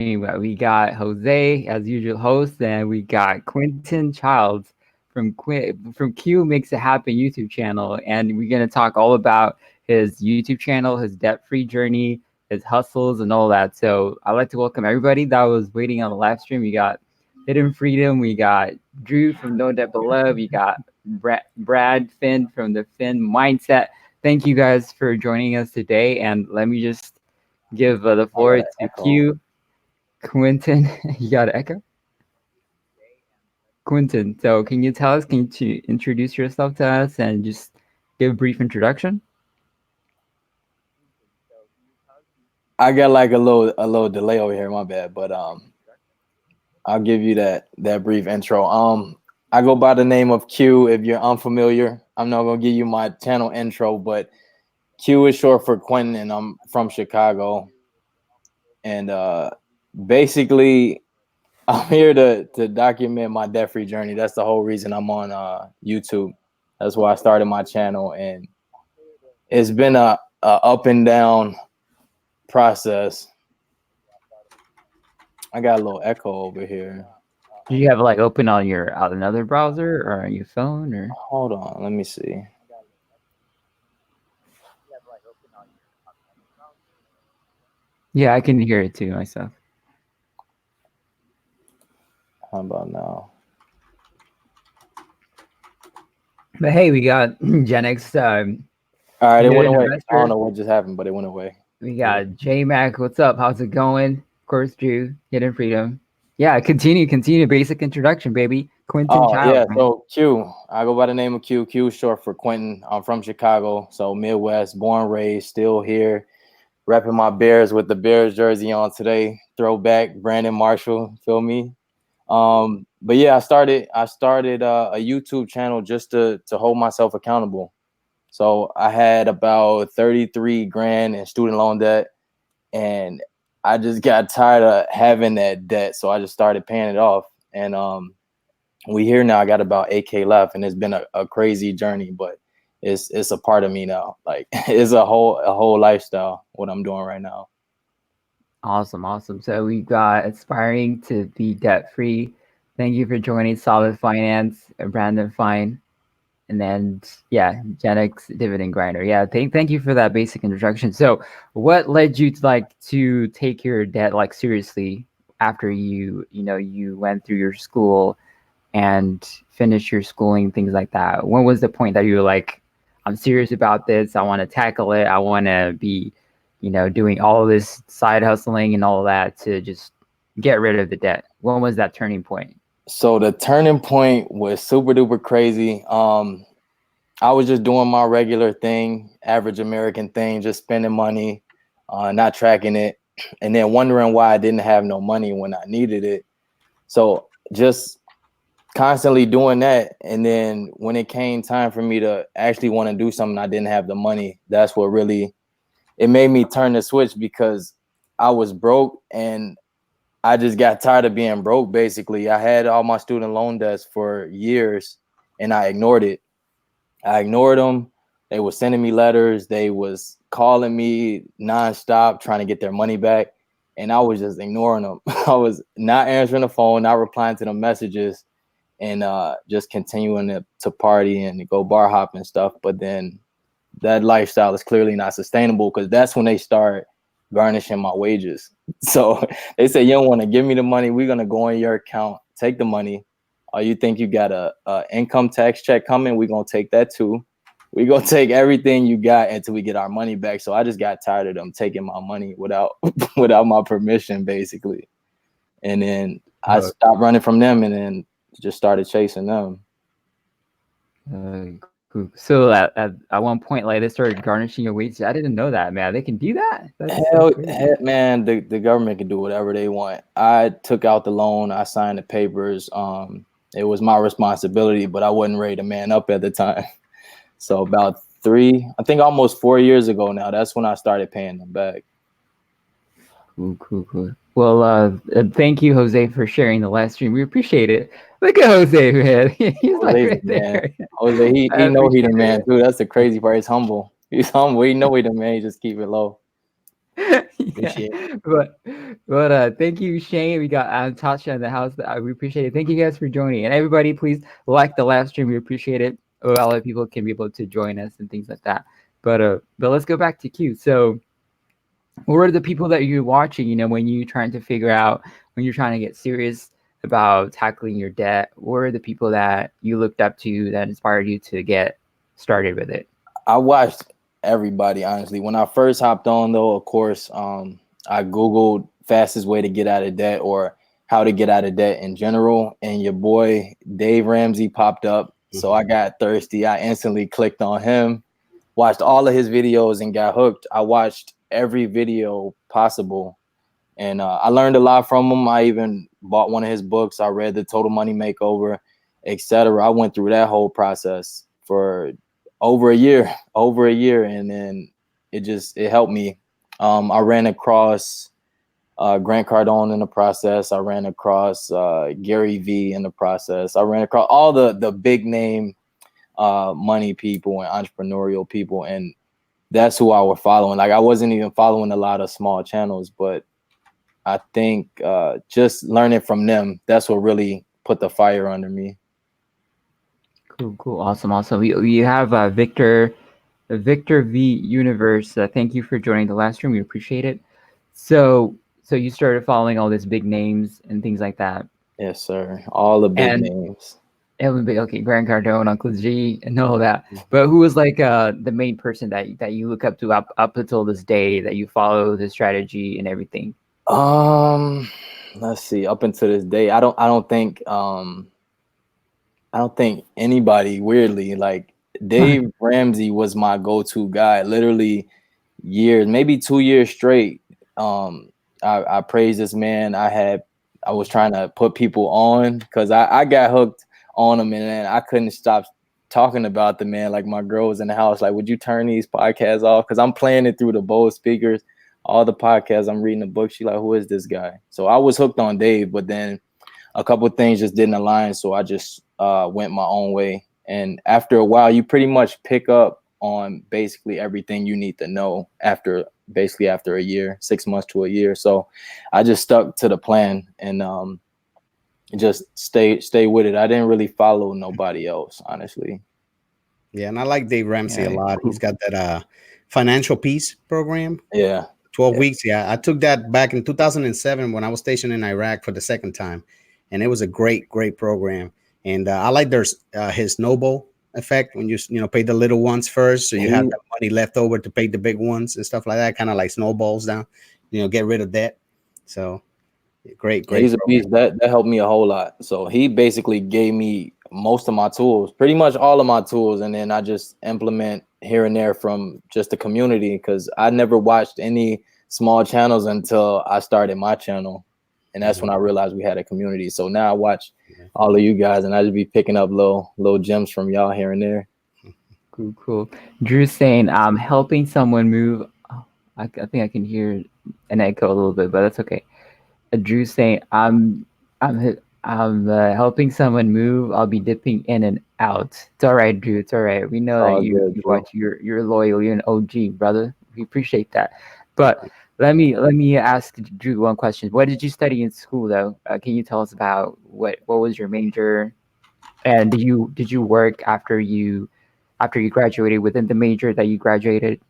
We got Jose as usual host, and we got Quentin Childs from Q Makes It Happen YouTube channel, and we're gonna talk all about his YouTube channel, his debt-free journey, his hustles, and all that. So I'd like to welcome everybody that was waiting on the live stream. We got Hidden Freedom, we got Drew from No Debt Below, we got Brad Finn from the Finn Mindset. Thank you guys for joining us today, and let me just give the I got floor an to echo. Q. Quentin, you got an echo? Quentin, so can you tell us, can you introduce yourself to us and just give a brief introduction? I got like a little delay over here, my bad. But I'll give you that brief intro. I go by the name of Q. If you're unfamiliar, I'm not gonna give you my channel intro, but Q is short for Quentin, and I'm from Chicago. And basically, I'm here to document my debt free journey. That's the whole reason I'm on YouTube. That's why I started my channel, and it's been a up and down process. I got a little echo over here. Do you have it like open on your out another browser or on your phone or? Hold on, let me see. Yeah, I can hear it too myself. How about now? But hey, we got Gen X All right, it went hidden away. I don't investor. know what just happened, but it went away. We got J Mac. What's up? How's it going? Of course, Drew, Hidden Freedom. Yeah, continue. Basic introduction, baby. Quentin Oh Childs, yeah, man. so Q. I go by the name of Q. Q is short for Quentin. I'm from Chicago, so Midwest, born, raised, still here. Repping my Bears with the Bears jersey on today. Throwback, Brandon Marshall. Feel me? But yeah, I started a YouTube channel just to hold myself accountable. So I had about 33 grand in student loan debt, and I just got tired of having that debt, so I just started paying it off. And we here now. I got about 8K left, and it's been a crazy journey, but it's a part of me now. Like it's a whole lifestyle. What I'm doing right now. Awesome. So we got aspiring to be debt free. Thank you for joining Solid Finance, Brandon Fine, and then yeah, Gen X Dividend Grinder. Yeah, thank you for that basic introduction. So, what led you to like to take your debt like seriously after you went through your school and finished your schooling, things like that? When was the point that you were like, I'm serious about this. I want to tackle it. I want to be, doing all of this side hustling and all of that to just get rid of the debt. When was that turning point? So the turning point was super duper crazy. I was just doing my regular thing, average American thing, just spending money, not tracking it, and then wondering why I didn't have no money when I needed it. So just constantly doing that, and then when it came time for me to actually want to do something, I didn't have the money. That's what really it made me turn the switch, because I was broke and I just got tired of being broke. Basically, I had all my student loan debts for years, and I ignored it. I ignored them. They were sending me letters. They was calling me nonstop, trying to get their money back, and I was just ignoring them. I was not answering the phone, not replying to the messages, and just continuing to party and go bar hop and stuff. But then that lifestyle is clearly not sustainable, because that's when they start garnishing my wages. So they say, you don't want to give me the money. We're gonna go in your account, take the money. You think you got a income tax check coming? We're gonna take that too. We're gonna take everything you got until we get our money back. So I just got tired of them taking my money without without my permission, basically. And then I Oh, stopped running from them, and then just started chasing them. cool. So at one point, like they started garnishing your wages. I didn't know that, man. They can do that. That's crazy. Hell, man, the government can do whatever they want. I took out the loan, I signed the papers. It was my responsibility, but I wasn't ready to man up at the time. So about I think almost 4 years ago now, that's when I started paying them back. Cool. Well, thank you, Jose, for sharing the live stream. We appreciate it. Look at Jose, man. He's like Jose's the right man. there. Jose, he I know he the appreciate man it. too. That's the crazy part. He's humble. He's humble. He know he the man. He just keep it low. Appreciate it. Yeah, but thank you, Shane. We got Tasha in the house. We appreciate it. Thank you guys for joining, and everybody, please like the live stream. We appreciate it. A lot of people can be able to join us and things like that. But let's go back to Q. So, what are the people that you're watching? You know, when you're trying to figure out when you're trying to get serious about tackling your debt, what are the people that you looked up to that inspired you to get started with it? I watched everybody, honestly. When I first hopped on, though, of course, I Googled fastest way to get out of debt or how to get out of debt in general. And your boy, Dave Ramsey, popped up. So I got thirsty. I instantly clicked on him, watched all of his videos and got hooked. I watched every video possible. And I learned a lot from him. I even bought one of his books. I read The Total Money Makeover, etc. I went through that whole process for over a year, and then it helped me. I ran across Grant Cardone in the process. I ran across Gary Vee in the process. I ran across all the big name money people and entrepreneurial people, and that's who I was following. Like, I wasn't even following a lot of small channels, but I think just learning from them, that's what really put the fire under me. Cool, awesome. We have Victor V Universe. Thank you for joining the last stream. We appreciate it. So you started following all these big names and things like that. Yes, sir. All the big And names. it would be okay, Grant Cardone, Uncle G, and all that. But who was like the main person that you look up to up until this day, that you follow the strategy and everything? Let's see. Up until this day, I don't think anybody, weirdly, like Dave Ramsey was my go-to guy. Literally years, maybe 2 years straight. I praised this man. I was trying to put people on because I got hooked on him, and then I couldn't stop talking about the man. Like, my girl was in the house, like, would you turn these podcasts off? Because I'm playing it through the Bose speakers, all the podcasts. I'm reading the book. She like, who is this guy? So I was hooked on Dave, but then a couple of things just didn't align. So I just went my own way. And after a while, you pretty much pick up on basically everything you need to know after a year, 6 months to a year. So I just stuck to the plan and just stay with it. I didn't really follow nobody else, honestly. Yeah, and I like Dave Ramsey a lot. Cool. He's got that financial peace program. Yeah. 12 weeks. Yeah, I took that back in 2007 when I was stationed in Iraq for the second time, and it was a great program. And I like his snowball effect when you pay the little ones first, so you have that money left over to pay the big ones and stuff like that. Kind of like snowballs down, get rid of debt. So great. He's a beast. That helped me a whole lot. So he basically gave me most of my tools, pretty much all of my tools, and then I just implement here and there from just the community, because I never watched any small channels until I started my channel, and that's when I realized we had a community. So now I watch all of you guys, and I just be picking up little gems from y'all here and there. Cool. Drew saying, helping someone move. Oh, I think I can hear an echo a little bit, but that's okay. Drew saying, I'm helping someone move. I'll be dipping in and out. It's all right, Drew. It's all right. We know that you watch. You're loyal. You're an OG, brother. We appreciate that. But let me ask Drew one question. What did you study in school, though? Can you tell us about what was your major, and did you work after you graduated within the major that you graduated,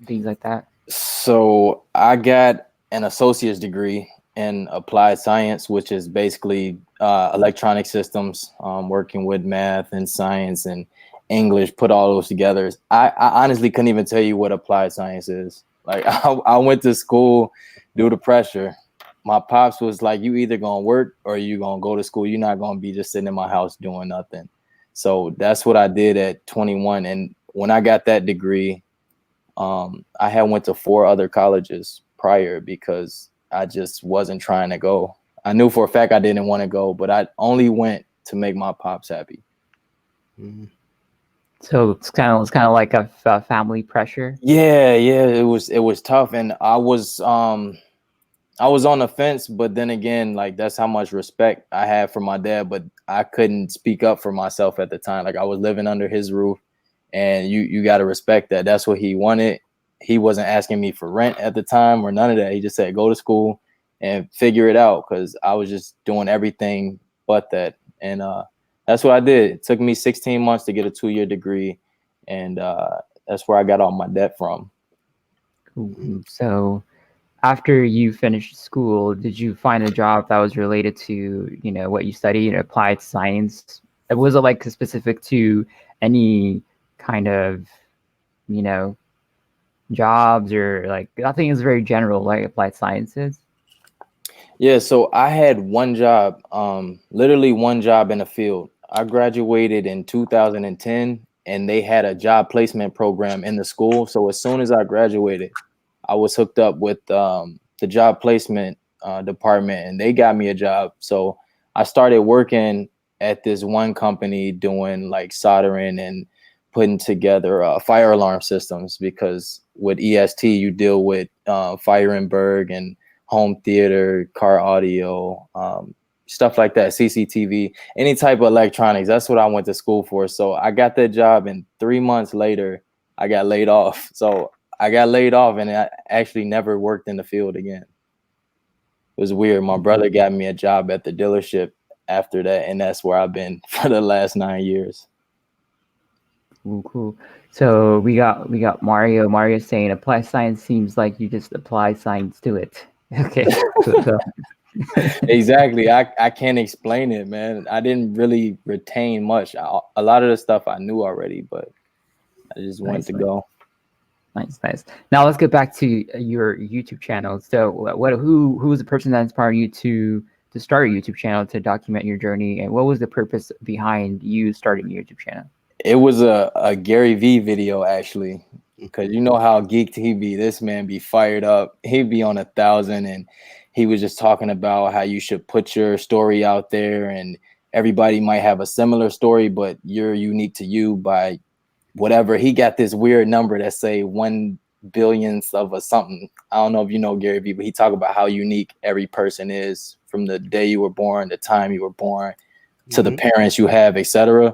things like that? So I got an associate's degree in applied science, which is basically electronic systems, working with math and science and English, put all those together. I honestly couldn't even tell you what applied science is. Like, I went to school due to pressure. My pops was like, you either gonna work or you gonna go to school. You're not gonna be just sitting in my house doing nothing. So that's what I did at 21. And when I got that degree, I had went to 4 other colleges prior because I just wasn't trying to go. I knew for a fact I didn't want to go, but I only went to make my pops happy. So it's kind of like a family pressure. Yeah, it was tough, and I was on the fence, but then again, like, that's how much respect I had for my dad, but I couldn't speak up for myself at the time. Like, I was living under his roof, and you got to respect that. That's what he wanted. he wasn't asking me for rent at the time or none of that. He just said, go to school and figure it out, because I was just doing everything but that. And that's what I did. It took me 16 months to get a 2-year degree, and that's where I got all my debt from. Cool. So after you finished school, did you find a job that was related to, you know, what you studied, applied science? Was it like specific to any kind of, you know, jobs, or like, I think it's very general, like applied sciences? Yeah, so I had one job, literally one job in the field. I graduated in 2010, and they had a job placement program in the school. So as soon as I graduated, I was hooked up with the job placement department, and they got me a job. So I started working at this one company doing like soldering and putting together fire alarm systems, because with EST, you deal with Fire&Berg and home theater, car audio, stuff like that, CCTV, any type of electronics. That's what I went to school for. So I got that job, and 3 months later, I got laid off. So I got laid off, and I actually never worked in the field again. It was weird. My brother got me a job at the dealership after that, and that's where I've been for the last 9 years. Cool, cool. So we got Mario. Mario saying apply science seems like you just apply science to it. Okay. So, Exactly. I can't explain it, man. I didn't really retain much. A lot of the stuff I knew already, but I just wanted to go. Nice. Now let's get back to your YouTube channel. So who was the person that inspired you to start a YouTube channel to document your journey, and what was the purpose behind you starting your YouTube channel? It was a Gary Vee video, actually, because you know how geeked he be. This man be fired up. He'd be on 1,000, and he was just talking about how you should put your story out there, and everybody might have a similar story, but you're unique to you by whatever. He got this weird number that say 1 billionth of a something. I don't know if you know Gary Vee, but he talk about how unique every person is from the day you were born, the time you were born, to the parents you have, etc.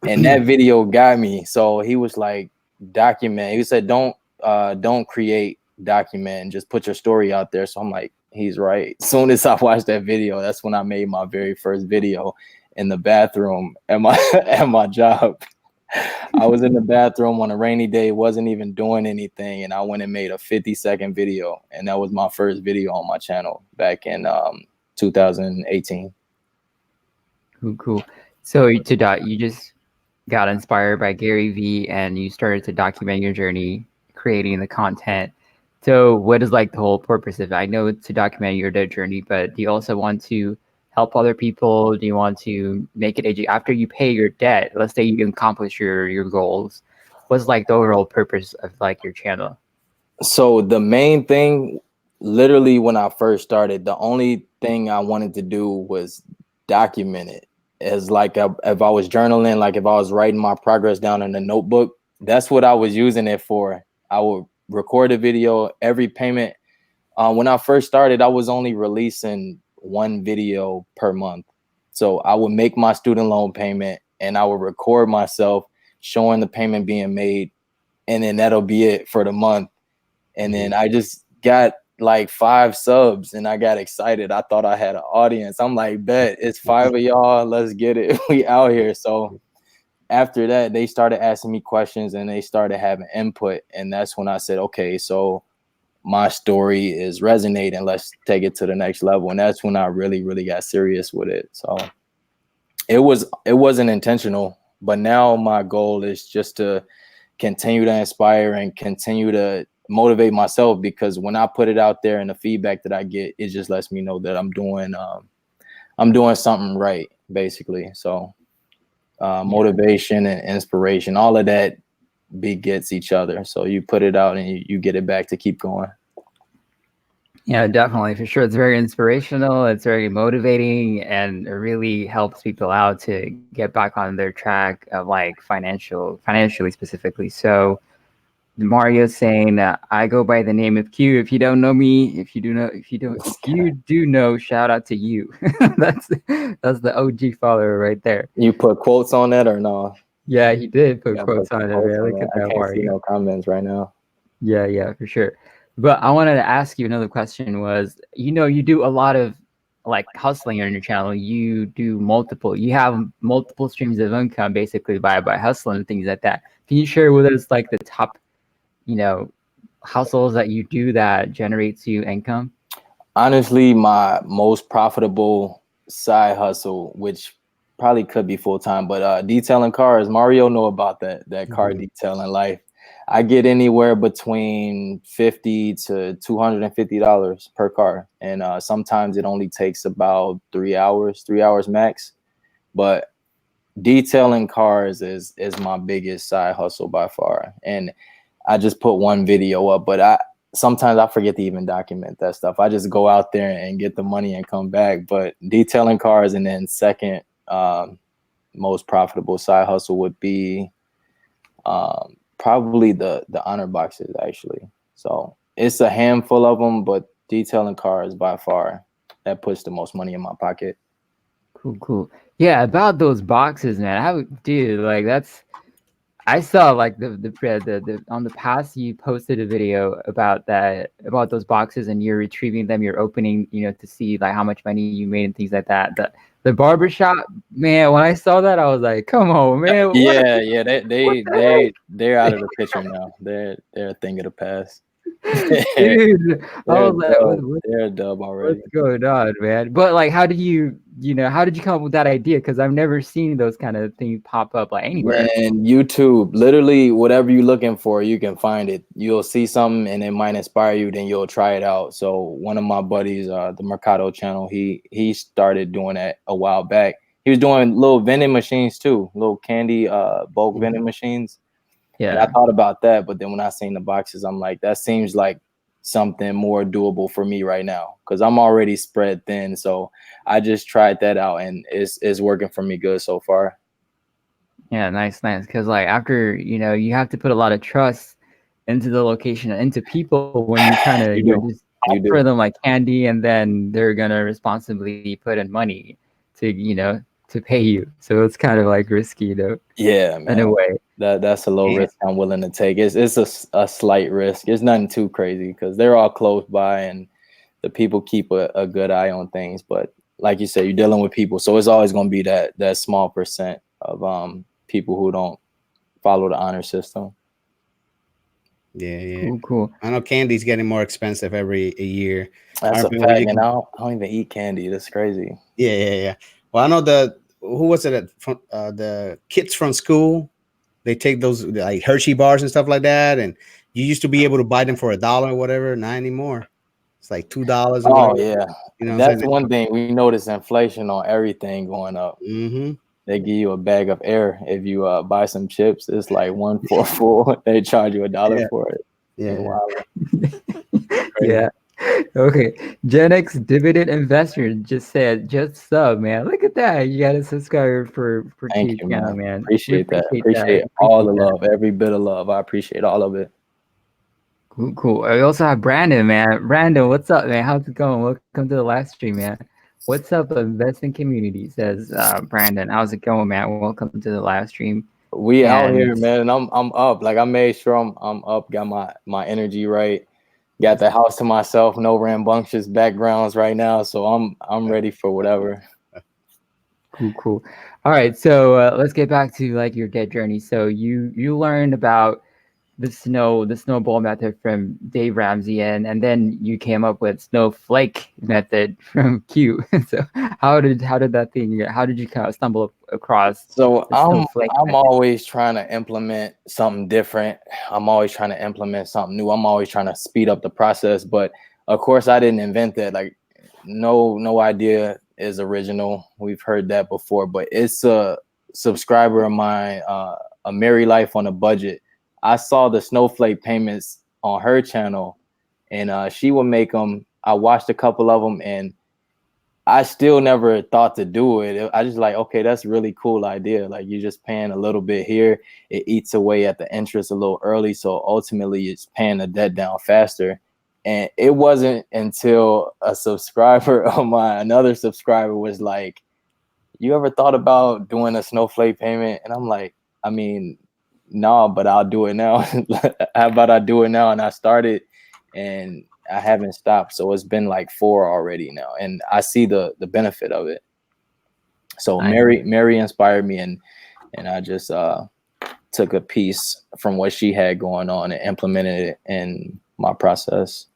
And that video got me. So he was like, document. He said, don't create, document, and just put your story out there. So I'm like, he's right. As soon as I watched that video, that's when I made my very first video in the bathroom at my job. I was in the bathroom on a rainy day, wasn't even doing anything, and I went and made a 50-second video, and that was my first video on my channel back in 2018. Cool. So you just got inspired by Gary Vee, and you started to document your journey, creating the content. So what is like the whole purpose of it? I know it's to document your journey, but do you also want to help other people? Do you want to make it after you pay your debt? Let's say you can accomplish your goals. What's like the overall purpose of like your channel? So the main thing, literally when I first started, the only thing I wanted to do was document it. As like if I was journaling, like if I was writing my progress down in a notebook, that's what I was using it for. I would record a video every payment. When I first started, I was only releasing 1 video per month. So I would make my student loan payment, and I would record myself showing the payment being made, and then that'll be it for the month. And then I just got like 5 subs, and I got excited. I thought I had an audience. I'm like, bet, it's 5 of y'all. Let's get it. We out here. So after that, they started asking me questions, and they started having input. And that's when I said, okay, so my story is resonating. Let's take it to the next level. And that's when I really, really got serious with it. So it wasn't intentional, but now my goal is just to continue to inspire and continue to motivate myself, because when I put it out there and the feedback that I get, it just lets me know that I'm doing something right, basically. So motivation and inspiration, all of that begets each other. So you put it out and you get it back to keep going. Yeah, definitely, for sure. It's very inspirational. It's very motivating, and it really helps people out to get back on their track of like financially specifically. So Mario's saying, I go by the name of Q. If you don't know me, if you do know, shout out to you. that's the OG follower right there. You put quotes on that or no? Yeah, he did put quotes on it. Yeah, look at that, I can't see no comments right now. Yeah, for sure. But I wanted to ask you another question was, you do a lot of like hustling on your channel. You have multiple streams of income basically by hustling and things like that. Can you share with us like the top, you know, hustles that you do that generates you income? Honestly, my most profitable side hustle, which probably could be full time, but detailing cars. Mario know about that car detailing life. I get anywhere between $50 to $250 per car, and sometimes it only takes about 3 hours max. But detailing cars is my biggest side hustle by far, and I just put one video up, but I sometimes I forget to even document that stuff. I just go out there and get the money and come back. But detailing cars, and then second most profitable side hustle would be probably the honor boxes actually. So it's a handful of them, but detailing cars by far that puts the most money in my pocket. Cool. Yeah, about those boxes, man. Dude, like I saw like the on the past you posted a video about those boxes and you're retrieving them, you're opening, to see like how much money you made and things like that. The barbershop, man, when I saw that, I was like, come on, man. Yeah, What the they're out of the picture now. They're a thing of the past. heck? Dude, I They're a was like, dub. They're a dub already. what's going on, man? But like, how did you come up with that idea? Because I've never seen those kind of things pop up like anywhere. And YouTube, literally whatever you're looking for, you can find it. You'll see something and it might inspire you, then you'll try it out. So one of my buddies, the Mercado channel, he started doing that a while back. He was doing little vending machines too, little candy bulk vending machines. And I Yeah. thought about that, but then when I seen the boxes, I'm like, that seems like something more doable for me right now because I'm already spread thin. So I just tried that out and it's working for me good so far. Yeah, nice. Because like after, you have to put a lot of trust into the location and into people when you're trying to, You do. just You offer do. them like candy and then they're gonna responsibly put in money to, to pay you. So it's kind of like risky, Yeah, in a man. way. That's a low And risk I'm willing to take. It's a slight risk. It's nothing too crazy because they're all close by and the people keep a good eye on things. But like you said, you're dealing with people, so it's always going to be that small percent of people who don't follow the honor system. Yeah. cool. I know candy's getting more expensive every year. I That's a remember fact, and I don't even eat candy. That's crazy. Yeah. Well, I know who was it from the kids from school? They take those like Hershey bars and stuff like that, and you used to be able to buy them for $1 or whatever. Not anymore. It's like $2 or Oh whatever. yeah, You know what I'm that's saying? one thing we notice inflation on everything going up. Mm-hmm. They give you a bag of air if you buy some chips. It's like one for a full. They charge you $1 Yeah. for it. It's Yeah. wild. Yeah. Okay. Gen X dividend investor just said, just sub, man. Look at that. You got a subscriber for Thank Q you, channel, man. man. We Appreciate that. appreciate that. Appreciate all the love, every bit of love. I appreciate all of it. Cool. We also have Brandon, man. Brandon, what's up, man? How's it going? Welcome to the live stream, man. What's up, investing community? Says Brandon. How's it going, man? Welcome to the live stream. We out And here, man. And I'm up. Like I made sure I'm up. Got my energy right. Got the house to myself. No rambunctious backgrounds right now. So I'm ready for whatever. cool. All right, so let's get back to like your debt journey. So you learned about the snowball method from Dave Ramsey, and then you came up with snowflake method from Q. So how did how did you kind of stumble across So the snowflake I'm method? always trying to implement something different. I'm always trying to implement something new. I'm always trying to speed up the process. But of course, I didn't invent that. Like no idea is original. We've heard that before, but it's a subscriber of mine, a Merry Life on a Budget. I saw the snowflake payments on her channel, and she would make them. I watched a couple of them, and I still never thought to do it. I just like, okay, that's a really cool idea. Like you're just paying a little bit here. It eats away at the interest a little early. So ultimately it's paying the debt down faster. And it wasn't until a subscriber of mine, another subscriber was like, you ever thought about doing a snowflake payment? And I'm like, I mean, no, but I'll do it now. How about I do it now? And I started, and I haven't stopped. So it's been like 4 already now, and I see the benefit of it. So Mary inspired me, and I just took a piece from what she had going on and implemented it in my process.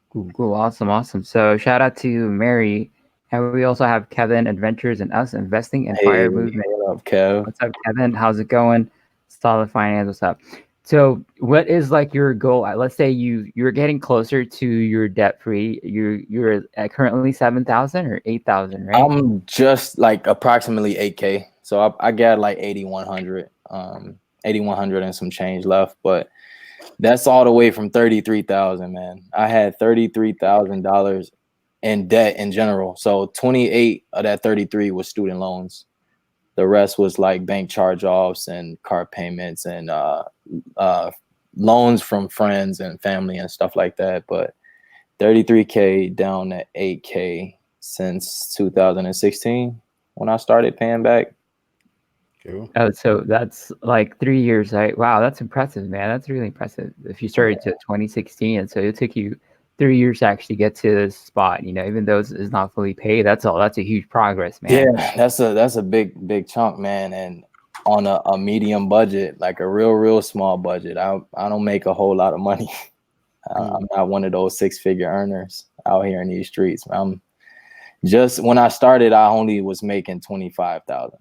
Cool. Awesome. So shout out to Mary. And we also have Kevin, Adventures in Us, Investing in Fire Movement. What up, Kev? What's up, Kevin? How's it going? Solid Finance, what's up? So what is like your goal? Let's say you're getting closer to your debt free. You're at currently 7,000 or 8,000, right? I'm just like approximately 8K. So I got like 8,100, 8,100 and some change left, but that's all the way from 33,000, man. I had $33,000 in debt in general. So 28 of that 33 was student loans. The rest was like bank charge-offs and car payments and loans from friends and family and stuff like that. But 33K down to 8K since 2016 when I started paying back. Cool. Oh, so that's like 3 years, right? Wow, that's impressive, man. That's really impressive. If you started to 2016, and so it took you 3 years to actually get to this spot, even though it's not fully paid, that's a huge progress, man. Yeah, that's a big chunk, man. And on a medium budget, like a real small budget. I don't make a whole lot of money. I'm not one of those 6-figure earners out here in these streets. I'm just, when I started, I only was making 25,000.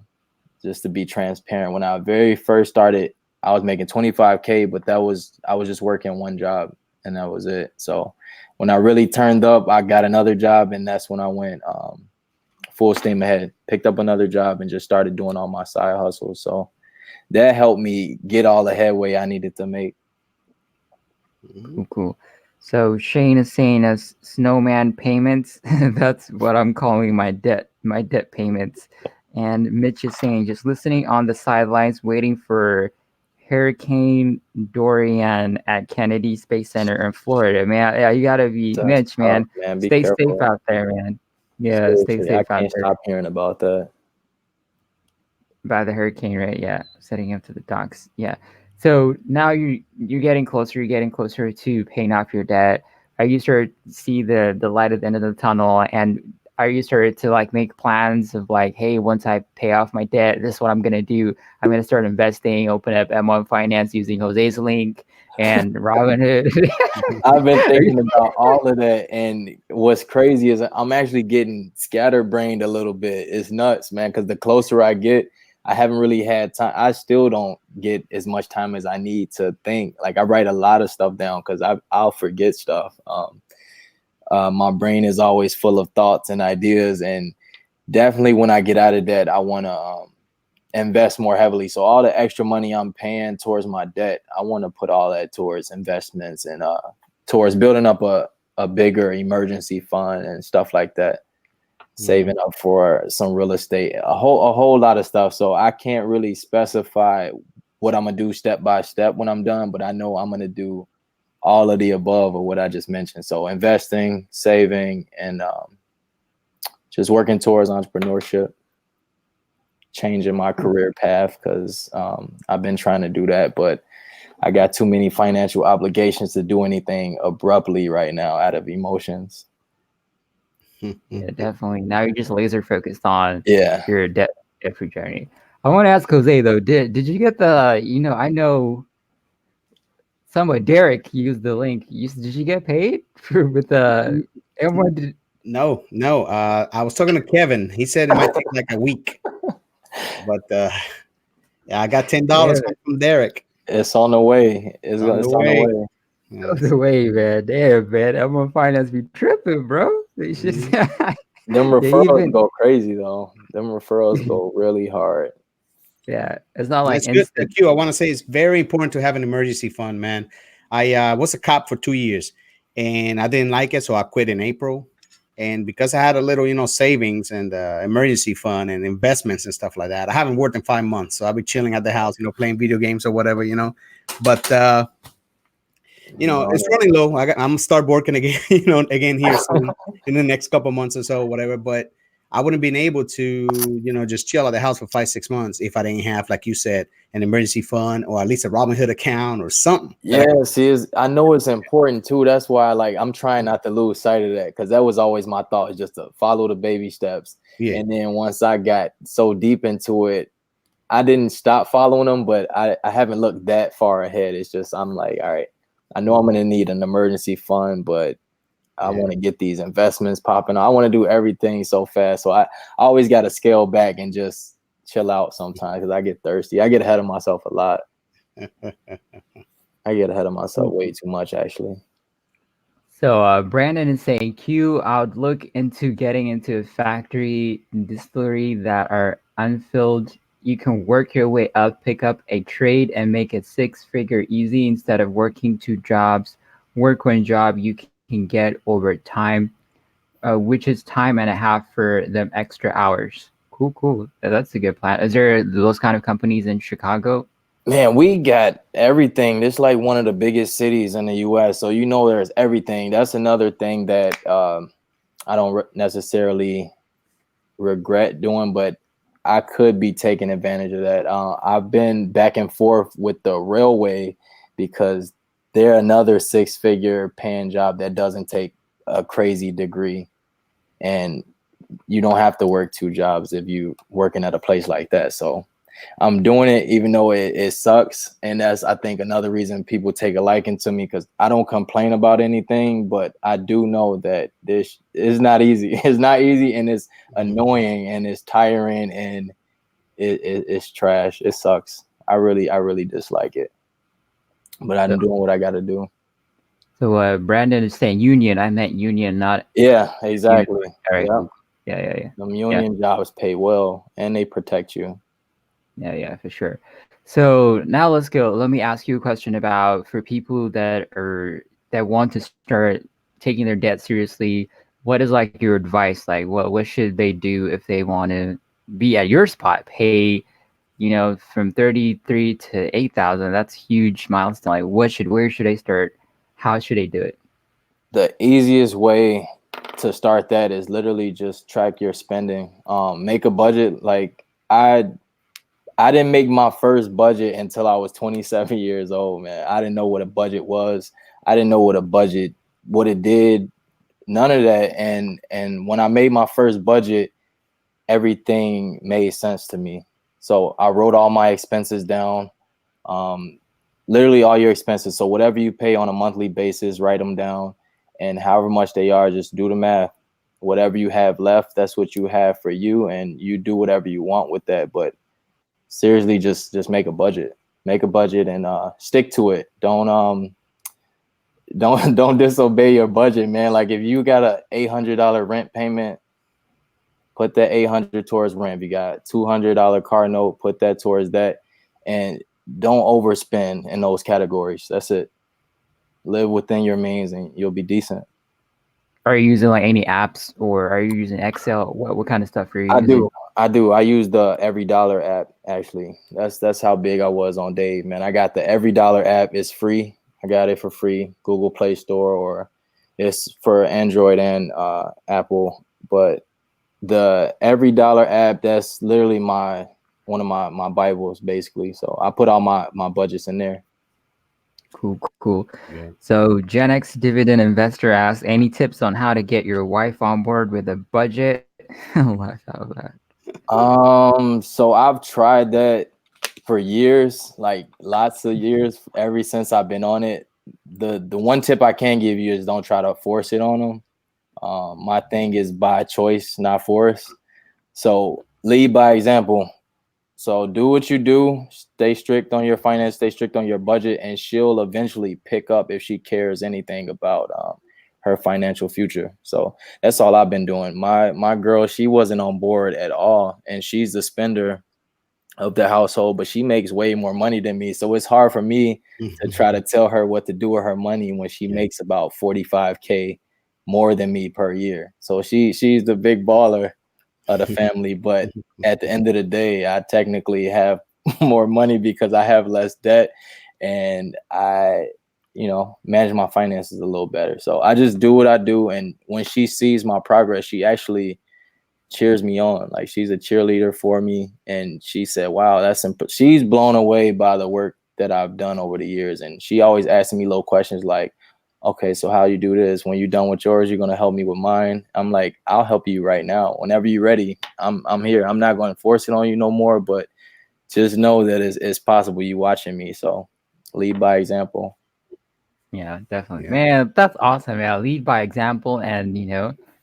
Just to be transparent, when I very first started, I was making 25K, but I was just working one job and that was it. So when I really turned up, I got another job, and that's when I went full steam ahead, picked up another job and just started doing all my side hustles. So that helped me get all the headway I needed to make. Cool. So Shane is saying as snowman payments, that's what I'm calling my debt payments. And Mitch is saying, just listening on the sidelines, waiting for Hurricane Dorian at Kennedy Space Center in Florida. Man, yeah, you gotta be Mitch, man. Stay safe out there, man. Yeah, stay safe out there. I can't stop hearing about that. By the hurricane, right? Yeah, setting up to the docks. Yeah. So now you're getting closer. You're getting closer to paying off your debt. Are you starting to see the light at the end of the tunnel? And are you started to like make plans of like, hey, once I pay off my debt, this is what I'm gonna do. I'm gonna start investing, open up M1 Finance using Jose's link and Robinhood. I've been thinking about all of that, and what's crazy is I'm actually getting scatterbrained a little bit. It's nuts, man, because the closer I get, I haven't really had time. I still don't get as much time as I need to think. Like I write a lot of stuff down because I'll forget stuff. My brain is always full of thoughts and ideas, and definitely when I get out of debt, I want to invest more heavily. So all the extra money I'm paying towards my debt, I want to put all that towards investments and towards building up a bigger emergency fund and stuff like that. Saving up for some real estate, a whole lot of stuff. So I can't really specify what I'm gonna do step by step when I'm done, but I know I'm gonna do all of the above of what I just mentioned. So investing, saving, and just working towards entrepreneurship, changing my career path, because I've been trying to do that, but I got too many financial obligations to do anything abruptly right now out of emotions. Yeah, definitely. Now you're just laser focused on your debt-free journey. I want to ask Jose though, did you get the I know somewhat Derek used the link. Did you get paid with everyone? Did... No. I was talking to Kevin. He said it might take like a week, but yeah, I got $10 from Derek. It's on the way. It's on the way. It's the way, man. Damn, man. M1 Finance be tripping, bro. They should. Them referrals go crazy though. Them referrals go really hard. Yeah, it's not like instant. I want to say it's very important to have an emergency fund, man. I was a cop for 2 years, and I didn't like it, so I quit in April. And because I had a little, savings and emergency fund and investments and stuff like that, I haven't worked in 5 months, so I'll be chilling at the house, playing video games or whatever, But it's running low. I'm gonna start working again, again here soon in the next couple months or so, whatever. But I wouldn't been able to, just chill at the house for 5-6 months if I didn't have, like you said, an emergency fund or at least a Robinhood account or something. Yeah, see, I know it's important too. That's why, like, I'm trying not to lose sight of that, because that was always my thought, is just to follow the baby steps. Yeah. And then once I got so deep into it, I didn't stop following them, but I haven't looked that far ahead. It's just, I'm like, all right, I know I'm going to need an emergency fund, but I want to get these investments popping. I want to do everything so fast. So I always got to scale back and just chill out sometimes, because I get thirsty. I get ahead of myself a lot. I get ahead of myself way too much, actually. So Brandon is saying, Q, I would look into getting into a factory and distillery that are unfilled. You can work your way up, pick up a trade, and make it 6-figure easy instead of working 2 jobs. Work 1 job you can get over time, which is time and a half for them extra hours. Cool. That's a good plan. Is there those kind of companies in Chicago? Man, we got everything. This is like one of the biggest cities in the U.S., so there's everything. That's another thing that I don't necessarily regret doing, but I could be taking advantage of that. I've been back and forth with the railway, because they're another 6-figure paying job that doesn't take a crazy degree, and you don't have to work 2 jobs if you working at a place like that. So I'm doing it, even though it sucks. And that's, I think, another reason people take a liking to me, because I don't complain about anything, but I do know that this is not easy. It's not easy, and it's annoying, and it's tiring, and it's trash. It sucks. I really dislike it, but I'm doing what I got to do. So Brandon is saying union. I meant union, not. Yeah, exactly. Union. Yeah. Them union jobs pay well, and they protect you. Yeah, for sure. So now let's go. Let me ask you a question about, for people that want to start taking their debt seriously, what is like your advice? Like what should they do if they want to be at your spot, pay, from 33 to 8,000? That's huge milestone. Like where should they start? How should they do it? The easiest way to start that is literally just track your spending. Make a budget. Like I didn't make my first budget until I was 27 years old, man. I didn't know what a budget was. I didn't know what it did, none of that. And when I made my first budget, everything made sense to me. So I wrote all my expenses down, literally all your expenses. So whatever you pay on a monthly basis, write them down, and however much they are, just do the math. Whatever you have left, that's what you have for you, and you do whatever you want with that. But seriously, just make a budget. Make a budget and stick to it. Don't disobey your budget, man. Like if you got a $800 rent payment, put that $800 towards rent. If you got $200 car note, put that towards that, and don't overspend in those categories. That's it. Live within your means, and you'll be decent. Are you using like any apps, or are you using Excel? What kind of stuff are you using? I do. I use the EveryDollar app, actually. That's how big I was on Dave, man. I got the EveryDollar app. It's free. I got it for free, Google Play Store, or it's for Android and Apple. But the EveryDollar app, that's literally one of my Bibles, basically. So I put all my budgets in there. Cool. Yeah. So Gen X Dividend Investor asks, any tips on how to get your wife on board with a budget? Laugh out loud. So I've tried that for years, like lots of years, ever since I've been on it. The one tip I can give you is don't try to force it on them. My thing is by choice, not force. So lead by example. So do what you do, stay strict on your finance, stay strict on your budget, and she'll eventually pick up if she cares anything about her financial future. So that's all I've been doing. My girl, she wasn't on board at all, and she's the spender of the household, but she makes way more money than me. So it's hard for me to try to tell her what to do with her money when she makes about 45K more than me per year. So she's the big baller of the family, but at the end of the day, I technically have more money because I have less debt, and I manage my finances a little better. So I just do what I do, and when she sees my progress, she actually cheers me on. Like, she's a cheerleader for me, and she said, "Wow, that's she's blown away by the work that I've done over the years." And she always asking me little questions like, "Okay, so how you do this? When you're done with yours, you're gonna help me with mine." I'm like, "I'll help you right now. Whenever you're ready, I'm here. I'm not going to force it on you no more, but just know that it's possible. You watching me, so lead by example." Yeah, definitely. Yeah. Man, that's awesome, man. Lead by example, and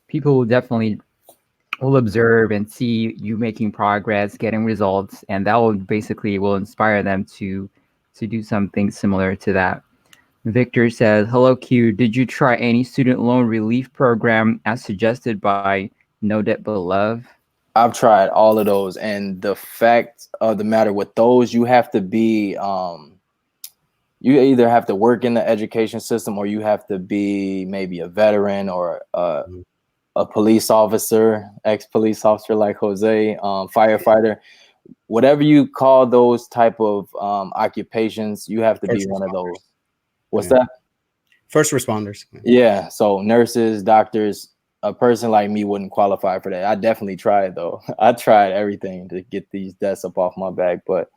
people will definitely will observe and see you making progress, getting results, and that will basically will inspire them to do something similar to that. Victor says, "Hello Q, did you try any student loan relief program as suggested by No Debt But Love?" I've tried all of those, and the fact of the matter with those, you have to be you either have to work in the education system, or you have to be maybe a veteran or a police officer, ex-police officer like Jose, firefighter, whatever you call those type of occupations, you have to be First one of responders. those. What's Yeah. that? First responders. Yeah. So nurses, doctors, a person like me wouldn't qualify for that. I definitely tried though. I tried everything to get these debts up off my back, but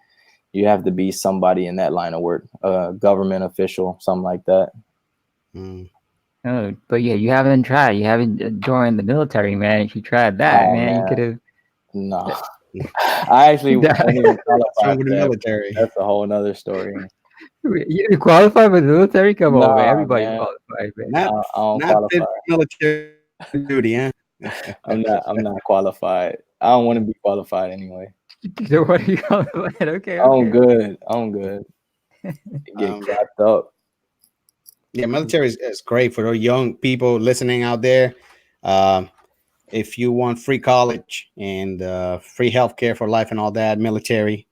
you have to be somebody in that line of work, a government official, something like that. Mm. Oh, but yeah, you haven't tried. You haven't joined the military, man. If you tried that, Oh man, you man, could have. no. I actually don't even What's qualify wrong with for the that. military? That's a whole nother story. You qualify for the military? Come on, man. Nah, Everybody man. qualifies, man. Not I don't not qualify. fit for military duty, huh? I'm not qualified. I don't want to be qualified anyway. So what are you qualified? Okay, I'm okay. good. I'm good. Get Um, capped up. yeah, military is great for those young people listening out there. Um, if you want free college and free healthcare for life and all that, military,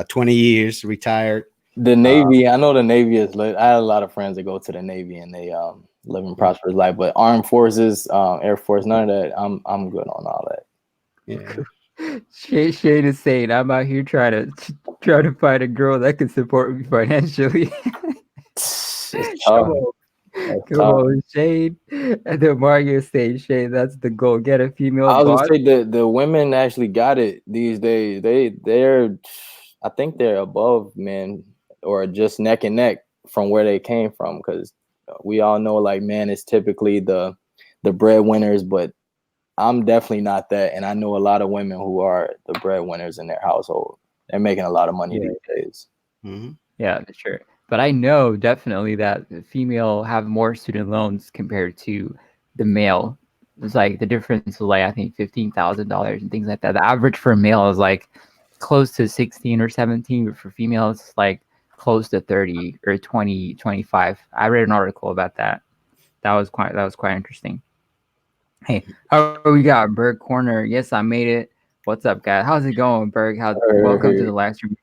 20 years retired. The Navy, I know the Navy is lit. I had a lot of friends that go to the Navy and they live in prosperous life. But armed forces, Air Force, none of that. I'm good on all that. Yeah. Shane is saying, "I'm out here trying to find a girl that can support me financially." It's Come tough. on, It's come tough. on, Shane. And then Mario saying, "Shane, that's the goal. Get a female I was boss." gonna say the women actually got it these days. They're I think they're above men or just neck and neck from where they came from, because we all know like man is typically the breadwinners, but I'm definitely not that, and I know a lot of women who are the breadwinners in their household. They're making a lot of money Yeah. these days. Mm-hmm. Yeah, for sure. But I know definitely that the female have more student loans compared to the male. It's like the difference is like I think $15,000 and things like that. The average for a male is like close to 16 or 17, but for females it's like close to 30 or 20, 25. I read an article about that. That was quite interesting. Hey, how we got Berg Corner? Yes, I made it. What's up, guys? How's it going, Berg? Welcome to the live stream.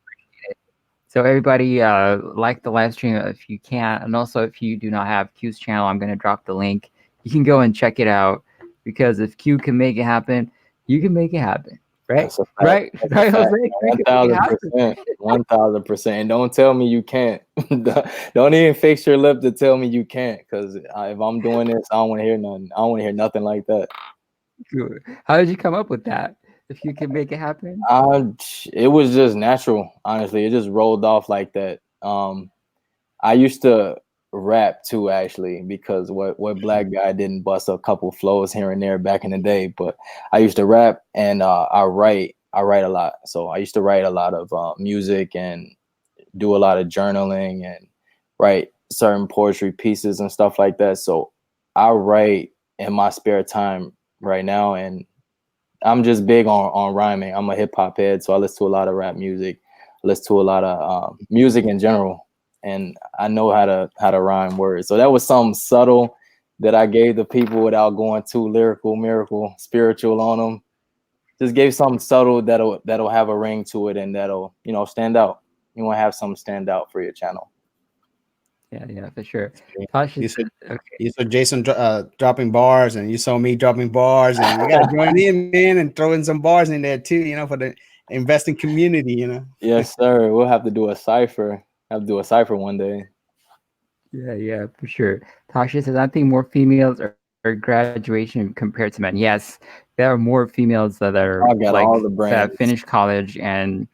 So everybody, like the live stream if you can, and also if you do not have Q's channel, I'm gonna drop the link. You can go and check it out, because if Q can make it happen, you can make it happen, right? That's a fact. Right, That's right, a fact. Jose. You can make it happen. 1,000%. And don't tell me you can't. Don't even fix your lip to tell me you can't, because if I'm doing this, I don't want to hear nothing. I don't want to hear nothing like that. Good. How did you come up with that? If you can make it happen. It was just natural, honestly. It just rolled off like that. I used to rap too, actually, because what black guy didn't bust a couple flows here and there back in the day. But I used to rap, and I write a lot. So I used to write a lot of music and do a lot of journaling and write certain poetry pieces and stuff like that. So I write in my spare time right now, and I'm just big on rhyming. I'm a hip hop head, so I listen to a lot of rap music. I listen to a lot of music in general, and I know how to rhyme words. So that was something subtle that I gave the people without going too lyrical, miracle, spiritual on them. Just gave something subtle that'll have a ring to it, and that'll stand out. You want to have something stand out for your channel. Yeah, for sure. You saw, Okay. you saw Jason dropping bars, and you saw me dropping bars, and you gotta join in, man, and throw in some bars in there too, for the investing community. Yes, sir. We'll have to do a cipher. Have to do a cipher one day. Yeah, for sure. Tasha says, "I think more females are graduation compared to men. Yes, there are more females that are I got all like the that brains. finish college, and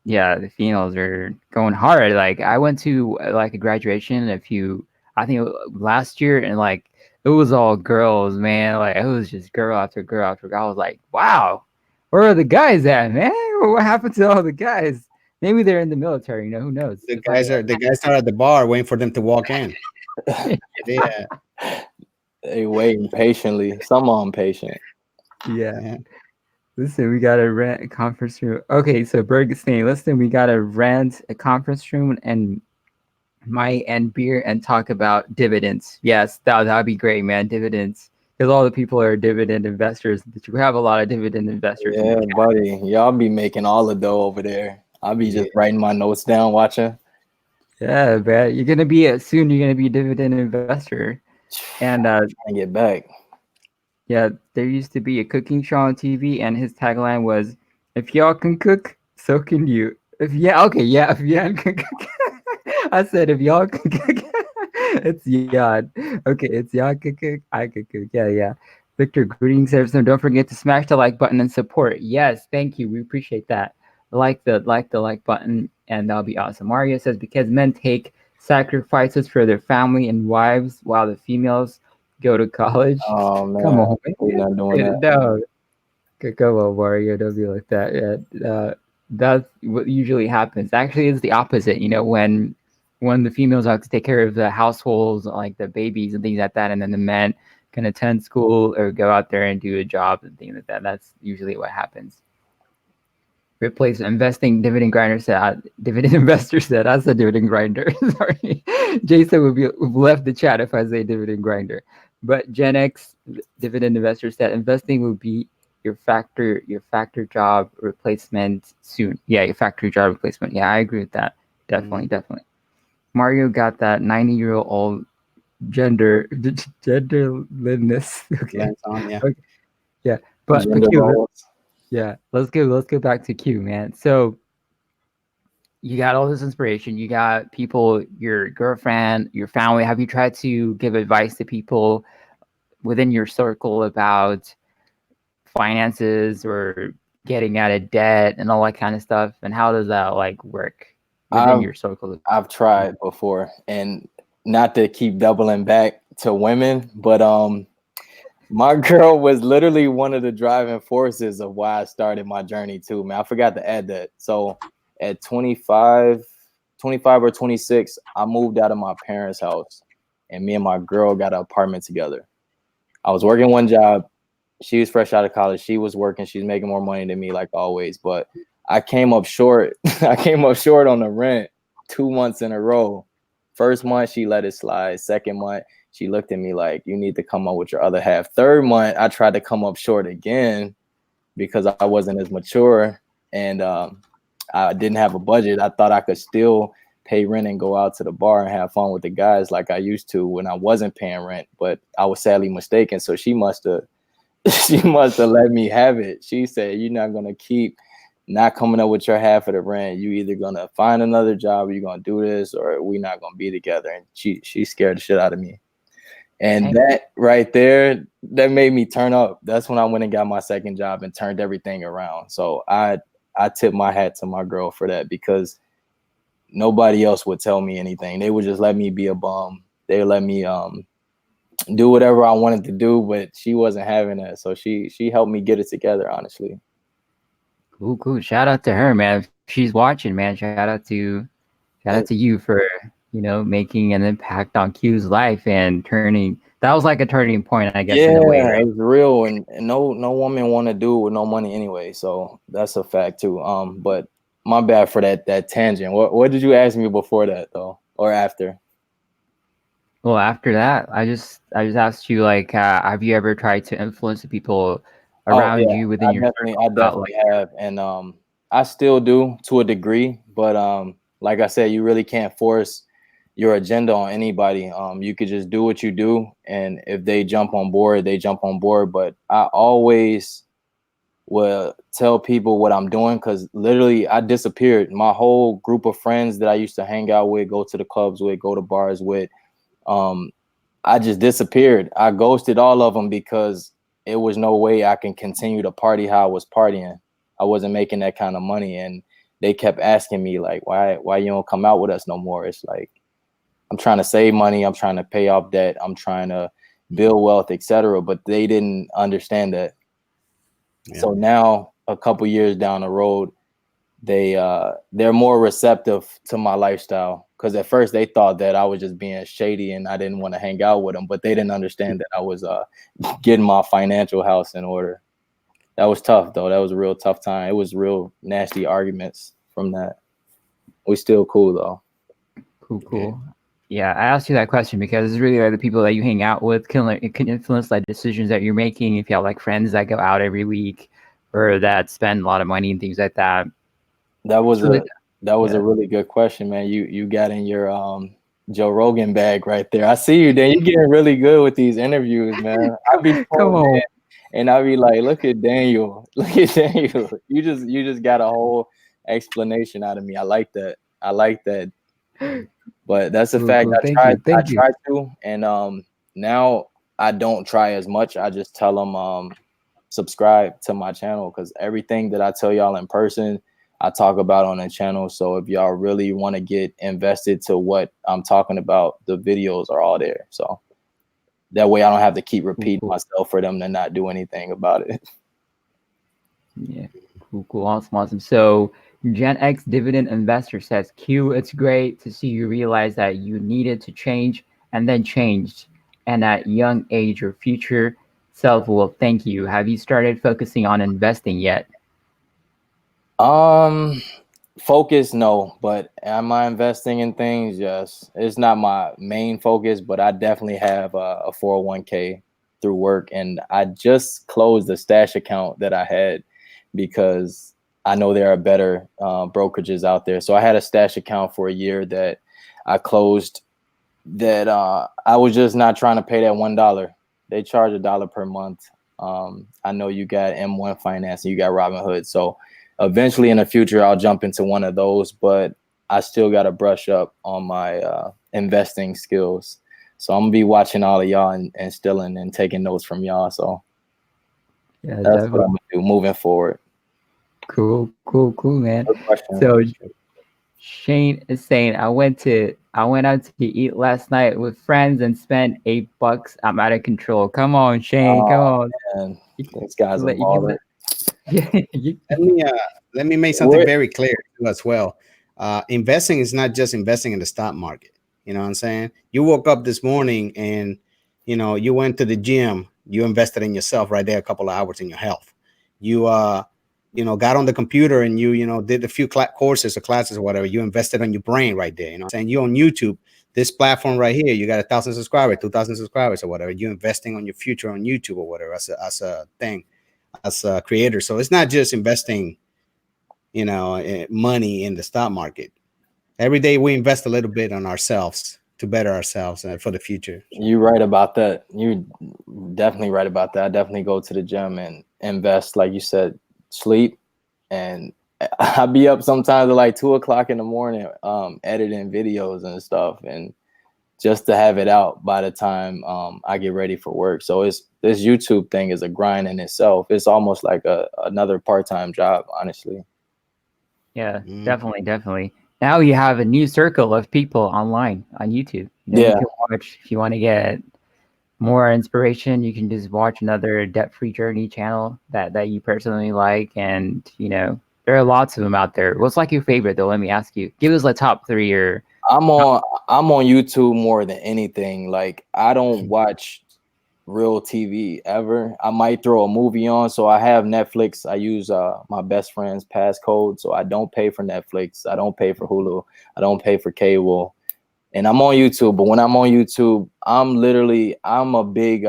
yeah, the females are going hard. Like I went to like a graduation I think last year, and like it was all girls, man. Like it was just girl after girl after girl. I was like, wow, where are the guys at, man? What happened to all the guys? Maybe they're in the military. Who knows? The 'Cause guys are at the bar waiting for them to walk in. Yeah, They waiting patiently. Some are impatient. yeah. yeah. Listen, we gotta rent a conference room. Okay, so Bergstein, listen, we gotta rent a conference room and might end beer and talk about dividends. Yes, that'd be great, man. Dividends, because all the people are dividend investors. We have a lot of dividend investors in the Yeah, chat. buddy. Y'all be making all the dough over there. I'll be Yeah. just writing my notes down, watching. Yeah, man. You're gonna be soon. You're gonna be a dividend investor, and Trying to get back. yeah, there used to be a cooking show on TV, and his tagline was, "If y'all can cook, so can you." If yeah, okay, yeah, if y'all can cook. I said, if y'all can cook, it's Yad. Okay, it's y'all can cook, I can cook. Yeah, yeah. Victor, greetings, everyone. Don't forget to smash the like button and support. Yes, thank you. We appreciate that. Like button, and that'll be awesome. Mario says because men take sacrifices for their family and wives, while the females go to college. Oh Come man, on, we're not doing man. that. No, come on, Mario. Don't be like that. Yeah, that's what usually happens. Actually, it's the opposite. You know, when the females have to take care of the households, like the babies and things like that, and then the men can attend school or go out there and do a job and things like that. That's usually what happens. Replace investing dividend grinder said dividend investor said I said dividend grinder. Sorry. Jason would left the chat if I say dividend grinder. But Gen X dividend investor said investing will be your factor job replacement soon. Yeah, your factory job replacement. Yeah, I agree with that. Definitely, definitely. Mario got that 90-year-old genderlessness. Okay. Lens on, yeah. Okay. Yeah. But Gender Q, roles. yeah, let's go back to Q, man. So you got all this inspiration. You got people, your girlfriend, your family. Have you tried to give advice to people within your circle about finances or getting out of debt and all that kind of stuff? And how does that like work within I've your circle? I've tried before, and not to keep doubling back to women, but my girl was literally one of the driving forces of why I started my journey too, man. I forgot to add that. So at 25 or 26, I moved out of my parents' house, and me and my girl got an apartment together. I was working one job. She was fresh out of college. She was working. She's making more money than me, like always. But I came up short. I came up short on the rent 2 months in a row. First month, she let it slide. Second month, she looked at me like, you need to come up with your other half. Third month, I tried to come up short again because I wasn't as mature, and I didn't have a budget. I thought I could still pay rent and go out to the bar and have fun with the guys like I used to when I wasn't paying rent, but I was sadly mistaken. So she must have let me have it. She said, you're not going to keep not coming up with your half of the rent. You either going to find another job, or you're going to do this, or we're not going to be together. And she scared the shit out of me. And that right there, that made me turn up. That's when I went and got my second job and turned everything around. So I tip my hat to my girl for that, because nobody else would tell me anything. They would just let me be a bum. They would let me do whatever I wanted to do, but she wasn't having that. So she helped me get it together, honestly. Cool. Shout out to her, man. If she's watching, man. Shout out to you for making an impact on Q's life and turning. That was like a turning point, I guess, in a way, right? It's real, and no woman want to do it with no money anyway. So that's a fact too. But my bad for that tangent. What did you ask me before that though, or after? Well, after that, I just asked you, like, have you ever tried to influence the people around you within your circle? I definitely have, and I still do to a degree. But like I said, you really can't force your agenda on anybody. You could just do what you do, and if they jump on board, they jump on board. But I always will tell people what I'm doing, because literally I disappeared. My whole group of friends that I used to hang out with, go to the clubs with, go to bars with, I just disappeared. I ghosted all of them because it was no way I can continue to party how I was partying. I wasn't making that kind of money, and they kept asking me like, why you don't come out with us no more? It's like, I'm trying to save money, I'm trying to pay off debt, I'm trying to build wealth, etc. But they didn't understand that. Yeah. So now, a couple years down the road, they're more receptive to my lifestyle, because at first they thought that I was just being shady and I didn't want to hang out with them, but they didn't understand that I was getting my financial house in order. That was tough though. That was a real tough time. It was real nasty arguments from that. We still cool though. Cool. Yeah, I asked you that question because it's really like the people that you hang out with can influence like decisions that you're making. If you have like friends that go out every week or that spend a lot of money and things like that. That was a really good question, man. You got in your Joe Rogan bag right there. I see you, Dan. You're getting really good with these interviews, man. I be come on, and I be like, look at Daniel. Look at Daniel. You just got a whole explanation out of me. I like that. But that's a fact. I tried to, and now I don't try as much. I just tell them subscribe to my channel, because everything that I tell y'all in person, I talk about on the channel. So if y'all really want to get invested to what I'm talking about, the videos are all there. So that way I don't have to keep repeating myself for them to not do anything about it. Yeah, cool, awesome. So Gen X Dividend Investor says, Q, it's great to see you realize that you needed to change and then changed. And at young age, your future self will thank you. Have you started focusing on investing yet? Focus, no, but am I investing in things? Yes. It's not my main focus, but I definitely have a 401k through work, and I just closed the stash account that I had because I know there are better brokerages out there. So I had a stash account for a year that I closed, that I was just not trying to pay that $1. They charge $1 per month. I know you got M1 Finance and you got Robinhood, so eventually in the future, I'll jump into one of those, but I still got to brush up on my investing skills. So I'm going to be watching all of y'all and stealing and taking notes from y'all. So yeah, that's definitely what I'm going to do moving forward. Cool, man. So Shane is saying, I went out to eat last night with friends and spent $8. I'm out of control. Come on, Shane. Come on. Man. These guys are baller. Let me make something very clear as well. Investing is not just investing in the stock market. You know what I'm saying? You woke up this morning and, you went to the gym. You invested in yourself right there, a couple of hours in your health. You, got on the computer and you did a few courses or classes or whatever. You invested on your brain right there. You know what I'm saying? You on YouTube, this platform right here, you got 1,000 subscribers, 2,000 subscribers or whatever. You investing on your future on YouTube or whatever as a thing. As a creator. So it's not just investing, money in the stock market. Every day we invest a little bit on ourselves to better ourselves and for the future. You're right about that. You're definitely right about that. I definitely go to the gym and invest, like you said, sleep. And I be up sometimes at like 2 o'clock in the morning, editing videos and stuff. And just to have it out by the time I get ready for work. So this YouTube thing is a grind in itself. It's almost like another part-time job, honestly. Yeah, definitely. Now you have a new circle of people online on YouTube. You can watch, if you want to get more inspiration, you can just watch another debt-free journey channel that you personally like. And, there are lots of them out there. What's like your favorite though? Let me ask you. Give us like top 3 or I'm on YouTube more than anything. Like, I don't watch real TV ever. I might throw a movie on. So I have Netflix. I use my best friend's passcode. So I don't pay for Netflix. I don't pay for Hulu. I don't pay for cable. And I'm on YouTube. But when I'm on YouTube, I'm a big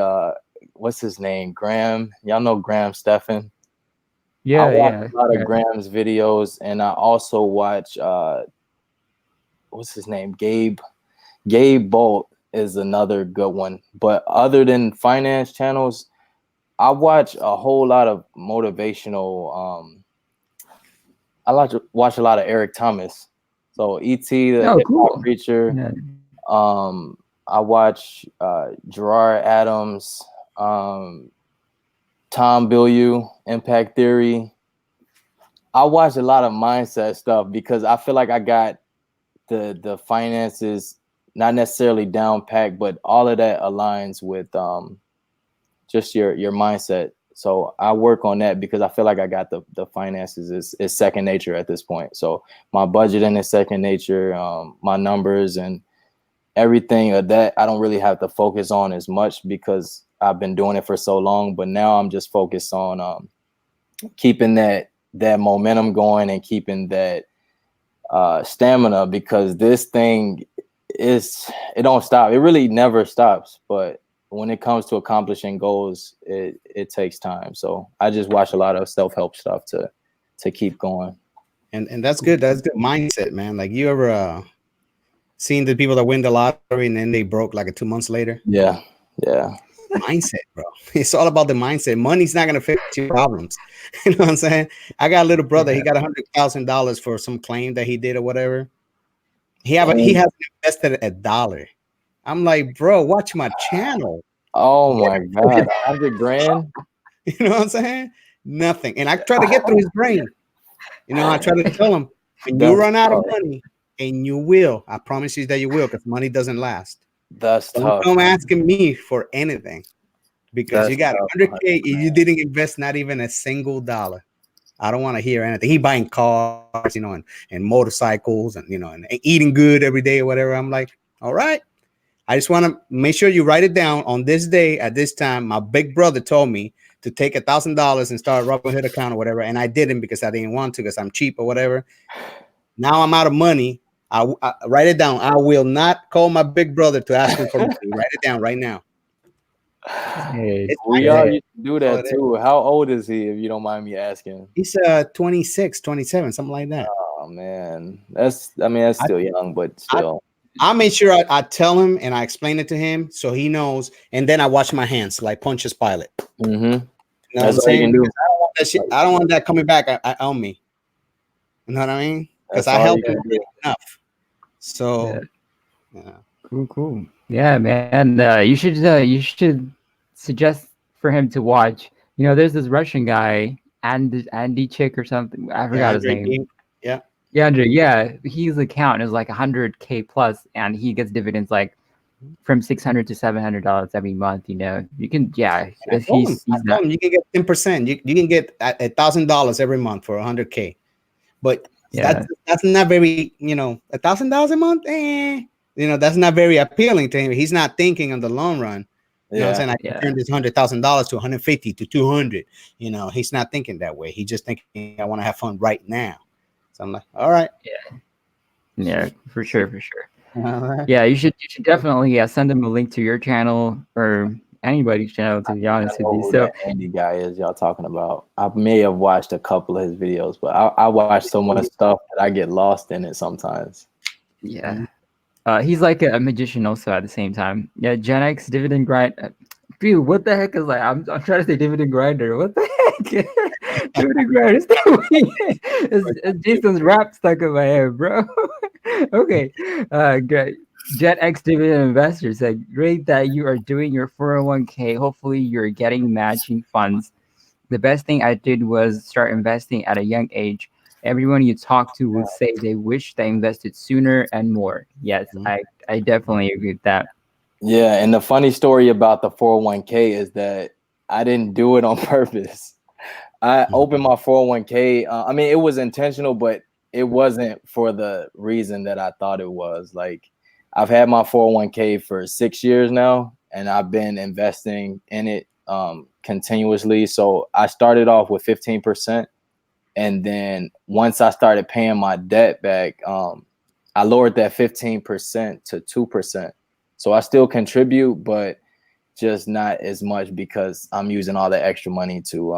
what's his name? Graham. Y'all know Graham Stephan? Yeah, I watch a lot of Graham's videos, and I also watch what's his name? Gabe Bolt is another good one. But other than finance channels, I watch a whole lot of motivational. I like to watch a lot of Eric Thomas. So E.T. the cool. preacher. Yeah. I watch Gerard Adams, Tom Bilyeu, Impact Theory. I watch a lot of mindset stuff because I feel like I got the finances not necessarily down packed, but all of that aligns with just your mindset. So I work on that because I feel like I got the finances is second nature at this point. So my budgeting is second nature, my numbers and everything of that I don't really have to focus on as much because I've been doing it for so long. But now I'm just focused on keeping that momentum going and keeping that stamina, because this thing it don't stop. It really never stops. But when it comes to accomplishing goals, it takes time. So I just watch a lot of self-help stuff to keep going. And that's good. That's good mindset, man. Like, you ever seen the people that win the lottery and then they broke like 2 months later? Yeah. Mindset, bro. It's all about the mindset. Money's not gonna fix your problems. You know what I'm saying? I got a little brother. He got $100,000 for some claim that he did or whatever. He hasn't invested $1. I'm like, bro, watch my channel. Oh my God, $100,000. You know what I'm saying? Nothing. And I try to get through his brain. You know, I try to tell him, when you run out of money, and you will, I promise you that you will, because money doesn't last. That's tough. Don't asking me for anything, because you got 100K, you didn't invest not even a single dollar. I don't want to hear anything. He buying cars, you know, and motorcycles, and, you know, and eating good every day or whatever. I'm like, all right. I just want to make sure you write it down. On this day at this time, my big brother told me to take $1,000 and start a Robinhood account or whatever, and I didn't because I didn't want to, because I'm cheap or whatever. Now I'm out of money. I write it down. I will not call my big brother to ask him for money. Write it down right now. We all used to do that too. How old is he, if you don't mind me asking? He's 26, 27, something like that. Oh man, that's still young, but still. I made sure I tell him and I explain it to him so he knows, and then I wash my hands like Pontius Pilate. Mm-hmm. You know what I'm saying? I don't want that shit. I don't want that coming back on me. You know what I mean? Because I helped him enough. So, yeah. Cool. Yeah, man. You should suggest for him to watch. You know, there's this Russian guy, Andy Chick or something. I forgot his name. Yeah, Andrew. Yeah, his account is like 100K plus, and he gets dividends like from $600 to $700 every month. You know, you can if he's not, you can get 10%. You can get $1,000 every month for 100K, but that's not very, you know, $1,000 a month. You know, that's not very appealing to him. He's not thinking in the long run. You know what I'm saying? I can turn this $100,000 to 150 to 200. You know, he's not thinking that way. He's just thinking, I want to have fun right now. So I'm like, all right. Yeah, for sure. Right. Yeah, you should definitely send him a link to your channel or anybody's channel, to be honest with you. So Andy guy is y'all talking about. I may have watched a couple of his videos, but I watch so much stuff that I get lost in it sometimes. Yeah. He's like a magician also at the same time. Yeah, Gen X dividend grind. Dude, what the heck is like? I'm trying to say dividend grinder. What the heck? Dividend grinder. It's Jason's rap stuck in my head, bro. Okay. Great. Gen X dividend investor said, great that you are doing your 401k. Hopefully you're getting matching funds. The best thing I did was start investing at a young age. Everyone you talk to would say they wish they invested sooner and more. Yes, I definitely agree with that. Yeah, and the funny story about the 401k is that I didn't do it on purpose. I opened my 401k. I mean, it was intentional, but it wasn't for the reason that I thought it was. Like, I've had my 401k for 6 years now, and I've been investing in it continuously. So I started off with 15%. And then once I started paying my debt back, I lowered that 15% to 2%. So I still contribute, but just not as much because I'm using all the extra money to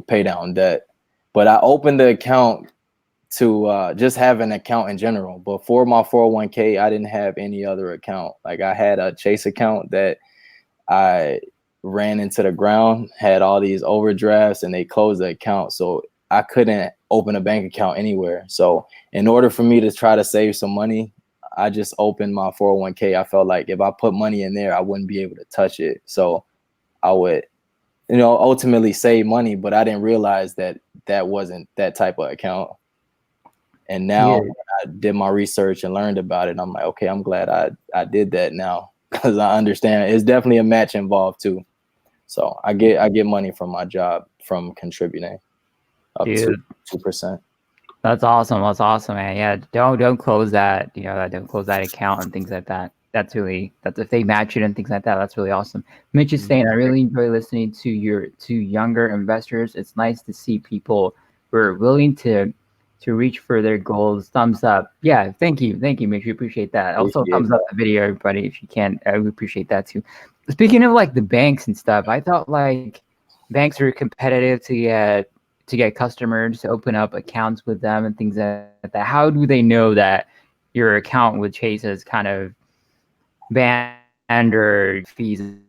pay down debt. But I opened the account to just have an account in general. Before my 401k, I didn't have any other account. Like, I had a Chase account that I ran into the ground, had all these overdrafts, and they closed the account. So I couldn't open a bank account anywhere. So in order for me to try to save some money, I just opened my 401k. I felt like if I put money in there, I wouldn't be able to touch it. So I would, ultimately save money, but I didn't realize that that wasn't that type of account. And now when I did my research and learned about it, I'm like, okay, I'm glad I did that now, because I understand it's definitely a match involved too. So I get money from my job from contributing up to 2%. That's awesome. That's awesome, man. Yeah, don't close that. Don't close that account and things like that. That's if they match it and things like that. That's really awesome. Mitch is saying, I really enjoy listening to younger investors. It's nice to see people who are willing to reach for their goals. Thumbs up. Yeah, thank you, Mitch. We appreciate that. Also, thumbs up the video, everybody, if you can. We appreciate that too. Speaking of like the banks and stuff, I thought like banks are competitive to get customers to open up accounts with them and things like that. How do they know that your account with Chase is kind of banned or fees and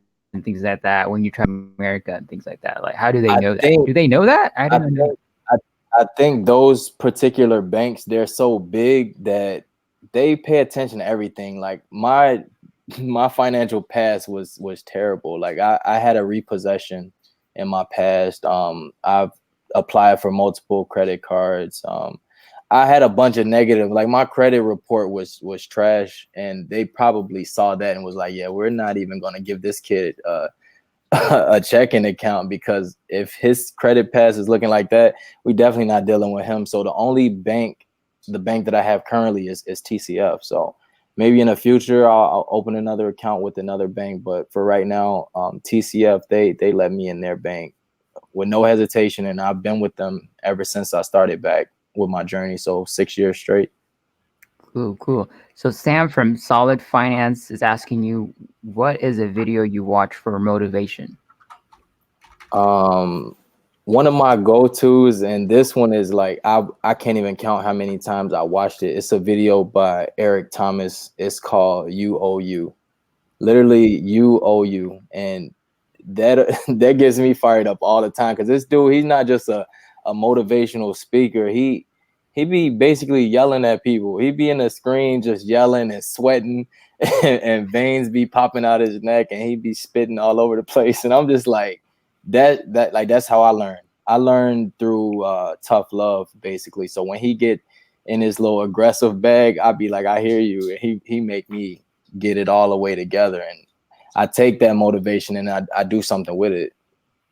things like that when you try America and things like that? Like, how do they know that? Do they know that? I don't know. I think those particular banks, they're so big that they pay attention to everything. Like my financial past was terrible. Like I had a repossession in my past. I've applied for multiple credit cards. I had a bunch of negative, like my credit report was trash, and they probably saw that and was like, yeah, we're not even going to give this kid a checking account, because if his credit pass is looking like that, we definitely not dealing with him. So the only bank, the bank that I have currently is TCF. So maybe in the future I'll open another account with another bank, but for right now, TCF, they let me in their bank with no hesitation, and I've been with them ever since I started back with my journey. So 6 years straight. Cool. So Sam from Solid Finance is asking you, what is a video you watch for motivation? One of my go-tos, and this one is like I can't even count how many times I watched it. It's a video by Eric Thomas. It's called You Owe You. Literally, You Owe You. And that gets me fired up all the time, because this dude, he's not just a motivational speaker. He be basically yelling at people. He be in the screen just yelling and sweating, and veins be popping out his neck, and he be spitting all over the place. And I'm just like, that's how I learned. I learned through tough love, basically. So when he get in his little aggressive bag, I'd be like, I hear you. And he make me get it all the way together. And I take that motivation and I do something with it.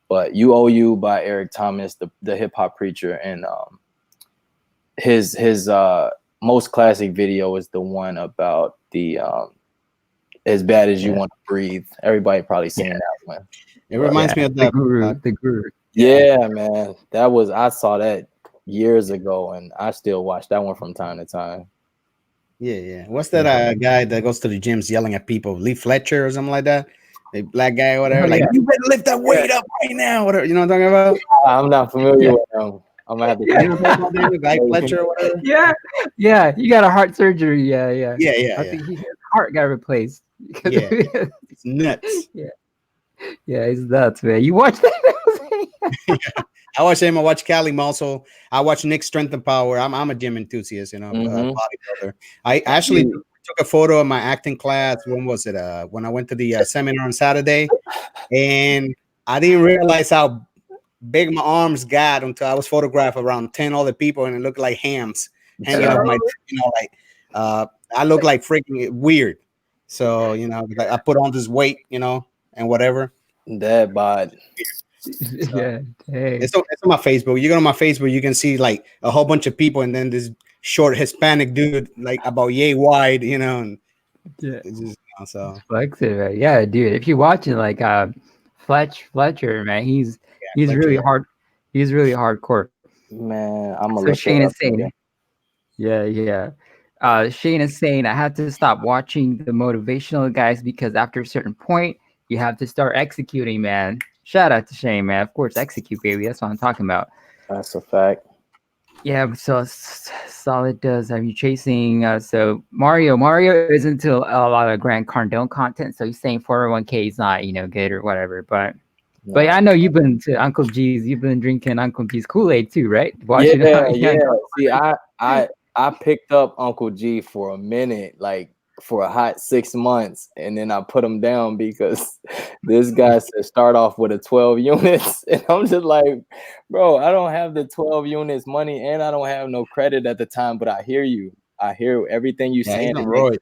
But You Owe You by Eric Thomas, the hip hop preacher, and his most classic video is the one about the As Bad as You Want to Breathe. Everybody probably seen that one. It reminds me of the Guru. Yeah, man. I saw that years ago, and I still watch that one from time to time. Yeah. What's that guy that goes to the gyms yelling at people? Lee Fletcher or something like that? A black guy or whatever. You better lift that weight up right now. Whatever. You know what I'm talking about? I'm not familiar with him. I'm gonna have to. Guy Fletcher or whatever. Yeah. He got a heart surgery. Yeah. I think his heart got replaced. Yeah, it's nuts. Yeah, he's nuts, man. You watch that? I watch him. I watch Cali Muscle. I watch Nick Strength and Power. I'm a gym enthusiast, bodybuilder. I actually took a photo of my acting class. When was it? When I went to the seminar on Saturday, and I didn't realize how big my arms got until I was photographed around 10 other people, and it looked like hams hanging off my, I look like freaking weird. So, I put on this weight, and whatever. That bod. Yeah. It's on my Facebook. You go to my Facebook, you can see like a whole bunch of people, and then this short Hispanic dude, like about yay wide, and it's just, so flexive, right? Yeah, dude. If you watch it, like Fletcher, man, he's really hard. He's really hardcore. Man, I'm so Shane is saying, yeah. Shane is saying, I had to stop watching the motivational guys because after a certain point, you have to start executing, man. Shout out to Shane, man. Of course, execute, baby. That's what I'm talking about. That's a fact. Yeah, so Solid does. Are you chasing? So Mario is into a lot of Grant Cardone content. So he's saying 401k is not, good or whatever. But yeah, I know you've been to Uncle G's. You've been drinking Uncle G's Kool-Aid too, right? Yeah. See, I picked up Uncle G for a minute, like for a hot 6 months, and then I put him down because this guy said start off with a 12 units, and I'm just like, bro, I don't have the 12 units money, and I don't have no credit at the time. But I hear you. I hear everything you Yeah, saying. he's on roids.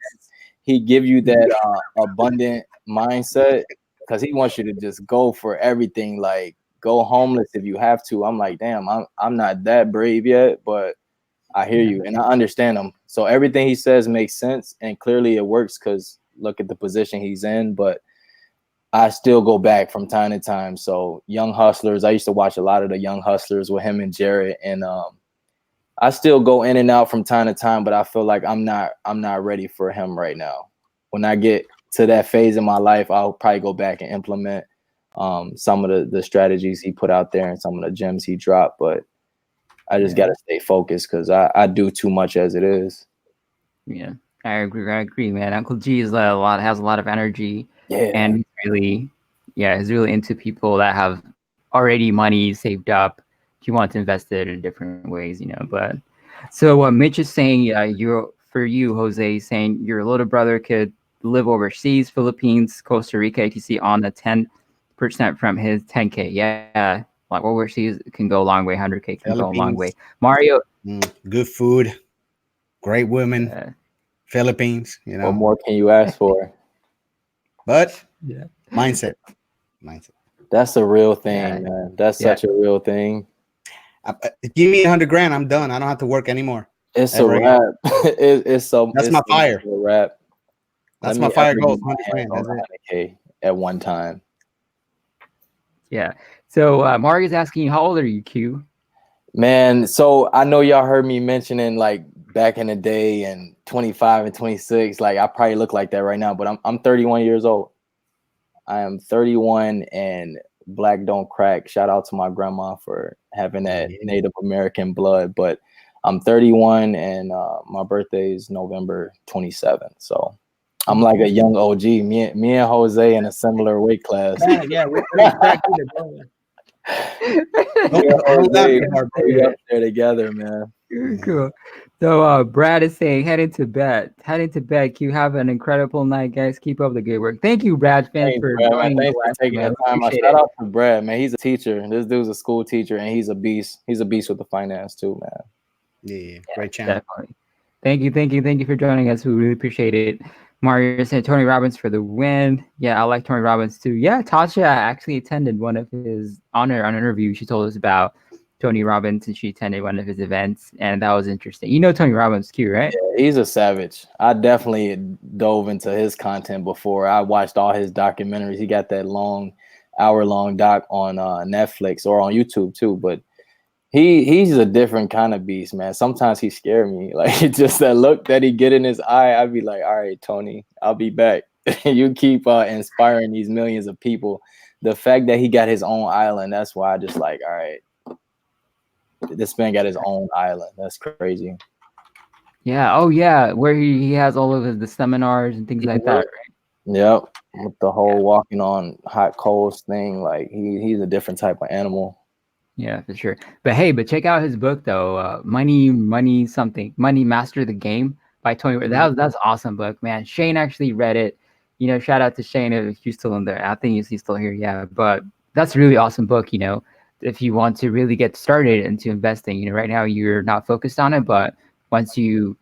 He give you that abundant mindset because he wants you to just go for everything, like go homeless if you have to. I'm like, damn, I'm not that brave yet, but I hear you and I understand him. So everything he says makes sense, and clearly it works because look at the position he's in. But I still go back from time to time. So Young Hustlers, I used to watch a lot of the Young Hustlers with him and Jared, and I still go in and out from time to time. But I feel like I'm not ready for him right now. When I get to that phase in my life, I'll probably go back and implement some of the strategies he put out there and some of the gems he dropped. But I just got to stay focused because I do too much as it is. Yeah, I agree, man. Uncle G is has a lot of energy, Yeah. and he's really into people that have already money saved up. He wants to invest it in different ways, But so what Mitch is saying, for you, Jose, saying your little brother could live overseas, Philippines, Costa Rica, etc. on the 10% from his 10K. Yeah, like overseas can go a long way. 100K can go a long way. Mario, good food, great women, Philippines. What more can you ask for? But mindset. That's a real thing, man. That's such a real thing. Give me 100 grand, I'm done. I don't have to work anymore. It's a wrap. It's so. That's my fire. A wrap. That's my fire goal. 100 grand. That's it. $100K at one time. Yeah. So Mario's asking, how old are you, Q? Man, so I know y'all heard me mentioning like back in the day and 25 and 26. Like I probably look like that right now, but I'm 31 years old. I am 31 and black don't crack. Shout out to my grandma for having that Native American blood. But I'm 31 and my birthday is November 27th. So I'm like a young OG. Me and Jose in a similar weight class. Yeah, we're we up there together, man. Cool. So Brad is saying, heading to bed. Q, have an incredible night, guys. Keep up the good work. Thank you, Brad, Thanks for taking the time. Shout out to Brad, man. He's a teacher. This dude's a school teacher, and he's a beast. He's a beast with the finance too, man. Yeah, great channel. Definitely. Thank you for joining us. We really appreciate it. Mario said Tony Robbins for the win. Yeah, I like Tony Robbins too. Yeah, Tasha actually attended one of his on an interview. She told us about Tony Robbins, and she attended one of his events, and that was interesting. You know Tony Robbins, Q, right? Yeah, he's a savage. I definitely dove into his content before. I watched all his documentaries. He got that hour-long doc on Netflix or on YouTube too. But he's a different kind of beast, man. Sometimes he scared me. Like just that look that he get in his eye, I'd be like, all right, Tony, I'll be back. You keep inspiring these millions of people. The fact that he got his own island, that's why I just like, all right, this man got his own island. That's crazy. Yeah. Oh yeah, where he has all of the seminars and things like that, right? Yep. With the whole walking on hot coals thing, like he's a different type of animal. Yeah, for sure. But check out his book though. Money Master the Game by Tony. That's awesome book, man. Shane actually read it. Shout out to Shane if he's still in there. I think he's still here. Yeah, but that's a really awesome book. If you want to really get started into investing, right now you're not focused on it, but once you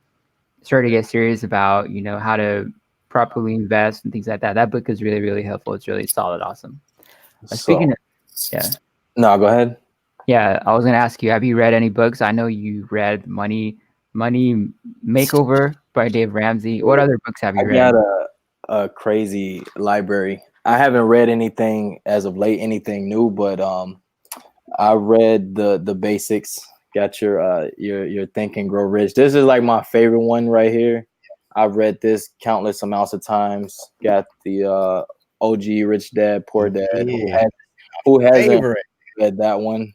start to get serious about, how to properly invest and things like that, that book is really, really helpful. It's really solid, awesome. Speaking of, No, go ahead. Yeah, I was gonna ask you, have you read any books? I know you read Money Makeover by Dave Ramsey. What other books have you read? I got a crazy library. I haven't read anything as of late, anything new, but I read the basics. Got your Think and Grow Rich. This is like my favorite one right here. I've read this countless amounts of times. Got the OG Rich Dad Poor Dad. Who hasn't read that one?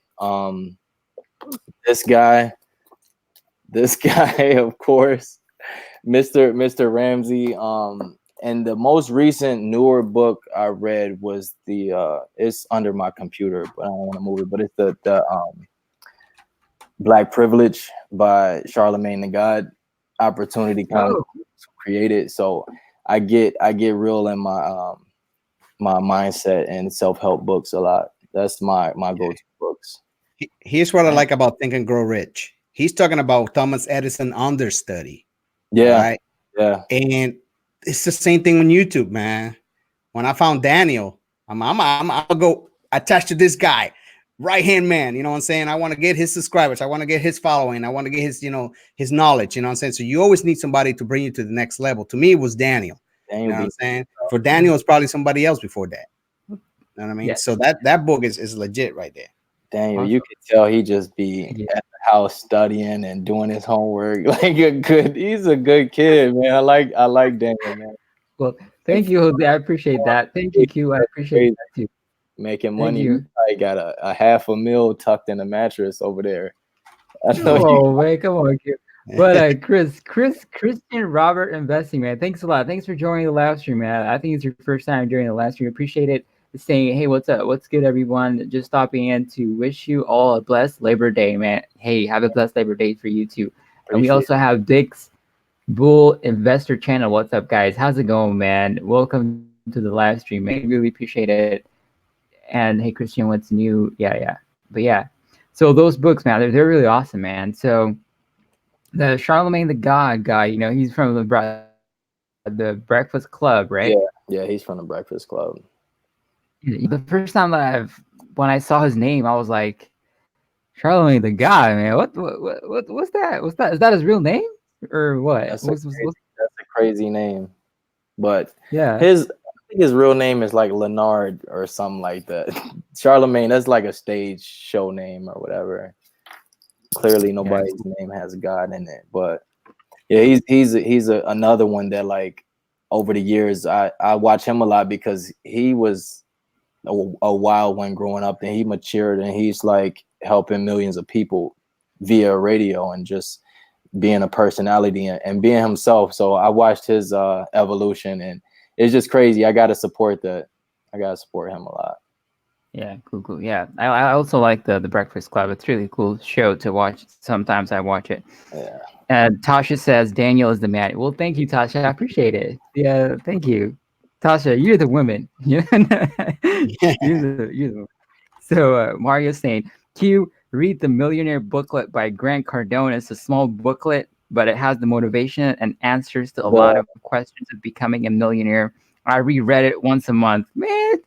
This guy, of course, Mr. Ramsey. And the most recent newer book I read was it's under my computer, but I don't want to move it. But it's Black Privilege by Charlemagne the God. Opportunity Oh, created. So I get real in my mindset and self-help books a lot. That's my go-to books. Here's what I yeah. like about Think and Grow Rich. He's talking about Thomas Edison understudy. Yeah, Right. yeah. And it's the same thing on YouTube, man. When I found Daniel, I'll go attached to this guy, right hand man. You know what I'm saying? I want to get his subscribers. I want to get his following. I want to get his, his knowledge. You know what I'm saying? So you always need somebody to bring you to the next level. To me, it was Daniel. You know what I'm saying? For Daniel, it's probably somebody else before that. You know what I mean? Yeah. So that book is legit right there. Daniel, Awesome. you could tell he just be Thank you. at the house studying and doing his homework. He's a good kid, man. I like Daniel, man. Well, thank you, Jose. I appreciate that. Thank you, Q. I appreciate that too. Making Thank money. you. I got a half a mil tucked in a mattress over there. I know Oh man, come on, Q. But Christian Robert Investing, man. Thanks a lot. Thanks for joining the live stream, man. I think it's your first time joining the live stream. Appreciate it. Saying, hey, what's up? What's good, everyone? Just stopping in to wish you all a blessed Labor Day, man. Hey, have a blessed Labor Day for you too. And we also have Dick's Bull Investor Channel. What's up, guys? How's it going, man? Welcome to the live stream, man. Really appreciate it. And hey, Christian, what's new? Yeah. But yeah, so those books, man, they're really awesome, man. So the Charlemagne the God guy, he's from the Breakfast Club, right? Yeah, he's from the Breakfast Club. The first time when I saw his name, I was like, Charlemagne the God, man. What's that? What's that? Is that his real name or what? That's a crazy name, but yeah, I think his real name is like Leonard or something like that. Charlemagne, that's like a stage show name or whatever. Clearly, nobody's name has God in it, but yeah, he's another one that, like, over the years I watch him a lot because he was a wild one growing up, and he matured, and he's like helping millions of people via radio and just being a personality and being himself. So I watched his evolution, and it's just crazy. I gotta support that. I gotta support him a lot. Yeah, cool. Yeah, I also like the Breakfast Club. It's a really cool show to watch. Sometimes I watch it. Yeah. And Tasha says Daniel is the man. Well, thank you, Tasha. I appreciate it. Yeah, thank you, Tasha. You're the woman. you're the woman. So Mario's saying, Q, read the Millionaire Booklet by Grant Cardone. It's a small booklet, but it has the motivation and answers to a lot of questions of becoming a millionaire. I reread it once a month. Man,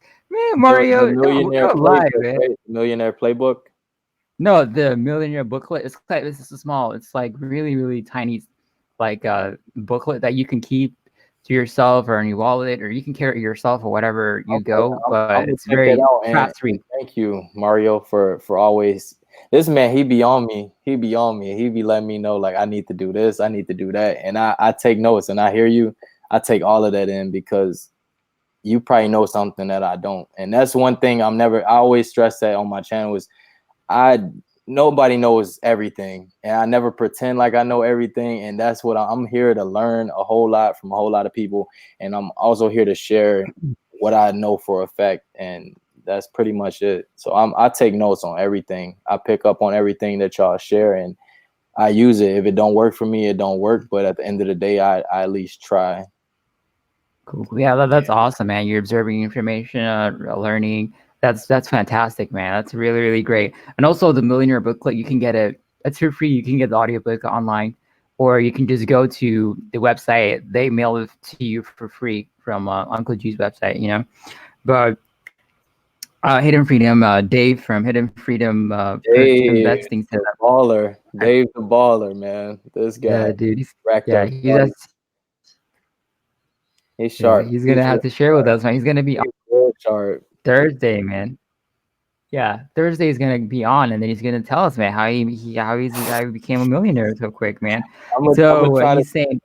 Mario, the Millionaire don't lie, man. Right? Millionaire Playbook. No, the Millionaire Booklet. This is small. It's like really, really tiny, like booklet that you can keep to yourself or in your wallet, or you can carry it yourself or whatever you go. But it's very fast read. Thank you, Mario, for always. This man, he be on me. He be letting me know, like, I need to do this, I need to do that, and I take notes, and I hear you. I take all of that in because you probably know something that I don't, and that's one thing I always stress that on my channel is nobody knows everything, and I never pretend like I know everything, and that's what I'm here to learn a whole lot from a whole lot of people, and I'm also here to share what I know for a fact, and that's pretty much it. So I take notes on everything. I pick up on everything that y'all share, and I use it. If it don't work for me, it don't work, but at the end of the day, I at least try. Cool. Yeah, that's awesome, man. You're observing information, learning. That's fantastic, man. That's really, really great. And also the Millionaire Booklet, you can get it. It's for free. You can get the audiobook online, or you can just go to the website. They mail it to you for free from Uncle G's website, But Hidden Freedom, Dave from Hidden Freedom Investing said, baller. Dave the baller, man. This guy. Yeah, dude. He's sharp. He's gonna have to share with us, man. He's gonna be on sharp Thursday, man. Yeah, Thursday is gonna be on, and then he's gonna tell us, man, how he became a millionaire so quick, man. He's saying,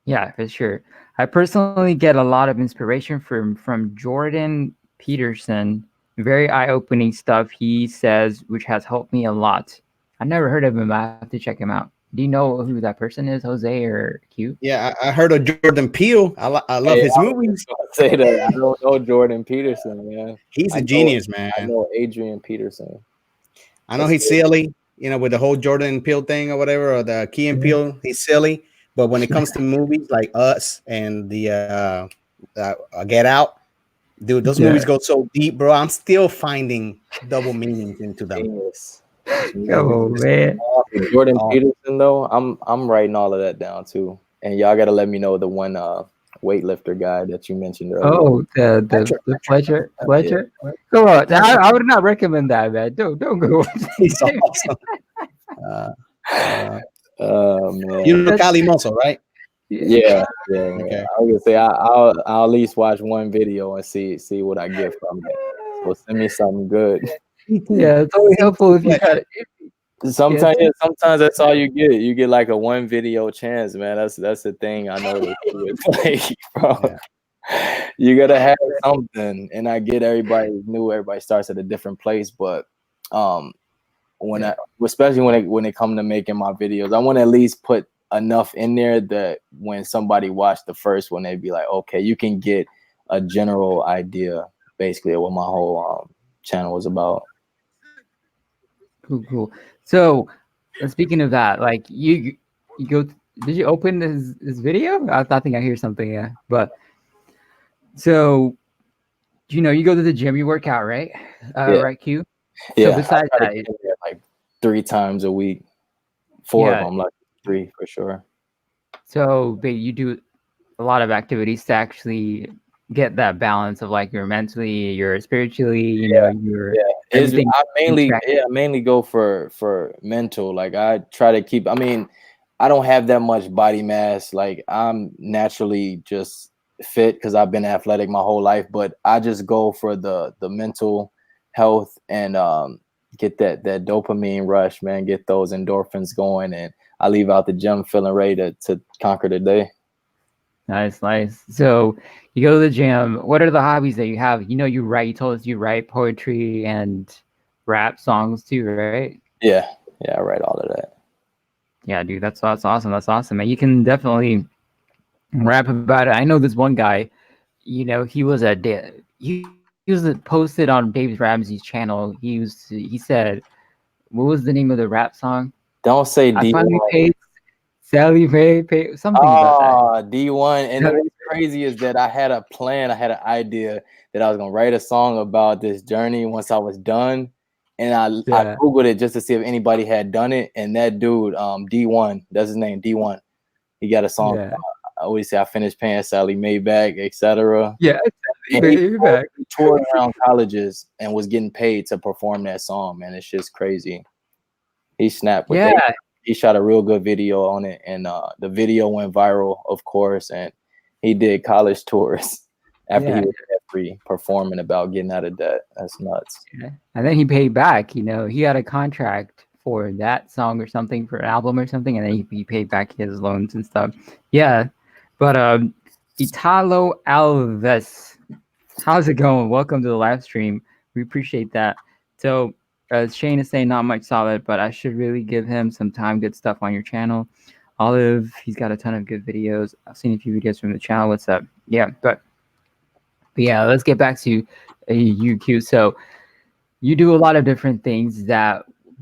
yeah, for sure. I personally get a lot of inspiration from Jordan Peterson. Very eye-opening stuff he says, which has helped me a lot. I never heard of him. I have to check him out. Do you know who that person is, Jose or Q? Yeah, I heard of Jordan Peele. I love his movies. Say that. I don't know Jordan Peterson, man. He's a genius, man. I know Adrian Peterson. I know he's silly, you know, with the whole Jordan Peele thing or whatever, or the Key and Peele, he's silly. But when it comes to movies like Us and the Get Out, dude, those movies go so deep, bro. I'm still finding double meanings into them. Genius. Come on, man. Jordan Awesome. Peterson though, I'm writing all of that down too. And y'all gotta let me know the one weightlifter guy that you mentioned earlier. Oh, the Fletcher. Come on, I would not recommend that, man. Don't go. He's awesome. Man. You know Cali Mozo, right? Yeah. Okay. I was gonna say I'll at least watch one video and see what I get from it. So send me something good. Yeah, it's only helpful if you got it. Sometimes that's all you get. You get like a one video chance, man. That's the thing I know. Like, bro, you gotta have something. And I get everybody starts at a different place, but especially when it comes to making my videos, I want to at least put enough in there that when somebody watched the first one, they'd be like, okay, you can get a general idea basically of what my whole channel was about. Cool. So speaking of that, like you go, did you open this video? I think I hear something, yeah. But so you go to the gym, you work out, right? Right, Q? Yeah. So besides that, like 3 times a week, 4 of them, like 3 for sure. So you do a lot of activities to actually get that balance of like you're mentally, you're spiritually, you're everything. I mainly go for mental. Like I try to keep, I don't have that much body mass. Like I'm naturally just fit because I've been athletic my whole life, but I just go for the mental health and get that dopamine rush, man, get those endorphins going, and I leave out the gym feeling ready to conquer the day. Nice. So you go to the gym. What are the hobbies that you have? You write. You told us you write poetry and rap songs too, right? Yeah, I write all of that. Yeah, dude, that's awesome. That's awesome, man. You can definitely rap about it. I know this one guy. He was posted on Dave Ramsey's channel. He said, what was the name of the rap song? Don't say D1. I finally paid Sally Mae, something about that. D1. And what's crazy is that I had a plan, I had an idea that I was gonna write a song about this journey once I was done. And I Googled it just to see if anybody had done it. And that dude, D1, that's his name, D1. He got a song. I always say I finished paying Sally Mae back, etc. Yeah, and he toured around colleges and was getting paid to perform that song, man. It's just crazy. He snapped with that. He shot a real good video on it, and the video went viral, of course, and he did college tours after he was debt-free, performing about getting out of debt. That's nuts. Yeah. And then he paid back. He had a contract for that song or something, for an album or something, and then he paid back his loans and stuff. Yeah, but Italo Alves, how's it going? Welcome to the live stream. We appreciate that. So Shane is saying not much solid, but I should really give him some time. Good stuff on your channel. Olive, he's got a ton of good videos. I've seen a few videos from the channel. What's up? Yeah, but yeah, let's get back to UQ. So you do a lot of different things.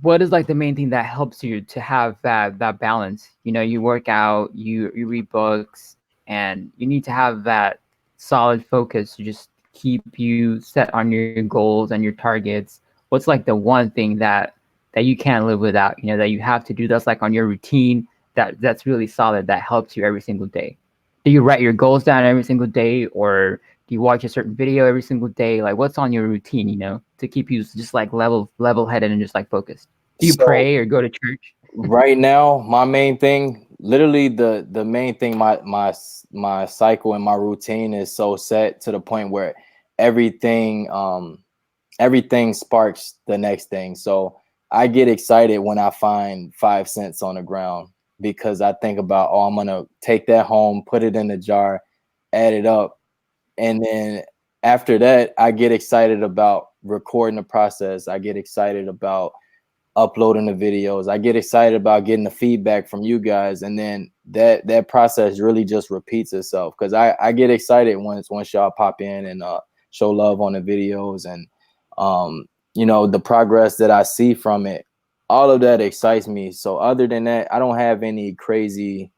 What is like the main thing that helps you to have that balance? You work out, you read books, and you need to have that solid focus to just keep you set on your goals and your targets. What's like the one thing that you can't live without, that you have to do, that's like on your routine, that's really solid, that helps you every single day? Do you write your goals down every single day, or do you watch a certain video every single day? Like, what's on your routine, to keep you just like level-headed and just like focused? Do you pray or go to church? Right now, my main thing, literally the main thing, my cycle and my routine is so set to the point where everything sparks the next thing. So I get excited when I find 5 cents on the ground, because I think about, I'm gonna take that home, put it in the jar, add it up. And then after that, I get excited about recording the process. I get excited about uploading the videos. I get excited about getting the feedback from you guys. And then that process really just repeats itself, because I get excited once y'all pop in and show love on the videos. And you know, the progress that I see from it, all of that excites me. So other than that, I don't have any crazy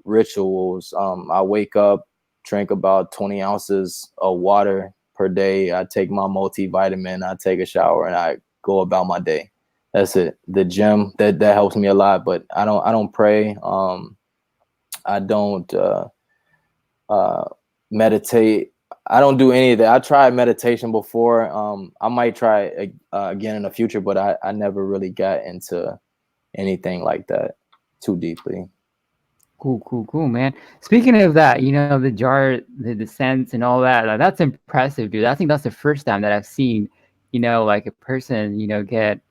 rituals. I wake up, drink about 20 ounces of water per day. I take my multivitamin, I take a shower, and I go about my day. That's it. The gym, that helps me a lot, but I don't pray. I don't meditate. I don't do any of that. I tried meditation before. I might try it again in the future, but I never really got into anything like that too deeply. Cool, man. Speaking of that, you know, the jar, the scents and all that, that's impressive, dude. I think that's the first time that I've seen, you know, like a person, you know, get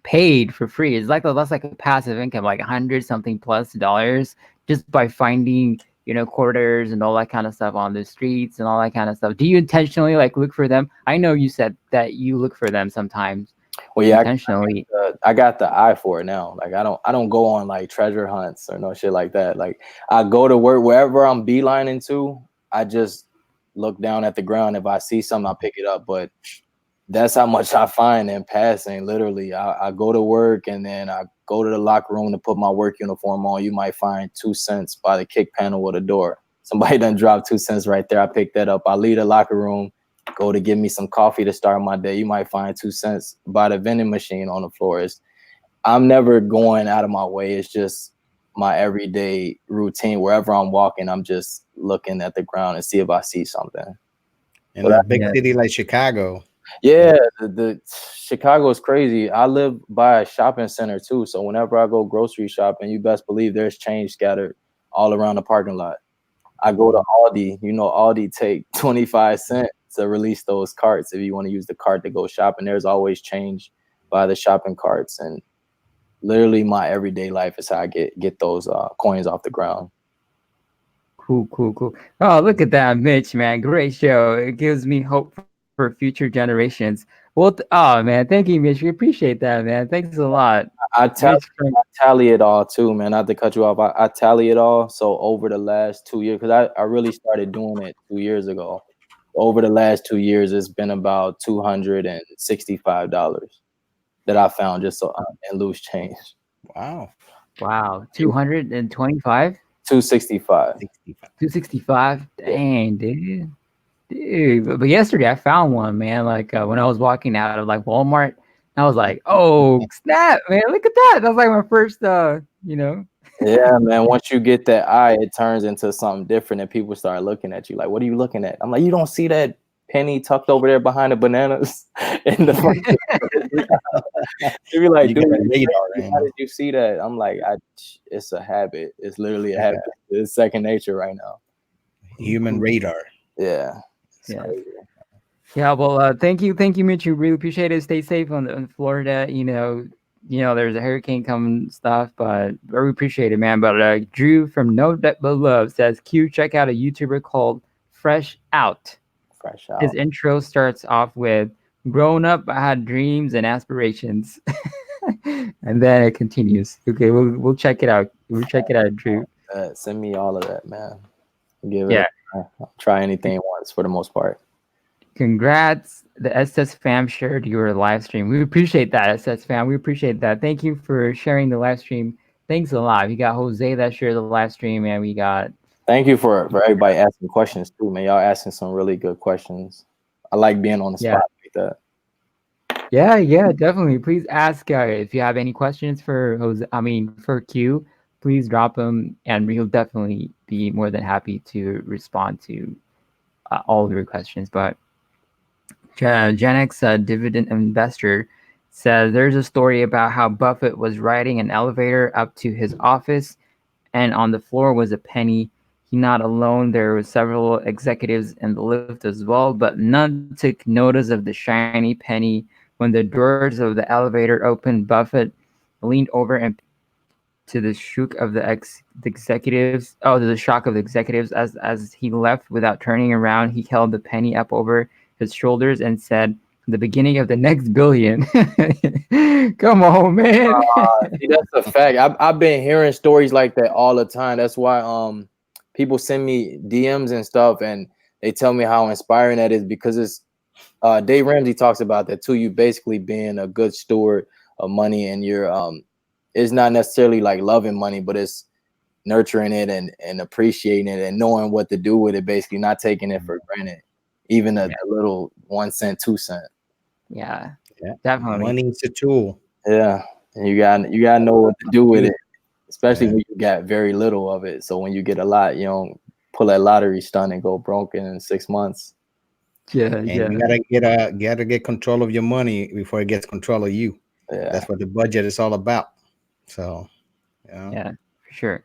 paid for free. It's like that's like a passive income, like 100 something plus dollars just by finding, you know, quarters and all that kind of stuff on the streets and all that kind of stuff. Do you intentionally like look for them? I know you said that you look for them sometimes. Well, yeah, intentionally. I got the eye for it now. Like I don't go on like treasure hunts or no shit like that. Like I go to work wherever I'm beelining to. I just look down at the ground. If I see something, I pick it up. But that's how much I find in passing. Literally, I go to work and then I go to the locker room to put my work uniform on. You might find 2 cents by the kick panel of the door. Somebody done dropped 2 cents right there. I pick that up. I leave the locker room, go to get me some coffee to start my day. You might find 2 cents by the vending machine on the floor. I'm never going out of my way. It's just my everyday routine. Wherever I'm walking, I'm just looking at the ground and see if I see something. In a big city like Chicago. Yeah, the Chicago is crazy. I live by a shopping center too, so whenever I go grocery shopping, you best believe there's change scattered all around the parking lot. I go to Aldi. You know, Aldi take 25 cents to release those carts if you want to use the cart to go shopping. There's always change by the shopping carts, and literally my everyday life is how I get those coins off the ground. Cool. Oh, look at that, Mitch, man. Great show. It gives me hope for future generations. Well, oh, man. Thank you, Mitch. We appreciate that, man. Thanks a lot. I tally it all too, man. Not to cut you off. I tally it all. So over the last 2 years, because I really started doing it 2 years ago. Over the last 2 years, it's been about $265 that I found just so in loose change. Wow. 225? 265. 265? Dang, dude. But yesterday I found one, man. Like when I was walking out of like Walmart, I was like, "Oh snap, man! Look at that!" That was like my first, you know. Yeah, man. Once you get that eye, it turns into something different, and people start looking at you like, "What are you looking at?" I'm like, "You don't see that penny tucked over there behind the bananas in the front?" You be like, "Dude, how did you see that?" I'm like, "It's a habit. It's literally a habit. It's second nature right now." Human radar. Yeah. Crazy. Yeah. Well, thank you, Mitch. We really appreciate it. Stay safe on Florida. You know, there's a hurricane coming stuff, but we appreciate it, man. But Drew from No But Love says, "Q, check out a YouTuber called Fresh Out. His intro starts off with, 'Grown up, I had dreams and aspirations,' and then it continues. Okay, we'll check it out. We'll check it out, Drew. Send me all of that, man. Give it. I'll try anything once for the most part. Congrats. The SS fam shared your live stream. We appreciate that, SS fam. We appreciate that. Thank you for sharing the live stream. Thanks a lot. We got Jose that shared the live stream, and we got. Thank you for everybody asking questions too, man. Y'all asking some really good questions. I like being on the spot like that. Yeah, definitely. Please ask if you have any questions for Jose. I mean, for Q. Please drop them, and we'll definitely be more than happy to respond to all of your questions. But Gen X dividend investor says there's a story about how Buffett was riding an elevator up to his office, and on the floor was a penny. He not alone. There were several executives in the lift as well, but none took notice of the shiny penny. When the doors of the elevator opened, Buffett leaned over and to the shock of the executives. Oh, to the shock of the executives, as he left without turning around, he held the penny up over his shoulders and said, "The beginning of the next billion." Come on, man. See, that's a fact. I've been hearing stories like that all the time. That's why people send me DMs and stuff, and they tell me how inspiring that is, because Dave Ramsey talks about that too. You basically being a good steward of money, and you're it's not necessarily like loving money, but it's nurturing it and appreciating it and knowing what to do with it. Basically, not taking it for granted, even a little 1 cent, 2 cent. Yeah, Yeah, definitely. money is a tool. Yeah, and you gotta know what to do with it, especially when you got very little of it. So when you get a lot, you don't pull that lottery stunt and go broke in 6 months. Yeah, And yeah. you gotta get control of your money before it gets control of you. Yeah, That's what the budget is all about. So, Yeah, for sure.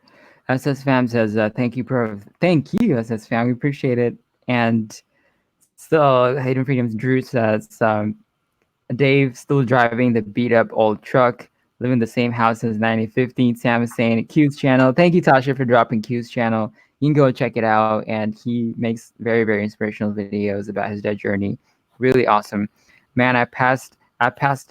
SS Fam says, thank you, pro. Thank you, SS Fam. We appreciate it. And still, Hayden Freedom's Drew says, Dave still driving the beat up old truck, living in the same house since 1915. Sam is saying Q's channel. Thank you, Tasha, for dropping Q's channel. You can go check it out. And he makes very, very inspirational videos about his dead journey. Really awesome. Man, I passed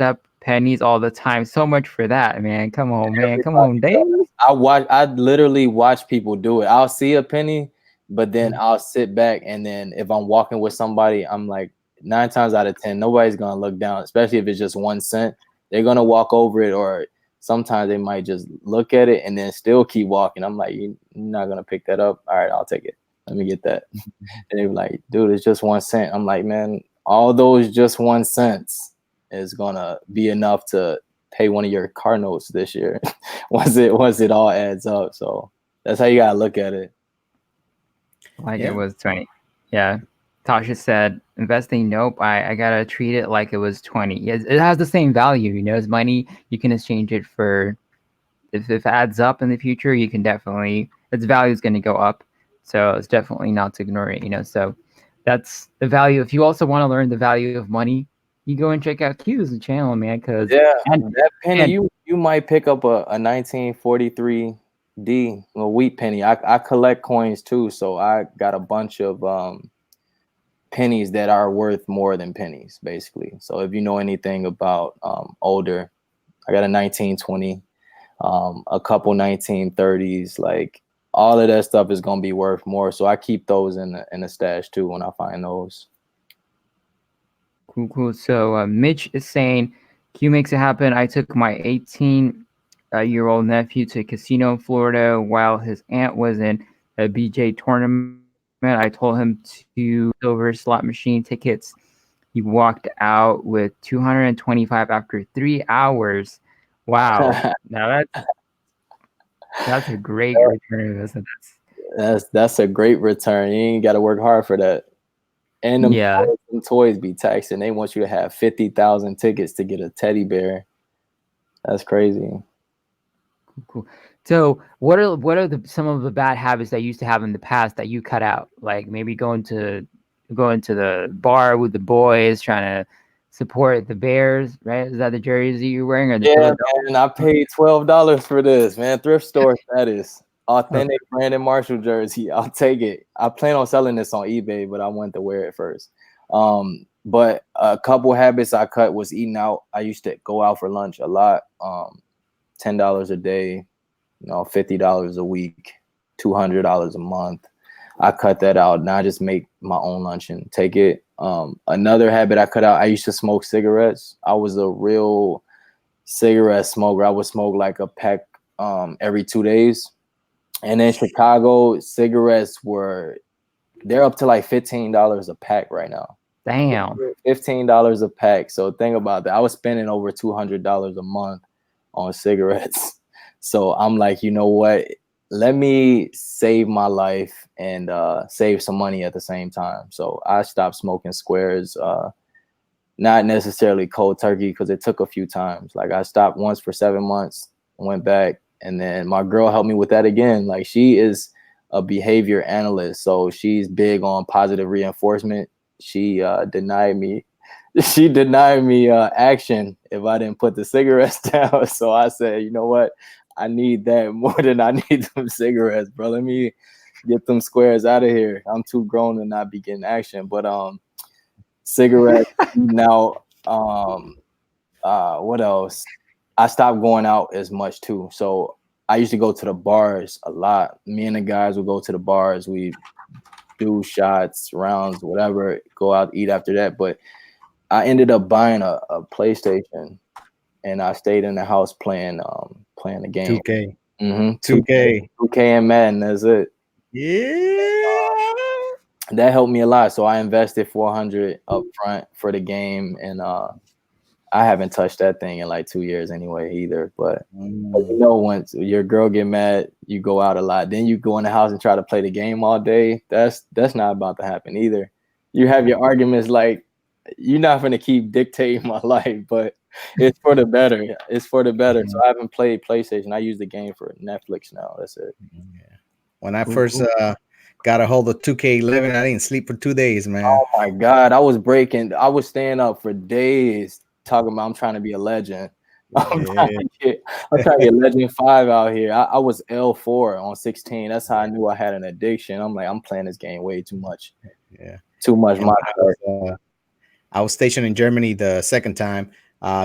up pennies all the time. So much for that, man. Come on, man. Come on, Dave. I literally watch people do it. I'll see a penny, but then I'll sit back, and then if I'm walking with somebody, I'm like 9 times out of 10, nobody's gonna look down, especially if it's just 1 cent. They're gonna walk over it, or sometimes they might just look at it and then still keep walking. I'm like, you're not gonna pick that up. All right, I'll take it. Let me get that. And they're like, dude, it's just 1 cent. I'm like, man, all those just 1 cents is gonna be enough to pay one of your car notes this year once it all adds up. So that's how you gotta look at it. Like it was 20. Yeah. Tasha said, investing, nope. I gotta treat it like it was 20. It has the same value, as money. You can exchange it for, if it adds up in the future, you can definitely, its value is going to go up. So it's definitely not to ignore it, So that's the value. If you also want to learn the value of money, you go and check out Q's channel, man. Because that penny, you might pick up a 1943 D, a wheat penny. I collect coins too, so I got a bunch of pennies that are worth more than pennies, basically. So if you know anything about older, I got a 1920, a couple 1930s, like all of that stuff is gonna be worth more. So I keep those in a stash too when I find those. Cool. So Mitch is saying, Q makes it happen. I took my 18-year-old nephew to a casino in Florida while his aunt was in a BJ tournament. I told him to silver slot machine tickets. He walked out with 225 after 3 hours. Wow. Now that's a great return investment. That's a great return. You ain't got to work hard for that. And them toys be taxing. They want you to have 50,000 tickets to get a teddy bear. That's crazy. Cool. So what are some of the bad habits that you used to have in the past that you cut out? Like maybe going to the bar with the boys, trying to support the Bears, right? Is that the jersey you're wearing? Or the man, I paid $12 for this, man. Thrift store status. Authentic Brandon Marshall jersey. I'll take it. I plan on selling this on eBay, but I want to wear it first. But a couple habits I cut was eating out. I used to go out for lunch a lot. $10 a day, $50 a week, $200 a month. I cut that out. Now I just make my own lunch and take it. Another habit I cut out, I used to smoke cigarettes. I was a real cigarette smoker. I would smoke like a pack every 2 days. And in Chicago, cigarettes they're up to like $15 a pack right now. Damn. $15 a pack. So think about that. I was spending over $200 a month on cigarettes. So I'm like, you know what? Let me save my life and save some money at the same time. So I stopped smoking squares. Not necessarily cold turkey, because it took a few times. Like I stopped once for 7 months, went back, and then my girl helped me with that again. Like she is a behavior analyst, so she's big on positive reinforcement. She denied me action if I didn't put the cigarettes down. So I said, you know what? I need that more than I need them cigarettes, bro. Let me get them squares out of here. I'm too grown to not be getting action. But cigarettes now. What else? I stopped going out as much too. So I used to go to the bars a lot. Me and the guys would go to the bars. We do shots, rounds, whatever, go out, eat after that. But I ended up buying a PlayStation, and I stayed in the house playing the game. 2K. 2K and Madden. That's it. Yeah. That helped me a lot. So I invested $400 up front for the game, and I haven't touched that thing in like 2 years anyway either. But you know, once your girl get mad, you go out a lot. Then you go in the house and try to play the game all day. That's not about to happen either. You have your arguments like you're not going to keep dictating my life, but it's for the better. It's for the better. So I haven't played PlayStation. I use the game for Netflix now. That's it. Yeah. When I first got a hold of 2K11, I didn't sleep for 2 days, man. Oh my God. I was staying up for days talking about I'm trying to be a legend. I'm trying to get Legend 5 out here. I was L4 on 16. That's how I knew I had an addiction. I'm like, I'm playing this game way too much. Yeah. Too much. I was stationed in Germany the second time.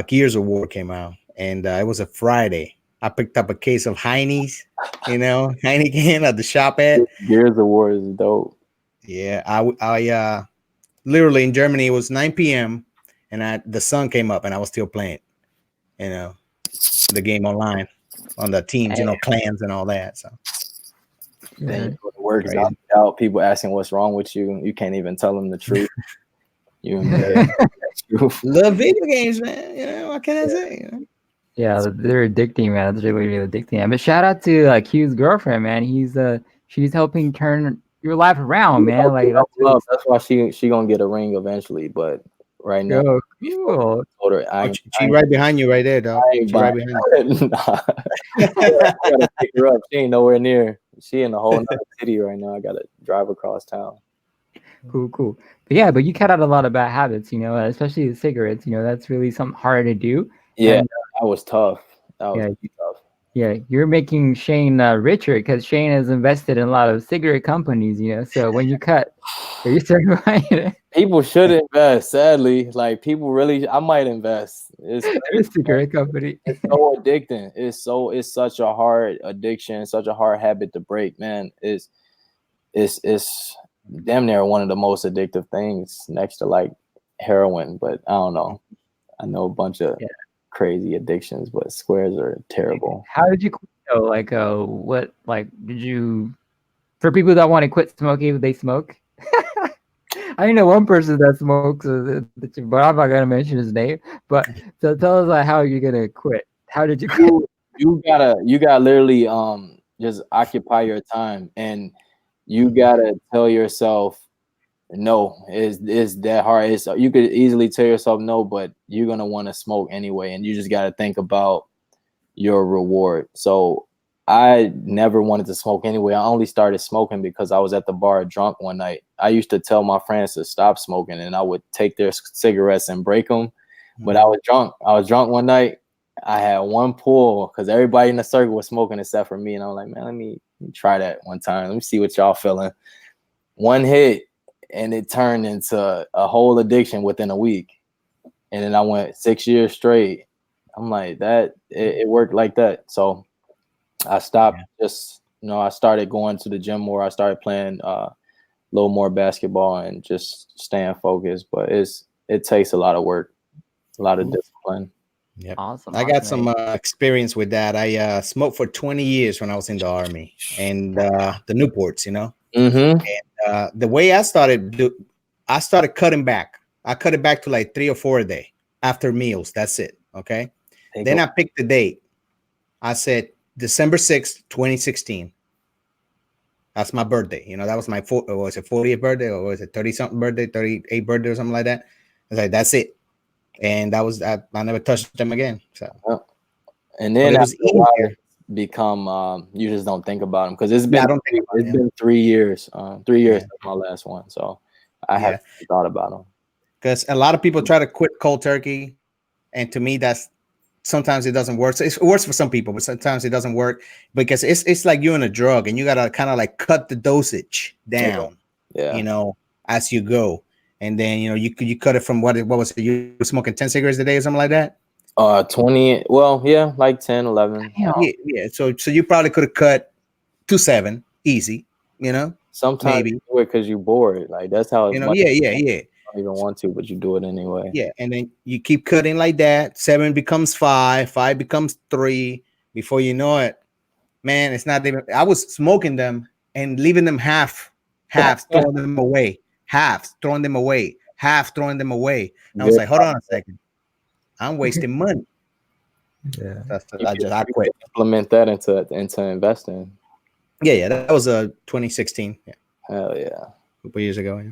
Gears of War came out, and it was a Friday. I picked up a case of Heine's, Heineken at the shop at. Gears of War is dope. Yeah, I literally in Germany it was 9 p.m. and the sun came up and I was still playing, the game online on the teams, clans and all that. So then you go to work out, people asking what's wrong with you. You can't even tell them the truth. Love video games, man. What can I say? Yeah, they're addicting, man. It's really, really addicting. But shout out to Q's girlfriend, man. She's helping turn your life around, man. Like that's why she gonna get a ring eventually. But right now, cool. She right behind you, right there, dog. She right behind you. I gotta pick her up. She ain't nowhere near. She in a whole other city right now. I gotta drive across town. Cool. But you cut out a lot of bad habits, especially the cigarettes. That's really something hard to do. Yeah, that was tough. That was tough. Yeah, you're making Shane richer because Shane has invested in a lot of cigarette companies, So when you cut, you start buying it. People should invest. Sadly, like people really, I might invest. It's a cigarette company. It's so addicting. It's such a hard addiction, such a hard habit to break. Man, it's damn near one of the most addictive things next to like heroin. But I don't know. I know a bunch of crazy addictions, but squares are terrible. How did you quit though? What did you, for people that want to quit smoking, they smoke? I know one person that smokes, but I'm not gonna mention his name. But so tell us how you're gonna quit. How did you quit? You gotta literally just occupy your time, and you gotta tell yourself no. It's that hard. You could easily tell yourself no, but you're gonna want to smoke anyway, and you just gotta think about your reward. So I never wanted to smoke anyway. I only started smoking because I was at the bar drunk one night. I used to tell my friends to stop smoking, and I would take their cigarettes and break them. But I was drunk. One night. I had one pull because everybody in the circle was smoking except for me. And I was like, man, let me try that one time. Let me see what y'all feeling. One hit, and it turned into a whole addiction within a week. And then I went 6 years straight. I'm like, it worked like that. So I stopped I started going to the gym more. I started playing a little more basketball and just staying focused. But it takes a lot of work, a lot of discipline. Yep. Awesome. I got some experience with that. I smoked for 20 years when I was in the Army and the Newports, Mm-hmm. And the way I started cutting back. I cut it back to like 3 or 4 a day after meals. That's it. Okay. Then I picked the date. I said December 6th, 2016. That's my birthday. That was my 40th birthday or was it 30-something birthday, 38th birthday or something like that. I was like, that's it. And that was I never touched them again. So, and then after a while, become you just don't think about them because it's been 3 years. 3 years since my last one, so I haven't thought about them. Because a lot of people try to quit cold turkey, and to me, that's sometimes it doesn't work. So it works for some people, but sometimes it doesn't work because it's like you're in a drug, and you gotta kind of like cut the dosage down, as you go. And then you cut it from what was it? You were smoking 10 cigarettes a day or something like that? 20. Well, yeah, like 10, 11. Yeah. So you probably could have cut to 7 easy. Sometimes maybe because you're bored. Like that's how. Yeah. don't even want to, but you do it anyway. Yeah, and then you keep cutting like that. 7 becomes 5, 5 becomes 3. Before you know it, man, it's not even. I was smoking them and leaving them half, throwing them away, half throwing them away, half throwing them away. And I was like, hold on a second, I'm wasting money. Yeah. I quit. Implement that into investing. Yeah, that was 2016. Yeah, Hell yeah. a couple years ago. Yeah.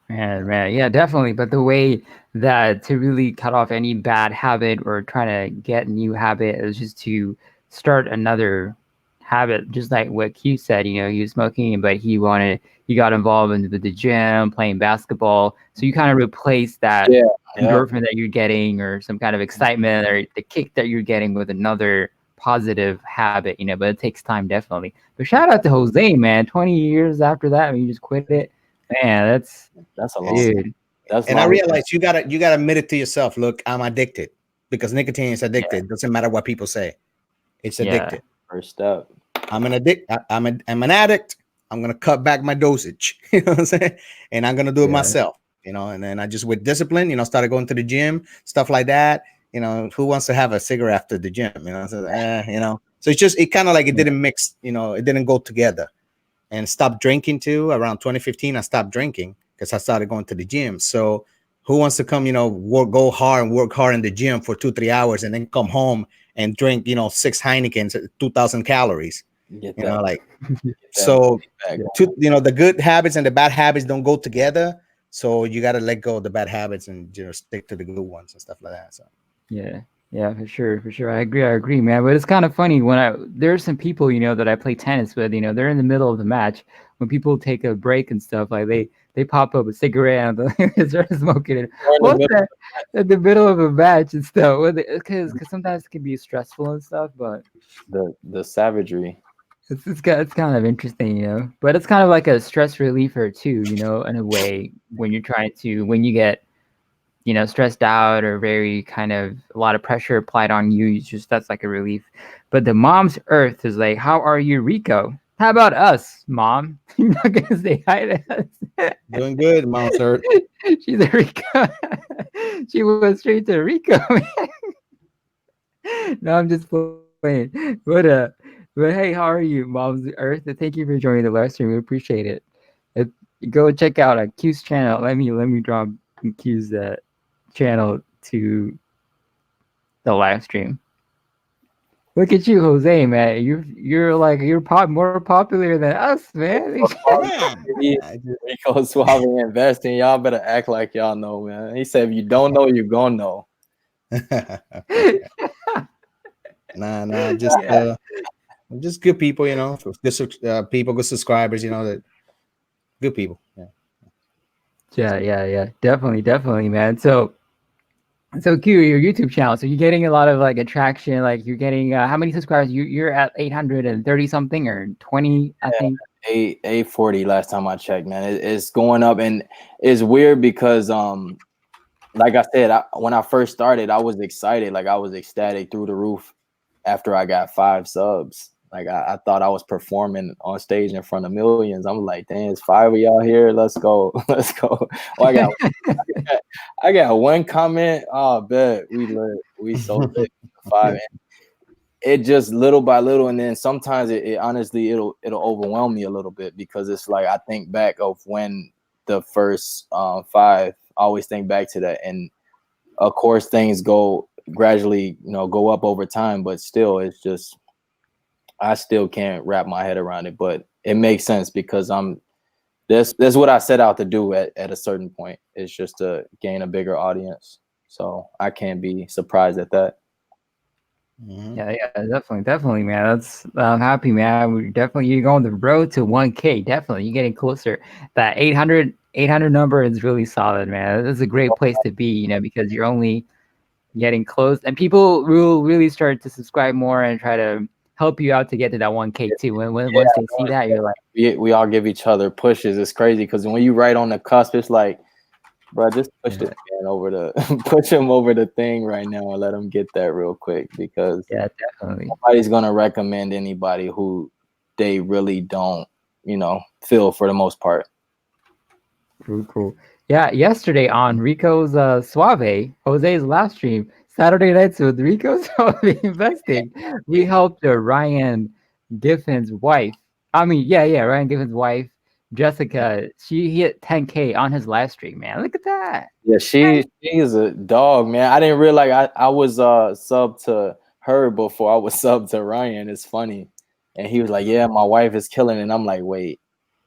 Man, yeah, definitely. But the way that to really cut off any bad habit or try to get a new habit is just to start another habit, just like what Q said. You know, he was smoking, but he got involved in the gym, playing basketball. So you kind of replace that endorphin that you're getting, or some kind of excitement, or the kick that you're getting with another positive habit. You know, but it takes time, definitely. But shout out to Jose, man. 20 years after that, when you just quit it. Man, that's a long dude. And I realized you gotta admit it to yourself. Look, I'm addicted, because nicotine is addicted. Doesn't matter what people say, it's addicted. First step. I'm an addict. I'm an addict. I'm gonna cut back my dosage. You know what I'm saying? And I'm gonna do it myself. You know, and then I just, with discipline, you know, started going to the gym, stuff like that. You know, who wants to have a cigarette after the gym? You know, so, you know. So it's just, it kind of like it didn't mix. You know, it didn't go together. And stopped drinking too. Around 2015, I stopped drinking because I started going to the gym. So who wants to come, you know, go hard and work hard in the gym for 2-3 hours and then come home and drink, you know, 6 Heinekens at 2,000 calories? You know, like, so, you know, the good habits and the bad habits don't go together. So you got to let go of the bad habits and, you know, stick to the good ones and stuff like that. So, yeah, for sure. I agree, man. But it's kind of funny when there's some people, you know, that I play tennis with, you know, they're in the middle of the match. When people take a break and stuff, like they pop up a cigarette and they start smoking it. In the middle of a match and stuff. Because sometimes it can be stressful and stuff, but the savagery. It's kind of interesting, you know. But it's kind of like a stress reliever too, you know, in a way, when you get, you know, stressed out or very kind of a lot of pressure applied on you, that's like a relief. But the Mom's Earth is like, how are you, Rico? How about us, Mom? You're not gonna say hi to us. Doing good, Mom's Earth. She's a Rico. She went straight to Rico. No, I'm just playing. But hey, how are you, Mom's Earth? Thank you for joining the live stream. We appreciate it. Go check out Q's channel. Let me drop Q's channel to the live stream. Look at you, Jose, man. You're more popular than us, man. Rico Suave investing. Y'all better act like y'all know, man. He said, if you don't know, you're gonna know. Nah, just good people, you know. Good people, good subscribers, you know, that good people. Yeah. Definitely, man. So Q, your YouTube channel. So you're getting a lot of like attraction. Like you're getting how many subscribers? You're at 830 something or 20, I think. 840 last time I checked, man. It's going up, and it's weird because like I said, when I first started, I was excited, like I was ecstatic through the roof after I got 5 subs. Like I thought I was performing on stage in front of millions. I'm like, dang, it's 5 of y'all here. Let's go. Oh, I got one comment. Oh, bet we sold it 5. It just little by little, and then sometimes it honestly it'll overwhelm me a little bit, because it's like I think back of when the first 5. I always think back to that, and of course things go gradually, you know, go up over time, but still, it's just I still can't wrap my head around it. But it makes sense, because that's what I set out to do at a certain point. It's just to gain a bigger audience. So I can't be surprised at that. Mm-hmm. Yeah, definitely, man. I'm happy, man. You're going the road to 1K. Definitely, you're getting closer. That 800 number is really solid, man. It's a great place to be, you know, because you're only getting close, and people will really start to subscribe more and try to help you out to get to that 1K too. Once they see that, you're like, we all give each other pushes. It's crazy, because when you right on the cusp, it's like, bro, just push this man over push him over the thing right now and let him get that real quick, because definitely nobody's gonna recommend anybody who they really don't, you know, feel for the most part. Cool. Yeah, yesterday on Rico's Suave, Jose's live stream, Saturday nights with Rico Suave investing, we helped Ryan Giffin's wife. I mean, yeah, Ryan Giffin's wife, Jessica. She hit 10K on his live stream, man. Look at that. Yeah, she is a dog, man. I didn't realize I was sub to her before I was sub to Ryan. It's funny. And he was like, yeah, my wife is killing it. And I'm like, wait,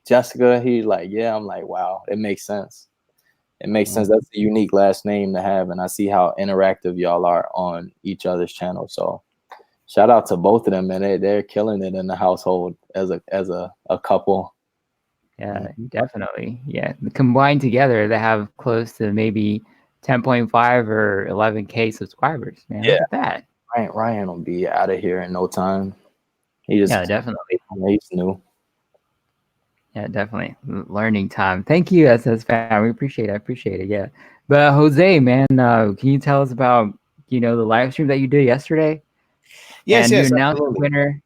Jessica? He's like, yeah. I'm like, wow, it makes sense. It makes sense. That's a unique last name to have. And I see how interactive y'all are on each other's channel. So shout out to both of them, man. They're killing it in the household as a couple. Yeah, definitely. Yeah, combined together, they have close to maybe 10.5 or 11K subscribers. Man, Yeah. look at that. Ryan will be out of here in no time. He just Definitely. He's new. Yeah, definitely. Learning time. Thank you, SS fan. We appreciate it. I appreciate it. Yeah. But Jose, man, can you tell us about, the live stream that you did yesterday? Yes, and yes, you announced the absolutely. winner.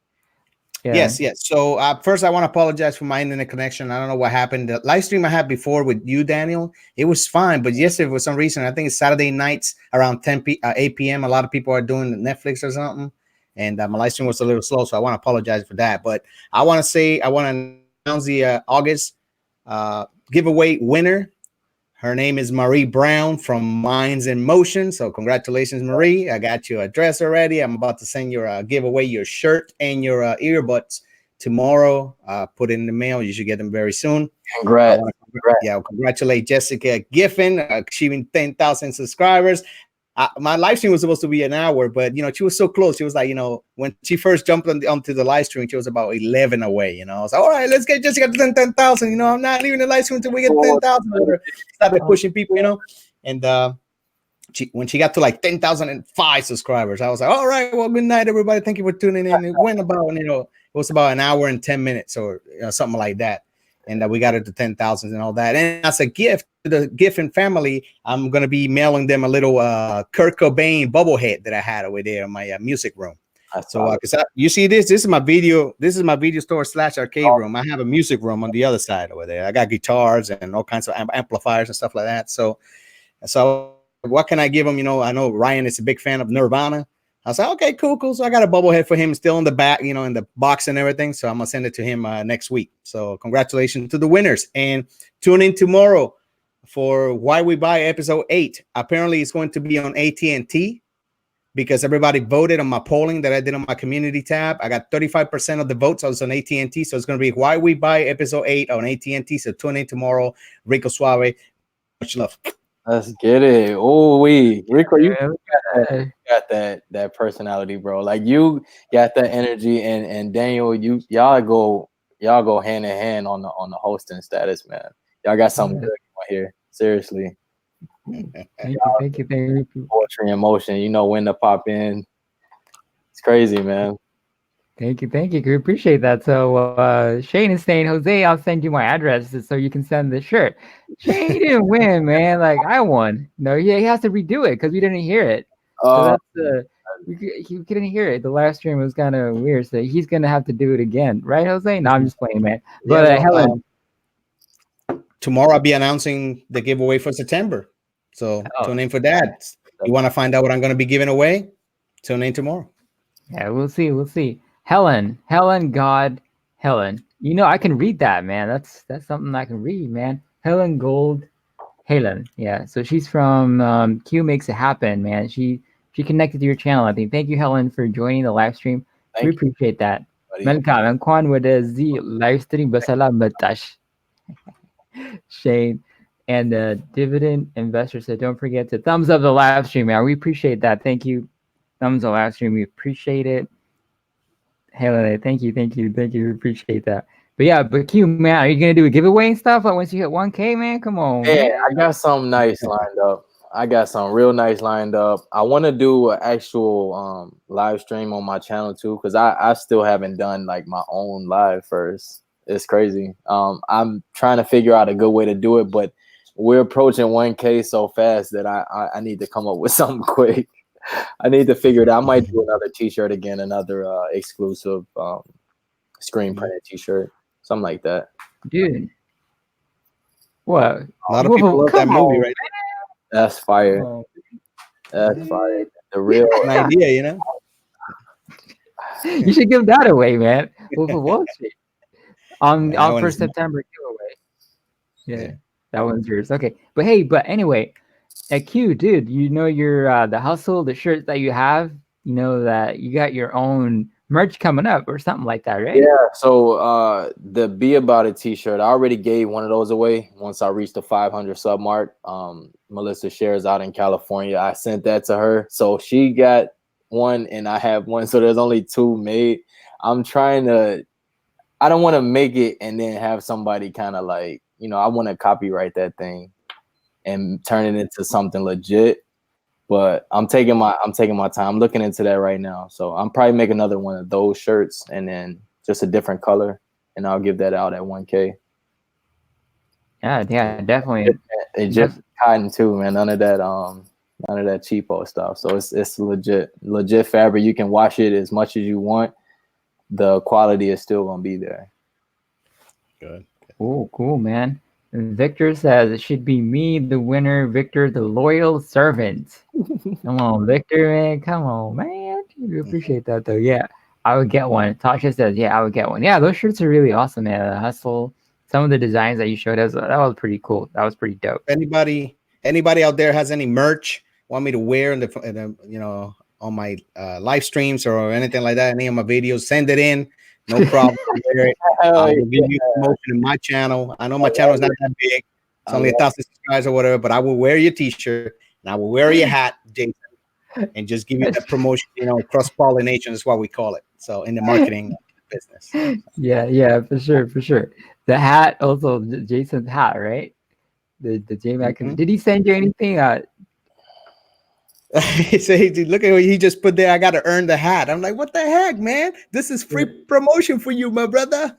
Yeah. Yes. So first, I want to apologize for my internet connection. I don't know what happened. The live stream I had before with you, Daniel, it was fine. But yesterday, for some reason, I think it's Saturday nights around 8 p.m. A lot of people are doing Netflix or something. And my live stream was a little slow. So I want to apologize for that. But I want to announce the August giveaway winner. Her name is Marie Brown from Minds in Motion. So congratulations, Marie. I got your address already. I'm about to send your giveaway your shirt and your earbuds tomorrow. Put it in the mail. You should get them very soon. Congrats. Congratulate Jessica Giffen achieving 10,000 subscribers. My live stream was supposed to be an hour, but she was so close. She was like, when she first jumped onto the live stream, she was about 11 away. I was like, all right, let's get Jessica to 10,000. I'm not leaving the live stream until we get 10,000. Started pushing people, and when she got to like 10,005 subscribers, I was like, all right, well, good night, everybody. Thank you for tuning in. It went about, it was about an hour and 10 minutes or something like that. And we got it to 10,000 and all that. And as a gift to the Giffen family, I'm going to be mailing them a little Kurt Cobain bobblehead that I had over there in my music room. So you see this is my video. This is my video store / arcade room. I have a music room on the other side over there. I got guitars and all kinds of amplifiers and stuff like that. So what can I give him? I know Ryan is a big fan of Nirvana. I was like, okay, cool. So I got a bobblehead for him still in the back, in the box and everything. So I'm going to send it to him next week. So congratulations to the winners. And tune in tomorrow for Why We Buy episode 8. Apparently, it's going to be on AT&T because everybody voted on my polling that I did on my community tab. I got 35% of the votes. I was on AT&T. So it's going to be Why We Buy episode 8 on AT&T. So tune in tomorrow. Rico Suave. Much love. Let's get it. Oh, Rico, you got that personality, bro. Like you got that energy, and Daniel, y'all go hand in hand on the hosting status, man. Y'all got something good going here. Seriously. Thank you. Poetry in motion. When to pop in. It's crazy, man. Thank you. We appreciate that. So Shane is saying, Jose, I'll send you my address so you can send the shirt. Shane didn't win, man. Like I won. No, he has to redo it because we didn't hear it. So that's he couldn't hear it. The live stream was kind of weird, so he's gonna have to do it again, right, Jose? No, I'm just playing, man. But Helen, tomorrow I'll be announcing the giveaway for September. So tune in for that. You want to find out what I'm going to be giving away? Tune in tomorrow. Yeah, we'll see. Helen, God, Helen. I can read that, man. That's something I can read, man. Helen Gold, Helen. Yeah, so she's from Q Makes It Happen, man. She connected to your channel, I think. Thank you, Helen, for joining the live stream. We appreciate that. Welcome. Kwan the live stream basala Shane and the dividend investor said, don't forget to thumbs up the live stream, man. We appreciate that. Thank you. Thumbs up live stream. We appreciate it. Helen, thank you. We appreciate that. But Q, man, are you gonna do a giveaway and stuff like once you hit 1K, man? Come on. Yeah, man. I got something nice lined up. I got something real nice lined up. I want to do an actual live stream on my channel too, because I still haven't done like my own live first. It's crazy. I'm trying to figure out a good way to do it, but we're approaching 1K so fast that I need to come up with something quick. I need to figure it out. I might do another t-shirt again, another exclusive screen printed t-shirt, something like that. Dude. What? A lot of people love that Come movie, on, right? That's come fire. on, That's fire. man. The real. An idea, you know. You should give that away, man. Wolf of Wall Street Yeah, that on one first is September giveaway. yeah. Yeah, that one's yours. Okay, but anyway, at Q, dude, you know your the hustle, the shirts that you have. You know that you got your own merch coming up or something like that, right? Yeah. So the Be About It T-shirt, I already gave one of those away once I reached the 500 sub mark. Melissa shares out in California. I sent that to her, so she got one, and I have one. So there's only two made. I'm trying to. I don't want to make it and then have somebody kind of like, I want to copyright that thing and turn it into something legit. But I'm taking my time. I'm looking into that right now. So I'm probably make another one of those shirts and then just a different color, and I'll give that out at 1K. Yeah, definitely. It just cotton too, man. None of that cheapo stuff. So it's legit fabric. You can wash it as much as you want. The quality is still gonna be there. Good. Cool, man. And Victor says it should be me, the winner. Victor, the loyal servant. Come on, Victor, man. Come on, man. We appreciate that, though. Yeah, I would get one. Tasha says, yeah, I would get one. Yeah, those shirts are really awesome, man. The hustle. Some of the designs that you showed us, that was pretty cool. That was pretty dope. Anybody out there has any merch want me to wear in the on my live streams or anything like that, any of my videos, send it in. No problem. I will give you promotion in my channel. I know my channel is not that big. It's only 1,000 subscribers or whatever, but I will wear your t-shirt and I will wear your hat, Jason, and just give you that promotion. Cross-pollination is what we call it. So in the marketing business. Yeah, for sure. The hat, also Jason's hat, right? The J-Mac. Mm-hmm. Did he send you anything? Look at what he just put there. I got to earn the hat. I'm like, what the heck, man? This is free promotion for you, my brother.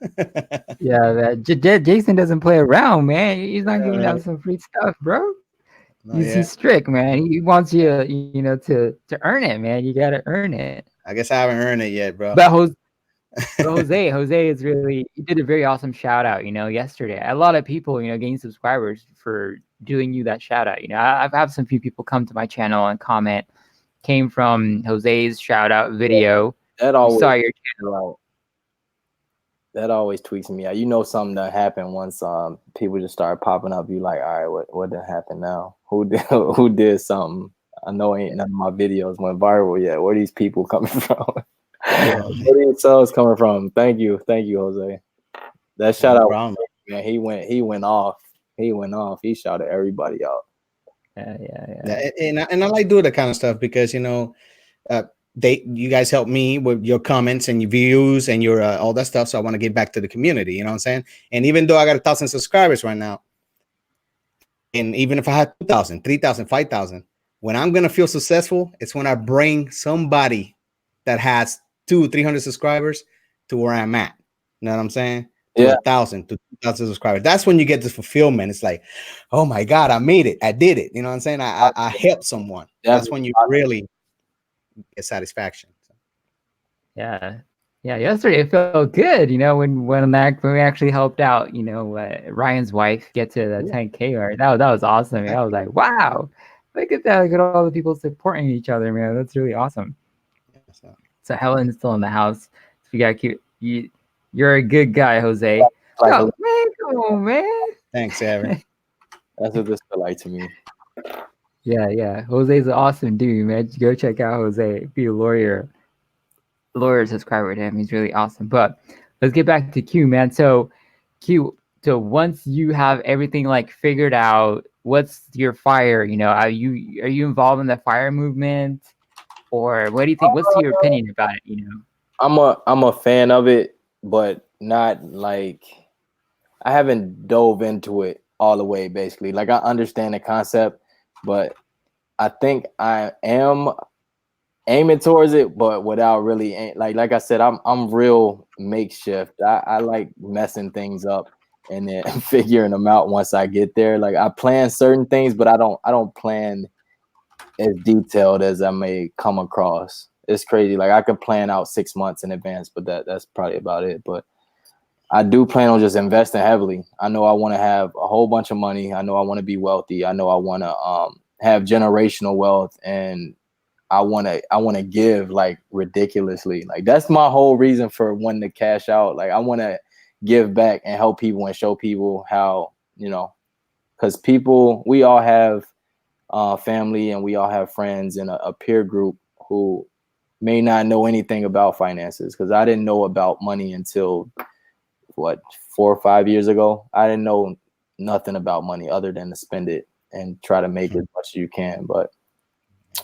Yeah, Jason doesn't play around, man. He's not giving out some free stuff, bro. He's strict, man. He wants you, to earn it, man. You gotta earn it. I guess I haven't earned it yet, bro. But Jose is really, he did a very awesome shout out, yesterday. A lot of people, gained subscribers for doing you that shout out. I've had some few people come to my channel and comment, came from Jose's shout out video. That always saw your channel. That always tweaks me out. Something that happened once people just started popping up. You like, all right, what did happen now? Who did something? I know ain't none of my videos went viral yet. Where are these people coming from? Where are these subs coming from? Thank you, Jose. That shout out, man. He went off. He shouted everybody out. Yeah. And I like doing that kind of stuff because you guys help me with your comments and your views and your all that stuff. So I want to get back to the community. You know what I'm saying? And even though I got 1,000 subscribers right now, and even if I had 2,000, 3,000, 5,000, when I'm gonna feel successful, it's when I bring somebody that has 200-300 subscribers to where I'm at. You know what I'm saying? To 1,000 to 2,000 subscribers. That's when you get the fulfillment. It's like, oh my God, I made it. I did it. You know what I'm saying? I helped someone. That's when you really get satisfaction. Yeah. Yesterday it felt good, when we actually helped out, Ryan's wife get to the 10K mark. That was awesome. I was like, wow, look at that! Look at all the people supporting each other, man. That's really awesome. So Helen's still in the house. So you got cute. You're a good guy, Jose. Man, come on, man. Thanks, Aaron. That's what this felt like to me. Yeah. Jose's an awesome dude, man. Go check out Jose. Be a lawyer subscriber to him. He's really awesome. But let's get back to Q, man. So Q, once you have everything like figured out, what's your fire? Are you involved in the fire movement? Or what do you think? What's your opinion about it? I'm a fan of it, but not like I haven't dove into it all the way. Basically, like I understand the concept, but I think I am aiming towards it, but without really like I said, I'm real makeshift. I like messing things up and then figuring them out once I get there. Like I plan certain things, but I don't plan as detailed as I may come across. It's crazy. Like I could plan out 6 months in advance, but that's probably about it. But I do plan on just investing heavily. I know I want to have a whole bunch of money. I know I want to be wealthy. I know I want to have generational wealth, and I want to give like ridiculously. Like that's my whole reason for wanting to cash out. Like I want to give back and help people and show people how, you know, because people, we all have family and we all have friends in a peer group who may not know anything about finances. Because I didn't know about money until what, 4 or 5 years ago. I didn't know nothing about money other than to spend it and try to make as much as you can. But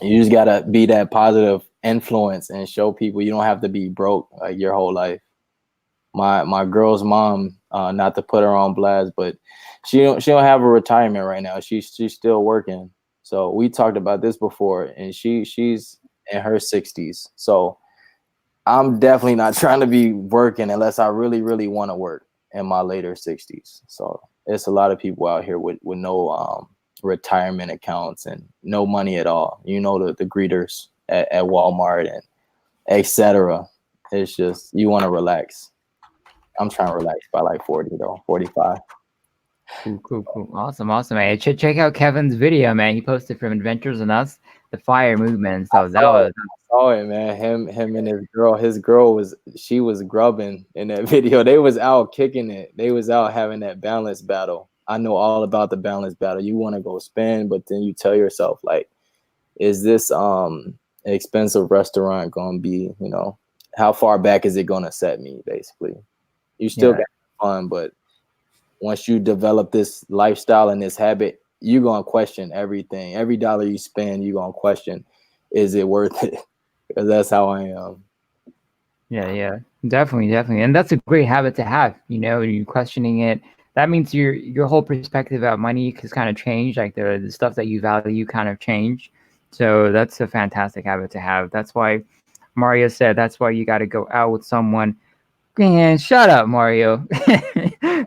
you just gotta be that positive influence and show people you don't have to be broke your whole life. My girl's mom, not to put her on blast, but she don't have a retirement right now. She's still working. So we talked about this before, and she's in her 60s. So I'm definitely not trying to be working unless I really, really want to work in my later 60s. So it's a lot of people out here with no retirement accounts and no money at all. You know, the greeters at Walmart and etc. It's just, you want to relax. I'm trying to relax by like 40 though, 45. Cool. Awesome, man. Check out Kevin's video, man. He posted from Adventures in Us, the fire movement. So that was. I saw it, man. Him and his girl she was grubbing in that video. They was out kicking it. They was out having that balance battle. I know all about the balance battle. You want to go spend, but then you tell yourself, like, is this expensive restaurant gonna be, you know, how far back is it gonna set me, basically? You still got fun, but once you develop this lifestyle and this habit, you're gonna question everything. Every dollar you spend, you're gonna question, is it worth it? Because that's how I am. Yeah, definitely, and that's a great habit to have. You know, you questioning it. That means your whole perspective about money has kind of changed. Like the stuff that you value kind of changed. So that's a fantastic habit to have. That's why Mario said that's why you got to go out with someone. Man, shut up, Mario.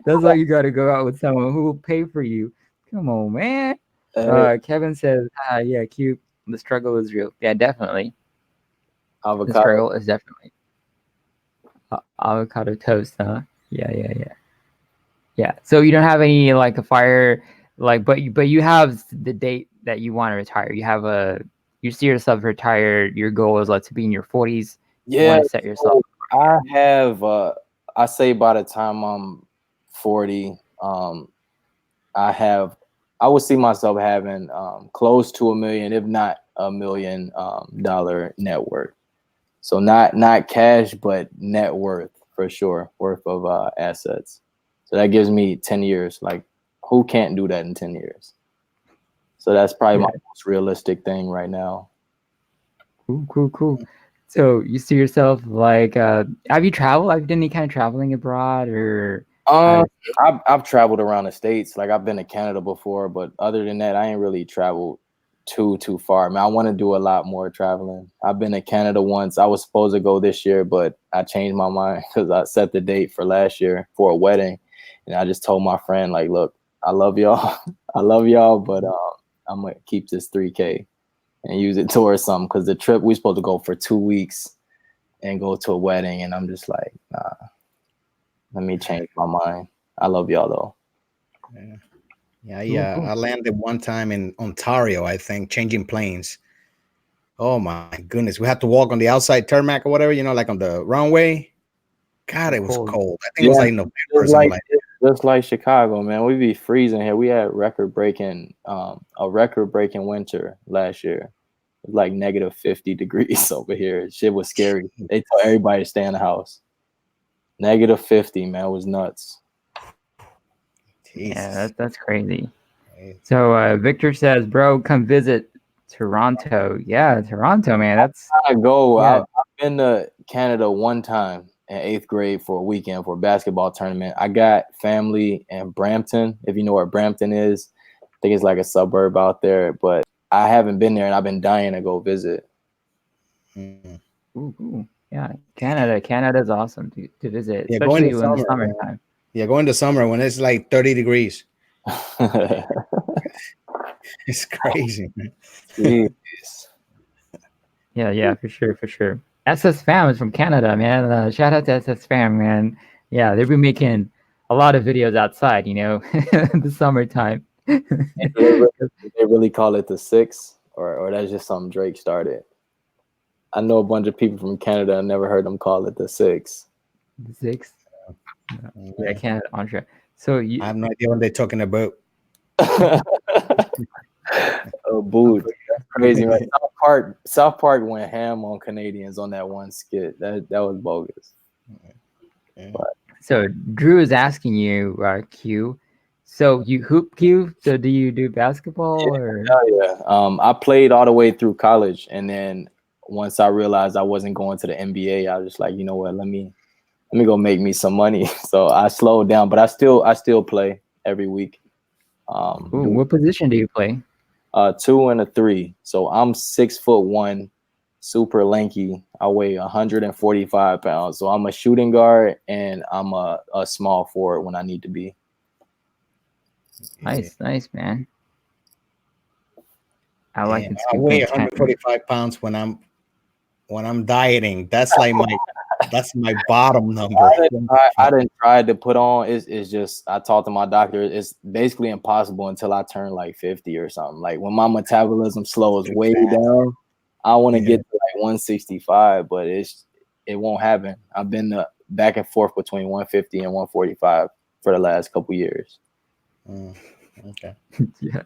That's why you got to go out with someone who will pay for you. Come on, man. Kevin says, yeah, cute. The struggle is real. Yeah, definitely. Avocado. The struggle is definitely avocado toast, huh? Yeah. So you don't have any like a fire, like, but you have the date that you want to retire. You see yourself retire. Your goal is like to be in your 40s. Yeah. You want to set yourself. I have. I say by the time I'm 40, I would see myself having close to $1 million, if not $1 million dollar net worth. So not cash, but net worth for sure, worth of assets. So that gives me 10 years. Like, who can't do that in 10 years? So that's probably my most realistic thing right now. Cool. So you see yourself like, have you traveled? Have you done any kind of traveling abroad or? I've traveled around the States. Like I've been to Canada before, but other than that, I ain't really traveled too far. I mean, I want to do a lot more traveling. I've been to Canada once. I was supposed to go this year, but I changed my mind because I set the date for last year for a wedding, and I just told my friend, like, look, I love y'all, but I'm gonna keep this $3K and use it towards something, because the trip we supposed to go for 2 weeks and go to a wedding, and I'm just like, nah, let me change my mind. I love y'all though. Yeah. I landed one time in Ontario, I think, changing planes. Oh my goodness, we had to walk on the outside tarmac or whatever, you know, like on the runway. God, it was cold. I think it was like November or something like that. Just like Chicago, man. We be freezing here. We had a record breaking winter last year. It was like negative 50 degrees over here. Shit was scary. They told everybody to stay in the house. Negative 50, man. It was nuts. Jesus. Yeah, that's crazy. So Victor says, bro, come visit Toronto. Yeah, Toronto, man. That's I go. Yeah. I've been to Canada one time in 8th grade for a weekend for a basketball tournament. I got family in Brampton, if you know where Brampton is. I think it's like a suburb out there, but I haven't been there, and I've been dying to go visit. Ooh. Yeah, Canada's awesome to visit, especially in the summertime. Yeah, go in the summer when it's like 30 degrees. It's crazy, man. Yeah, for sure. SS Fam is from Canada, man. Shout out to SS Fam, man. Yeah, they've been making a lot of videos outside, in the summertime. Do they really call it the six, or that's just something Drake started? I know a bunch of people from Canada. I never heard them call it the six. The six. Mm, Yeah, Canada, Andre. So I have no idea what they're talking about. Oh, booed. That's crazy, man. South Park went ham on Canadians on that one skit. That was bogus. So Drew is asking you, Q. So you hoop, Q. So do you do basketball or? Yeah. I played all the way through college, and then once I realized I wasn't going to the NBA, I was just like, you know what, let me go make me some money. So I slowed down, but I still play every week. Ooh, what position do you play? 2 and a 3. So I'm 6'1", super lanky. I weigh 145 pounds. So I'm a shooting guard and I'm a small forward when I need to be. Nice, man. I like And it. I weigh 145 pounds when I'm dieting. That's like my bottom number. I didn't try to put on. It's just I talked to my doctor. It's basically impossible until I turn like 50 or something. Like when my metabolism slows way down, I want to get to like 165, but it won't happen. I've been back and forth between 150 and 145 for the last couple years. Okay. Yeah.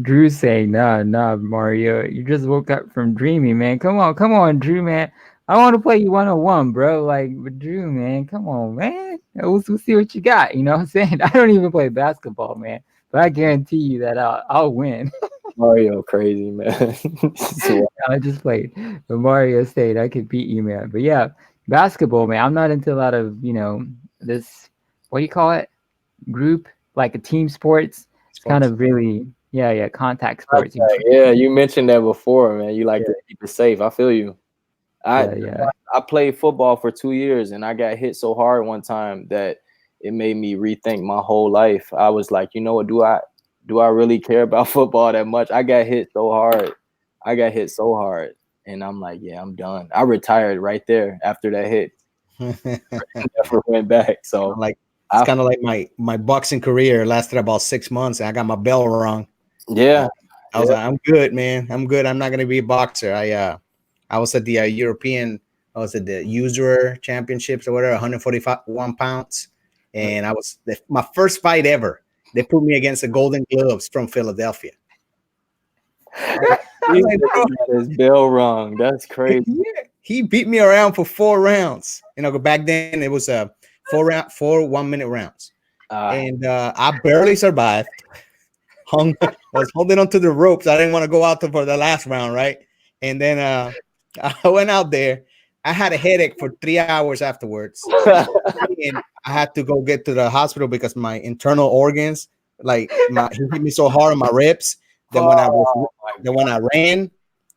Drew saying, nah, Mario. You just woke up from dreaming, man. Come on, Drew, man. I want to play you 1-on-1, bro. Like, but Drew, man, come on, man. We'll see what you got. You know what I'm saying? I don't even play basketball, man. But I guarantee you that I'll win. Mario crazy, man. I just played. But Mario State, I could beat you, man. But yeah, basketball, man. I'm not into a lot of, this, what do you call it? Group, like a team sports. It's kind of really, contact sports. Yeah, you mentioned that before, man. You like to keep it safe. I feel you. I played football for 2 years and I got hit so hard one time that it made me rethink my whole life. I was like, you know what, do I really care about football that much? I got hit so hard. And I'm like, yeah, I'm done. I retired right there after that hit. Never went back. So it's kind of like my boxing career lasted about 6 months and I got my bell wrong. Yeah. I was like, I'm good, man. I'm good. I'm not going to be a boxer. I was at the European, I was at the usurer championships or whatever, 141 pounds. And my first fight ever. They put me against the Golden Gloves from Philadelphia. His bell wrong. That's crazy. Yeah. He beat me around for 4 rounds. Back then it was 4 1-minute rounds. And I barely survived. I was holding onto the ropes. I didn't want to go out for the last round, right? And then I went out there. I had a headache for 3 hours afterwards. And I had to go get to the hospital because my internal organs, he hit me so hard on my ribs. Then when I ran,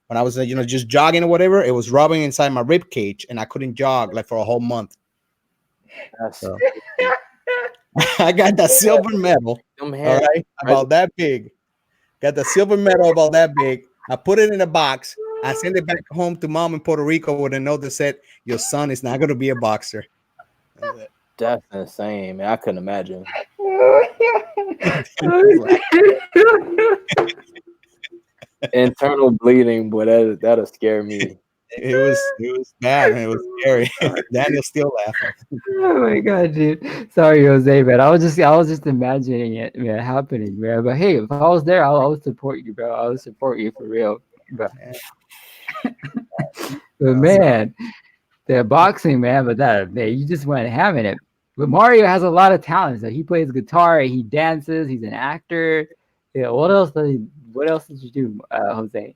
when I was just jogging or whatever, it was rubbing inside my rib cage, and I couldn't jog like for a whole month. So, I got that silver medal. All right, about that big. Got the silver medal about that big. I put it in a box. I sent it back home to mom in Puerto Rico with a note that said, "Your son is not going to be a boxer." That's insane, man. I couldn't imagine. Internal bleeding, boy, that'll scare me. It was bad, man. It was scary. Daniel's still laughing. Oh my god, dude. Sorry, Jose, man. I was just imagining it, man, happening, man. But hey, if I was there, I'll support you, bro. I'll support you for real. But man, the boxing, man, man, you just went having it. But Mario has a lot of talents. He plays guitar, he dances, he's an actor. Yeah, what else did you do, Jose?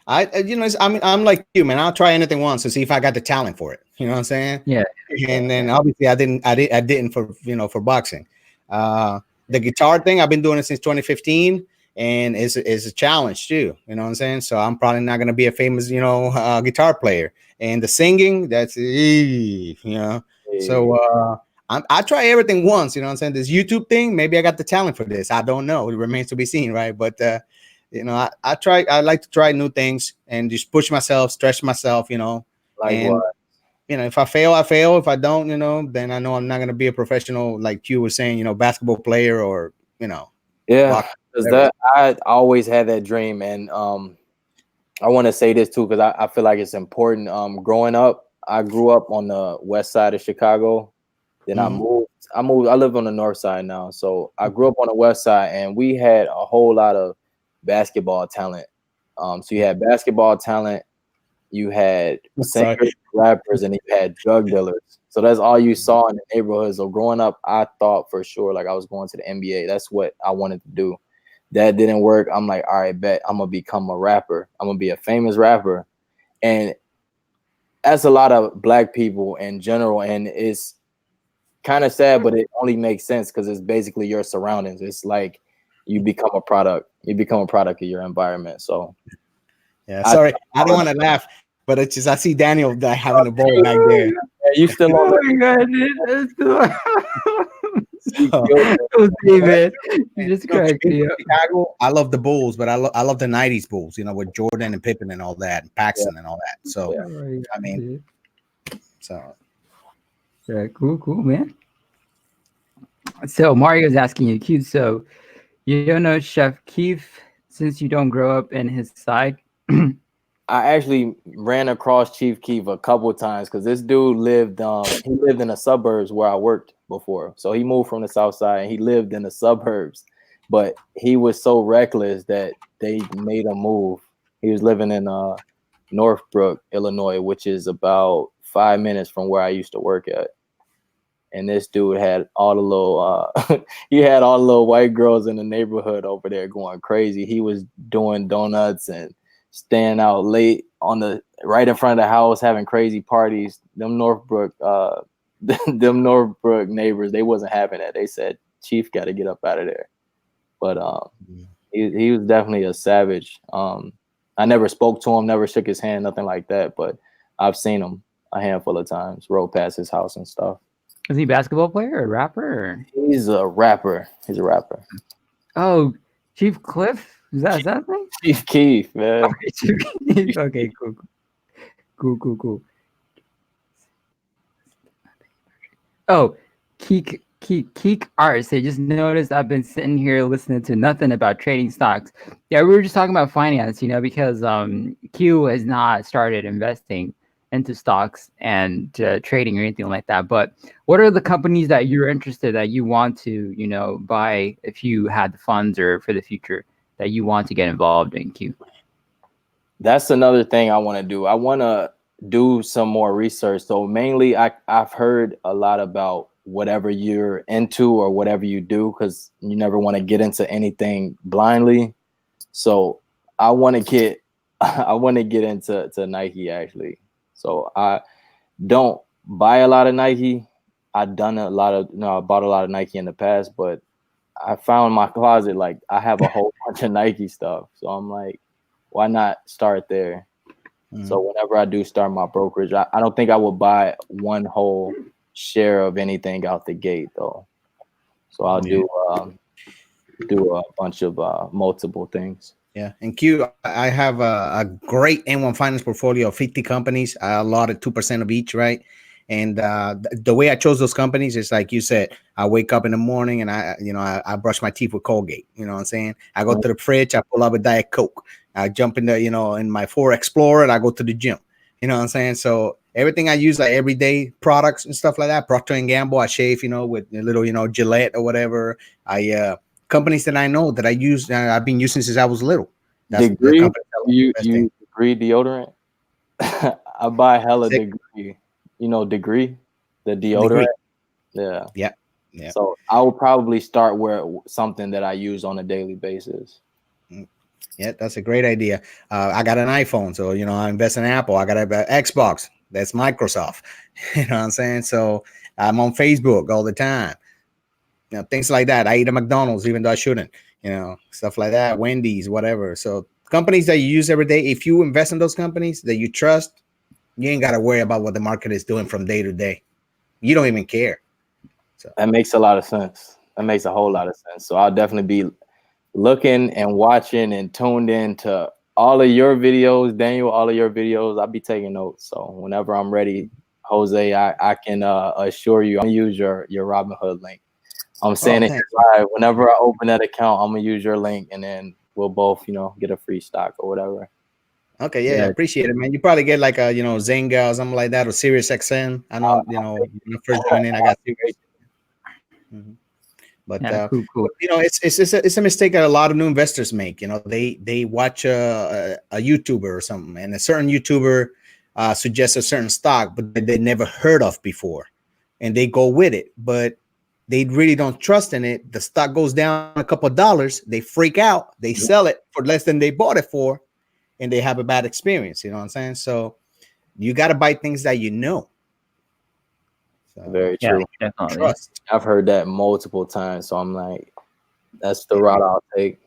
I'm like you, man. I'll try anything once to see if I got the talent for it. You know what I'm saying? Yeah. And then obviously I didn't for boxing. The guitar thing, I've been doing it since 2015, and it's a challenge too. You know what I'm saying? So I'm probably not gonna be a famous, guitar player. And the singing, that's So I try everything once. You know what I'm saying? This YouTube thing, maybe I got the talent for this. I don't know. It remains to be seen, right? But I try. I like to try new things and just push myself, stretch myself. Like what? you know, if I fail, I fail. If I don't, you know, then I know I'm not gonna be a professional, like you were saying, you know, basketball player or, you know, Yeah, because that I always had that dream, and I want to say this too because I feel like it's important. Growing up, I grew up on the west side of Chicago. Then I moved. I live on the north side now, so I grew up on the west side, and we had a whole lot of basketball talent. So you had basketball talent, you had singers, rappers, and you had drug dealers. So that's all you saw in the neighborhood. So growing up, I thought for sure like I was going to the NBA. That's what I wanted to do. That didn't work. I'm like, all right, bet I'm gonna become a rapper. I'm gonna be a famous rapper. And that's a lot of black people in general. And it's kind of sad, but it only makes sense because it's basically your surroundings. It's like you become a product. You become a product of your environment. So yeah, sorry, I don't want to laugh, but it's just I see Daniel having a ball back there. You still on Oh my God, dude. that? David, you just cracked me up. Chicago, I love the Bulls, but I love the '90s Bulls. You know, with Jordan and Pippen and all that, and Paxson and all that. So I mean, so yeah, cool, man. So Mario's asking you, Keith. So you don't know Chef Keith since you don't grow up in his side. I actually ran across Chief Keef a couple of times because this dude lived he lived in the suburbs where I worked before. So he moved from the south side and he lived in the suburbs, but he was so reckless that they made him move. He was living in Northbrook, Illinois, which is about 5 minutes from where I used to work at. And this dude had all the little he had all the little white girls in the neighborhood over there going crazy. He was doing donuts and staying out late on the right in front of the house, having crazy parties. Them Northbrook neighbors, they wasn't having that. They said, Chief got to get up out of there. But he was definitely a savage. I never spoke to him, never shook his hand, nothing like that. But I've seen him a handful of times, rode past his house and stuff. Is he a basketball player or a rapper? Or? He's a rapper. He's a rapper. Oh, Chief Cliff? Is that his name? Chief Keef, man. Okay, cool. Oh, Keek Arts. I just noticed I've been sitting here listening to nothing about trading stocks. Yeah, we were just talking about finance, you know, because Q has not started investing into stocks and trading or anything like that. But what are the companies that you're interested that you want to, you know, buy if you had the funds or for the future that you want to get involved in, Q? That's another thing I want to do. I want to do some more research. So mainly I've heard a lot about whatever you're into or whatever you do, because you never want to get into anything blindly. So I want to get into Nike actually. So I don't buy a lot of Nike. I've done a lot of, I bought a lot of Nike in the past, but I found in my closet, like I have a whole bunch of Nike stuff. So I'm like, why not start there? So whenever I do start my brokerage, I don't think I would buy one whole share of anything out the gate though. So I'll do a bunch of multiple things. Yeah, and Q, I have a great N1 Finance portfolio of 50 companies. I allotted 2% of each, right? And the way I chose those companies is like you said, I wake up in the morning and I brush my teeth with Colgate. You know what I'm saying? I go to the fridge, I pull up a Diet Coke. I jump in in my Ford Explorer and I go to the gym. You know what I'm saying? So everything I use, like everyday products and stuff like that, Procter & Gamble, I shave, with a little, Gillette or whatever. Companies that I know that I use, I've been using since I was little. That's Degree? You Degree deodorant? I buy hella Degree. Degree, the deodorant. Degree. Yeah. So I will probably start where something that I use on a daily basis. Yeah, that's a great idea. I got an iPhone, so I invest in Apple. I got an Xbox. That's Microsoft. You know what I'm saying? So I'm on Facebook all the time. Things like that. I eat at McDonald's even though I shouldn't. Stuff like that. Wendy's, whatever. So companies that you use every day, if you invest in those companies that you trust, you ain't got to worry about what the market is doing from day to day. You don't even care. So that makes a lot of sense. That makes a whole lot of sense. So I'll definitely be looking and watching and tuned in to all of your videos, Daniel, all of your videos. I'll be taking notes. So whenever I'm ready, Jose, I can assure you, I'm gonna use your Robinhood link. I'm saying it thanks. live. Whenever I open that account, I'm gonna use your link, and then we'll both, get a free stock or whatever. Okay, yeah, appreciate it, man. You probably get like a Zynga or something like that, or Sirius XM. I know, when I first joined in, I got Sirius. Mhm. But Yeah, cool. it's a mistake that a lot of new investors make. They watch a YouTuber or something, and a certain YouTuber suggests a certain stock, but they never heard of before, and they go with it, but they really don't trust in it. The stock goes down a couple of dollars, they freak out, they sell it for less than they bought it for, and they have a bad experience. You know what I'm saying? So you got to buy things that you know. So, Very true. Yeah, definitely. trust. I've heard that multiple times, so I'm like, that's the route I'll take.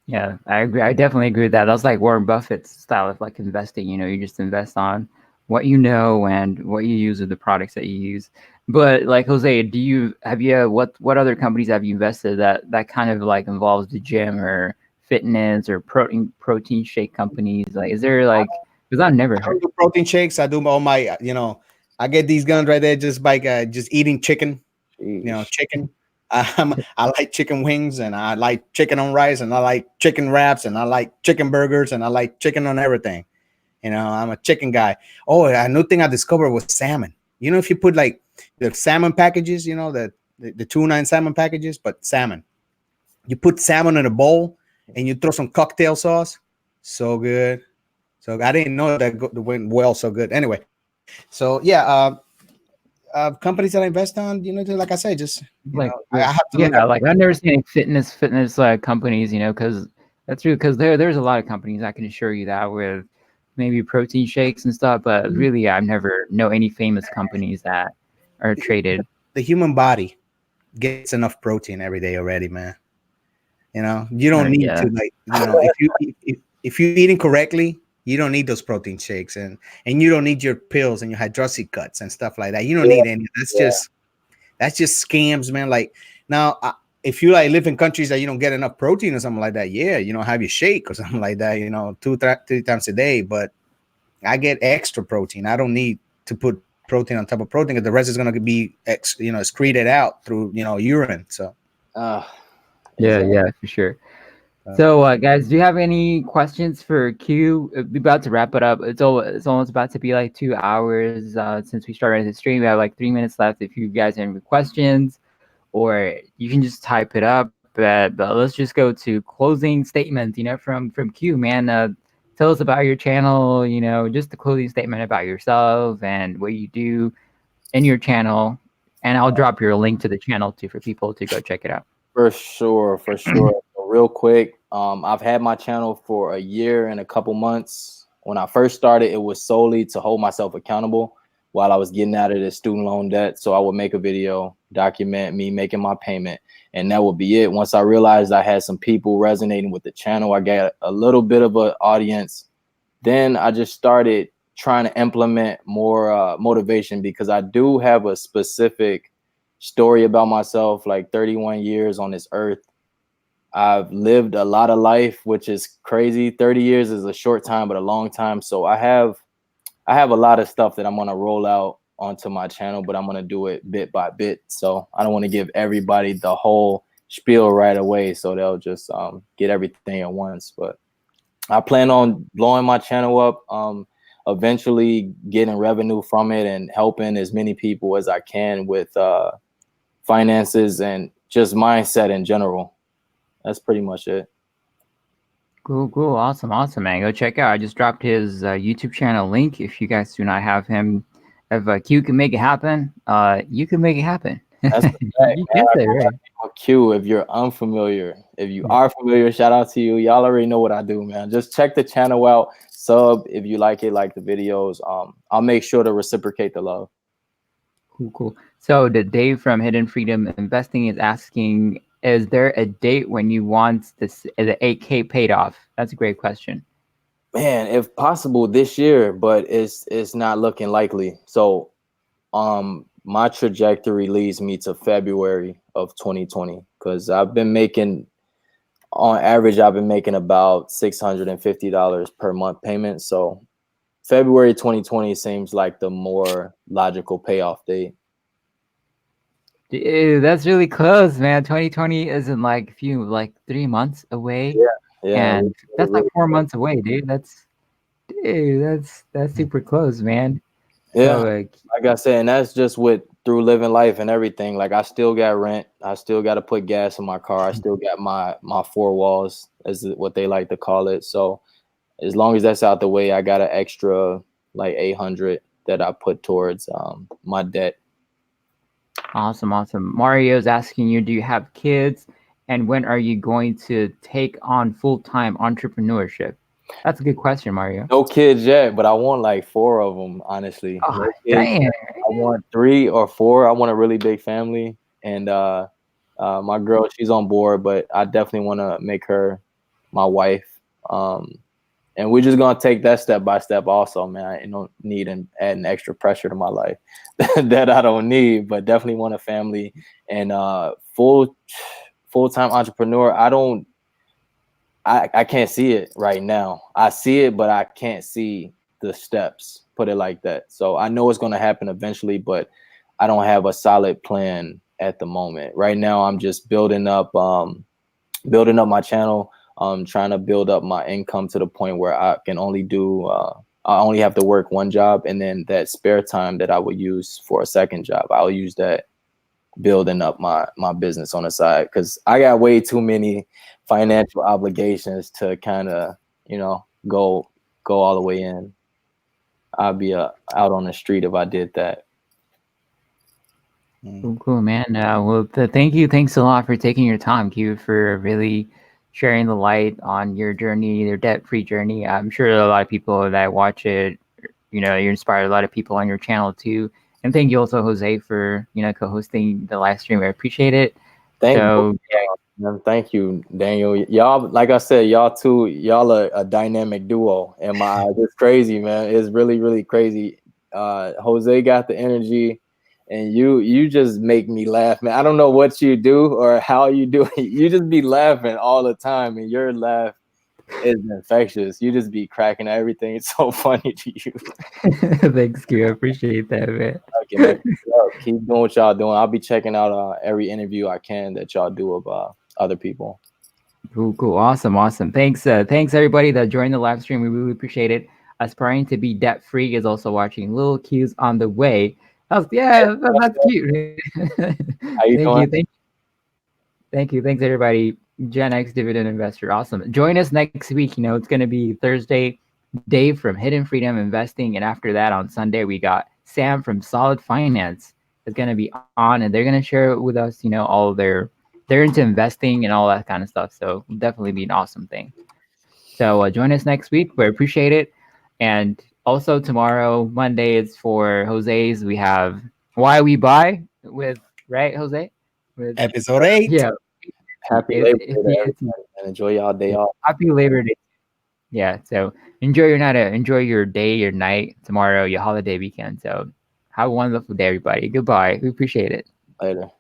Yeah, I agree. I definitely agree with that. That's like Warren Buffett's style of like investing. You just invest on what you know and what you use of the products that you use. But like Jose, what other companies have you invested that kind of like involves the gym or fitness or protein shake companies? Like, is there like, because I've never I heard. do protein shakes. I do all my, I get these guns right there just by just eating chicken. Sheesh. Chicken. I like chicken wings, and I like chicken on rice, and I like chicken wraps, and I like chicken burgers, and I like chicken on everything. I'm a chicken guy. Oh, a new thing I discovered was salmon. If you put like the salmon packages, the tuna and salmon packages, but salmon. You put salmon in a bowl and you throw some cocktail sauce. So good. So I didn't know that went well so good. Anyway, so yeah, companies that I invest on, like I said, just Like, I have to look yeah, up. like I've never seen any fitness companies, because that's true. Because there's a lot of companies, I can assure you that, with maybe protein shakes and stuff. But really, I've never know any famous companies that are traded. The human body gets enough protein every day already, man. You don't need Yeah. to, like, if you're eating correctly, you don't need those protein shakes, and you don't need your pills and your hydroxy cuts and stuff like that. You don't need any. That's just scams, man. Like, now, if you like live in countries that you don't get enough protein or something like that, have your shake or something like that, 2-3 times a day. But I get extra protein. I don't need to put protein on top of protein, because the rest is going to be excreted out through urine. So Yeah, for sure. So, guys, do you have any questions for Q? We're about to wrap it up. It's almost about to be like 2 hours since we started the stream. We have like 3 minutes left. If you guys have any questions, or you can just type it up. But let's just go to closing statements. From Q, man. Tell us about your channel. Just the closing statement about yourself and what you do in your channel. And I'll drop your link to the channel too for people to go check it out. For sure. Real quick, I've had my channel for a year and a couple months. When I first started, it was solely to hold myself accountable while I was getting out of the student loan debt. So I would make a video, document me making my payment, and that would be it. Once I realized I had some people resonating with the channel, I got a little bit of an audience. Then I just started trying to implement more motivation, because I do have a specific story about myself. Like 31 years on this earth, I've lived a lot of life, which is crazy. 30 years is a short time, but a long time. So I have a lot of stuff that I'm going to roll out onto my channel, but I'm going to do it bit by bit. So I don't want to give everybody the whole spiel right away, so they'll just get everything at once. But I plan on blowing my channel up, eventually getting revenue from it and helping as many people as I can with finances and just mindset in general. That's pretty much it. Cool. Awesome, man. Go check out. I just dropped his YouTube channel link. If you guys do not have him, if Q can make it happen, you can make it happen. That's the fact, You get there, right? Q, if you're unfamiliar, if you are familiar, shout out to you. Y'all already know what I do, man. Just check the channel out. Sub if you like it, like the videos. I'll make sure to reciprocate the love. Cool. So the Dave from Hidden Freedom Investing is asking, is there a date when you want the 8K paid off? That's a great question. Man, if possible this year, but it's not looking likely. So my trajectory leads me to February of 2020, because on average I've been making about $650 per month payment. So February 2020 seems like the more logical payoff date. Dude, that's really close, man. 2020 isn't like 3 months away. Yeah, And that's like 4 months away, dude. That's super close, man. yeah. So Like I said, and that's just through living life and everything. Like I still got rent. I still got to put gas in my car. I still got my four walls, as what they like to call it. So as long as that's out the way, I got an extra like 800 that I put towards my debt. awesome. Mario's asking you, do you have kids? And when are you going to take on full-time entrepreneurship? That's a good question, Mario. No kids yet, but I want like 4 of them, honestly. Oh, No kids. damn. I want 3 or 4. I want a really big family. And my girl, she's on board, but I definitely want to make her my wife. And we're just going to take that step by step also, man. I don't need adding extra pressure to my life that I don't need, but definitely want a family and full-time entrepreneur. I can't see it right now. I see it, but I can't see the steps, put it like that. So I know it's going to happen eventually, but I don't have a solid plan at the moment. Right now, I'm just building up my channel, trying to build up my income to the point where I can only I only have to work 1 job, and then that spare time that I would use for a second job, I'll use that building up my business on the side, because I got way too many financial obligations to kind of go all the way in. I'd be out on the street if I did that. Cool, man. Thanks a lot for taking your time, Q, for really sharing the light on your journey, your debt-free journey. I'm sure a lot of people that watch it, you inspired a lot of people on your channel too. And thank you also, Jose, for co-hosting the live stream. I appreciate it. Thank you, Daniel. Y'all, like I said, y'all are a dynamic duo in my eyes. It's crazy, man. It's really, really crazy. Jose got the energy, and you just make me laugh, man. I don't know what you do or how you do it. You just be laughing all the time, and your laugh is infectious. You just be cracking everything. It's so funny to you. Thanks, Q. I appreciate that, man. Okay, man. Keep doing what y'all doing. I'll be checking out every interview I can that y'all do of other people. Cool. Awesome. Thanks everybody that joined the live stream. We really appreciate it. Aspiring to be debt free is also watching. Little Q's on the way. That's cute. How you doing? Thank you. Thanks everybody. Gen X Dividend Investor. Awesome. Join us next week. It's going to be Thursday. Dave from Hidden Freedom Investing, and after that on Sunday we got Sam from Solid Finance is going to be on, and they're going to share with us, all they're into investing and all that kind of stuff. So it'll definitely be an awesome thing. So join us next week. We appreciate it. And also tomorrow, Monday, is for Jose's. We have Why We Buy with, right, Jose? With episode 8. Yeah. Happy Labor Day, and enjoy y'all day off. Happy Labor Day. Yeah. So enjoy your night. Enjoy your day, your night, tomorrow, your holiday weekend. So have a wonderful day, everybody. Goodbye. We appreciate it. Later.